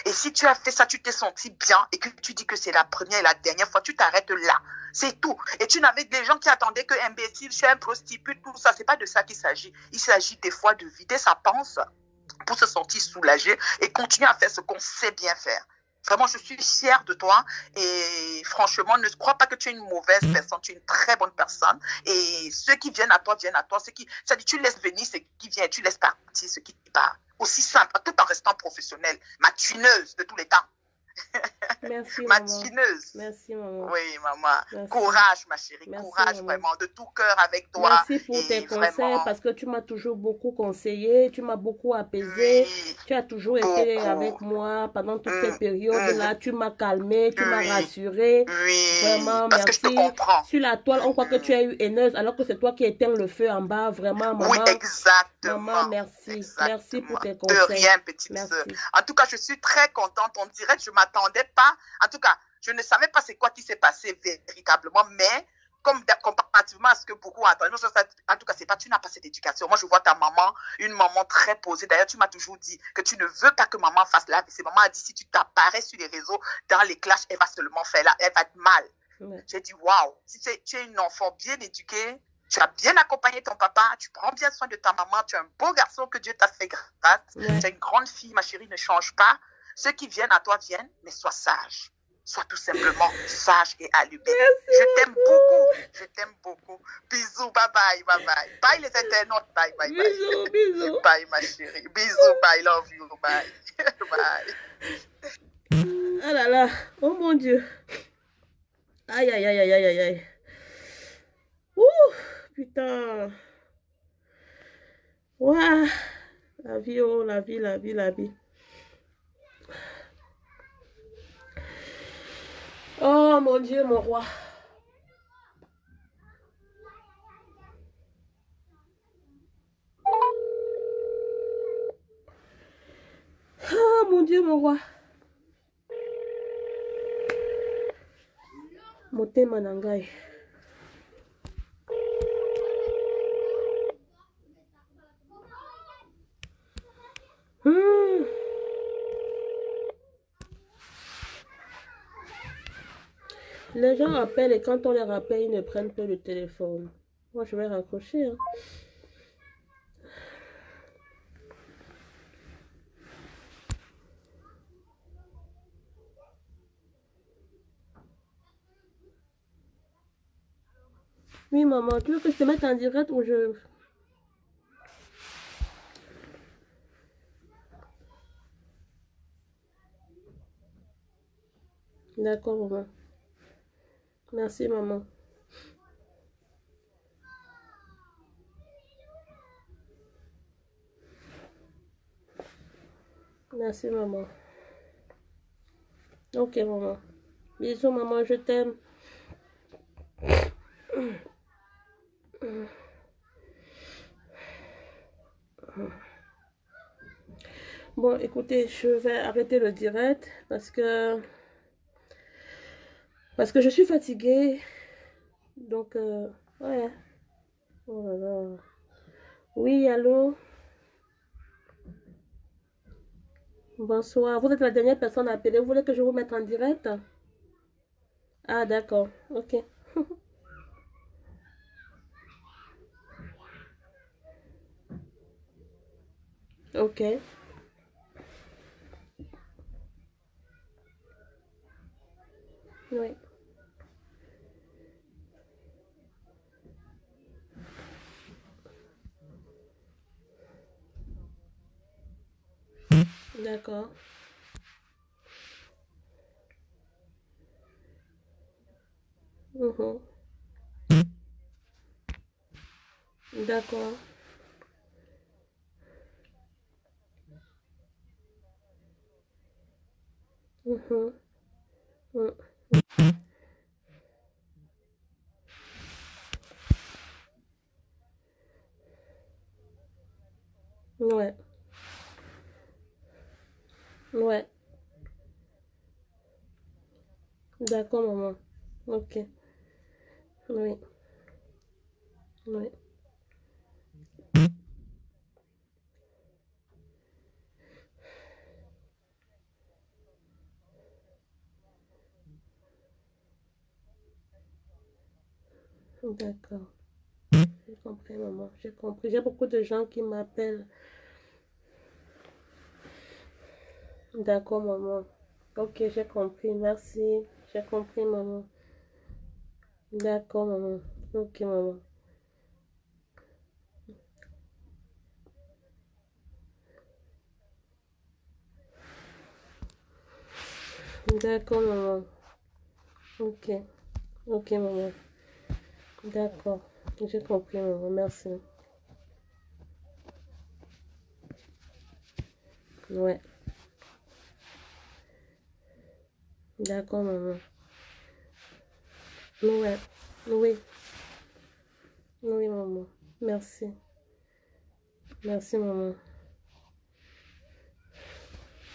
Speaker 7: Et si tu as fait ça, tu t'es senti bien et que tu dis que c'est la première et la dernière fois, tu t'arrêtes là. C'est tout. Et tu n'avais des gens qui attendaient que imbécile, je suis un prostitue, tout ça. C'est pas de ça qu'il s'agit. Il s'agit des fois de vider sa panse pour se sentir soulagé et continuer à faire ce qu'on sait bien faire. Vraiment, je suis fière de toi et franchement, ne crois pas que tu es une mauvaise personne, tu es une très bonne personne et ceux qui viennent à toi, c'est-à-dire tu laisses venir ce qui vient, tu laisses partir ce qui part. Aussi simple, tout en restant professionnelle, ma tuineuse de tous les temps.
Speaker 1: Merci,
Speaker 7: ma
Speaker 1: maman.
Speaker 7: Tuineuse.
Speaker 1: Merci, maman.
Speaker 7: Oui, maman.
Speaker 1: Merci.
Speaker 7: Courage, ma chérie.
Speaker 1: Merci,
Speaker 7: courage,
Speaker 1: maman.
Speaker 7: Vraiment, de tout cœur avec toi.
Speaker 1: Merci pour tes conseils,
Speaker 7: vraiment...
Speaker 1: parce que tu m'as toujours beaucoup conseillé, tu m'as beaucoup apaisé,
Speaker 7: oui,
Speaker 1: tu as toujours été avec moi pendant toute cette période-là, tu m'as calmé, tu m'as rassuré.
Speaker 7: Oui,
Speaker 1: vraiment,
Speaker 7: parce
Speaker 1: merci.
Speaker 7: Que je te comprends.
Speaker 1: Sur la toile, on croit que tu as eu haineuse, alors que c'est toi qui éteins le feu en bas, vraiment, maman.
Speaker 7: Oui, exactement.
Speaker 1: Maman, merci.
Speaker 7: Exactement.
Speaker 1: Merci pour tes conseils.
Speaker 7: De rien, petite sœur. En tout cas, je suis très contente. On dirait que je ne m'attendais pas. En tout cas, je ne savais pas c'est quoi qui s'est passé véritablement, mais comparativement à ce que beaucoup attendent, en tout cas, c'est pas, tu n'as pas cette éducation. Moi, je vois ta maman, une maman très posée. D'ailleurs, tu m'as toujours dit que tu ne veux pas que maman fasse la vie. Maman a dit, si tu t'apparais sur les réseaux, dans les clashs, elle va seulement faire là, elle va être mal. Ouais. J'ai dit, waouh, si tu es une enfant bien éduquée, tu as bien accompagné ton papa, tu prends bien soin de ta maman, tu es un beau garçon que Dieu t'a fait grâce. Ouais. Tu es une grande fille, ma chérie, ne change pas. Ceux qui viennent à toi viennent, mais sois sage. Sois tout simplement sage et allumé. Je t'aime beaucoup. Je t'aime beaucoup. Bisous, bye bye, bye bye. Bye les internautes, bye bye.
Speaker 1: Bisous, bisous.
Speaker 7: Bye ma chérie. Bisous, bye, love you, bye. Bye.
Speaker 1: Ah là là, oh mon Dieu. Aïe, aïe, aïe, aïe, aïe, aïe. Ouh, putain. Ouah. La vie, oh, la vie, la vie, la vie. Oh mon Dieu, mon roi. Oh mon Dieu, mon roi. Motema nangai. Les gens appellent et quand on les rappelle, ils ne prennent pas le téléphone. Moi, je vais raccrocher. Hein. Oui, maman. Tu veux que je te mette en direct ou je... D'accord, maman. Merci, maman. Merci, maman. Ok, maman. Bisous, maman. Je t'aime. Bon, écoutez, je vais arrêter le direct parce que je suis fatiguée. Donc, ouais. Oh là là. Oui, allô? Bonsoir. Vous êtes la dernière personne à appeler. Vous voulez que je vous mette en direct? Ah, d'accord. Ok. Ok. Oui. D'accord. Mhm. D'accord. Mhm. Mm. Ouais. Ouais. D'accord, maman. Ok. Oui. Oui. D'accord. J'ai compris, maman. J'ai compris. J'ai beaucoup de gens qui m'appellent. D'accord, maman. Ok, j'ai compris. Merci. J'ai compris, maman. D'accord, maman. Ok, maman. D'accord, maman. Ok. Ok, maman. D'accord. J'ai compris, maman. Merci. Ouais. D'accord, maman. Ouais. Oui. Oui, maman. Merci. Merci, maman.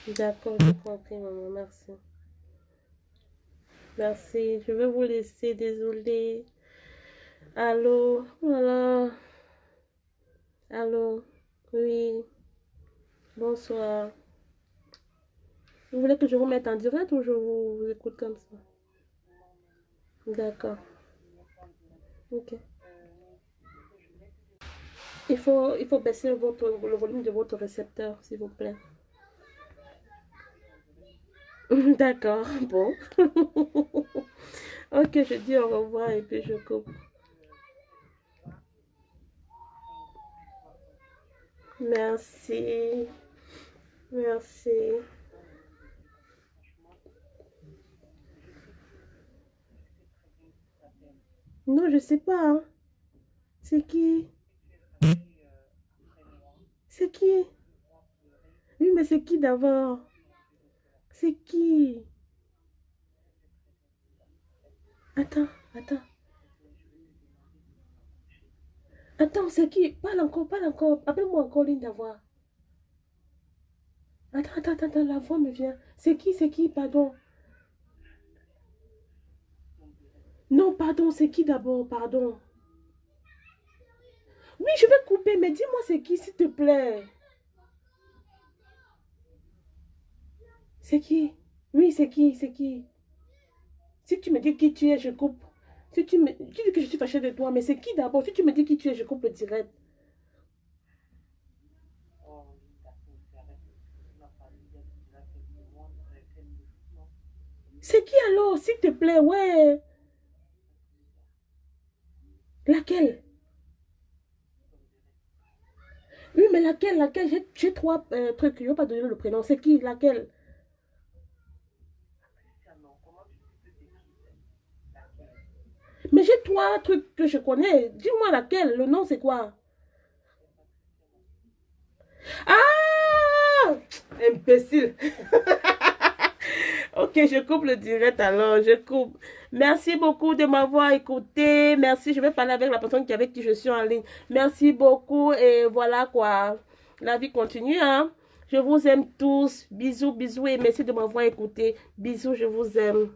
Speaker 1: D'accord, j'ai compris, maman. Merci. Merci. Je vais vous laisser. Désolée. Allô? Voilà. Allô? Oui. Bonsoir. Vous voulez que je vous mette en direct ou je vous écoute comme ça? D'accord. Ok. Il faut baisser le volume de votre récepteur, s'il vous plaît. D'accord. Bon. Ok, je dis au revoir et puis je coupe. Merci. Merci. Non, je sais pas. Hein. C'est qui? C'est qui? Oui, mais c'est qui d'abord? C'est qui? Attends, attends. Attends, c'est qui? Parle encore, parle encore. Appelle-moi encore ligne d'avoir. Attends, la voix me vient. C'est qui, pardon? Non, pardon, c'est qui d'abord, pardon? Oui, je vais couper, mais dis-moi c'est qui, s'il te plaît. C'est qui? Oui, c'est qui? Si tu me dis qui tu es, je coupe. Si tu dis que je suis fâchée de toi, mais c'est qui d'abord? Si tu me dis qui tu es, je coupe le direct. C'est qui alors, s'il te plaît, ouais. Laquelle? Oui, mais laquelle? J'ai 3 trucs. Je ne vais pas donner le prénom. C'est qui? Laquelle? Mais j'ai 3 trucs que je connais. Dis-moi laquelle. Le nom, c'est quoi? Ah! Imbécile. Ok, je coupe le direct alors. Je coupe. Merci beaucoup de m'avoir écouté. Merci. Je vais parler avec la personne avec qui je suis en ligne. Merci beaucoup. Et voilà quoi. La vie continue, hein. Je vous aime tous. Bisous, bisous et merci de m'avoir écouté. Bisous, je vous aime.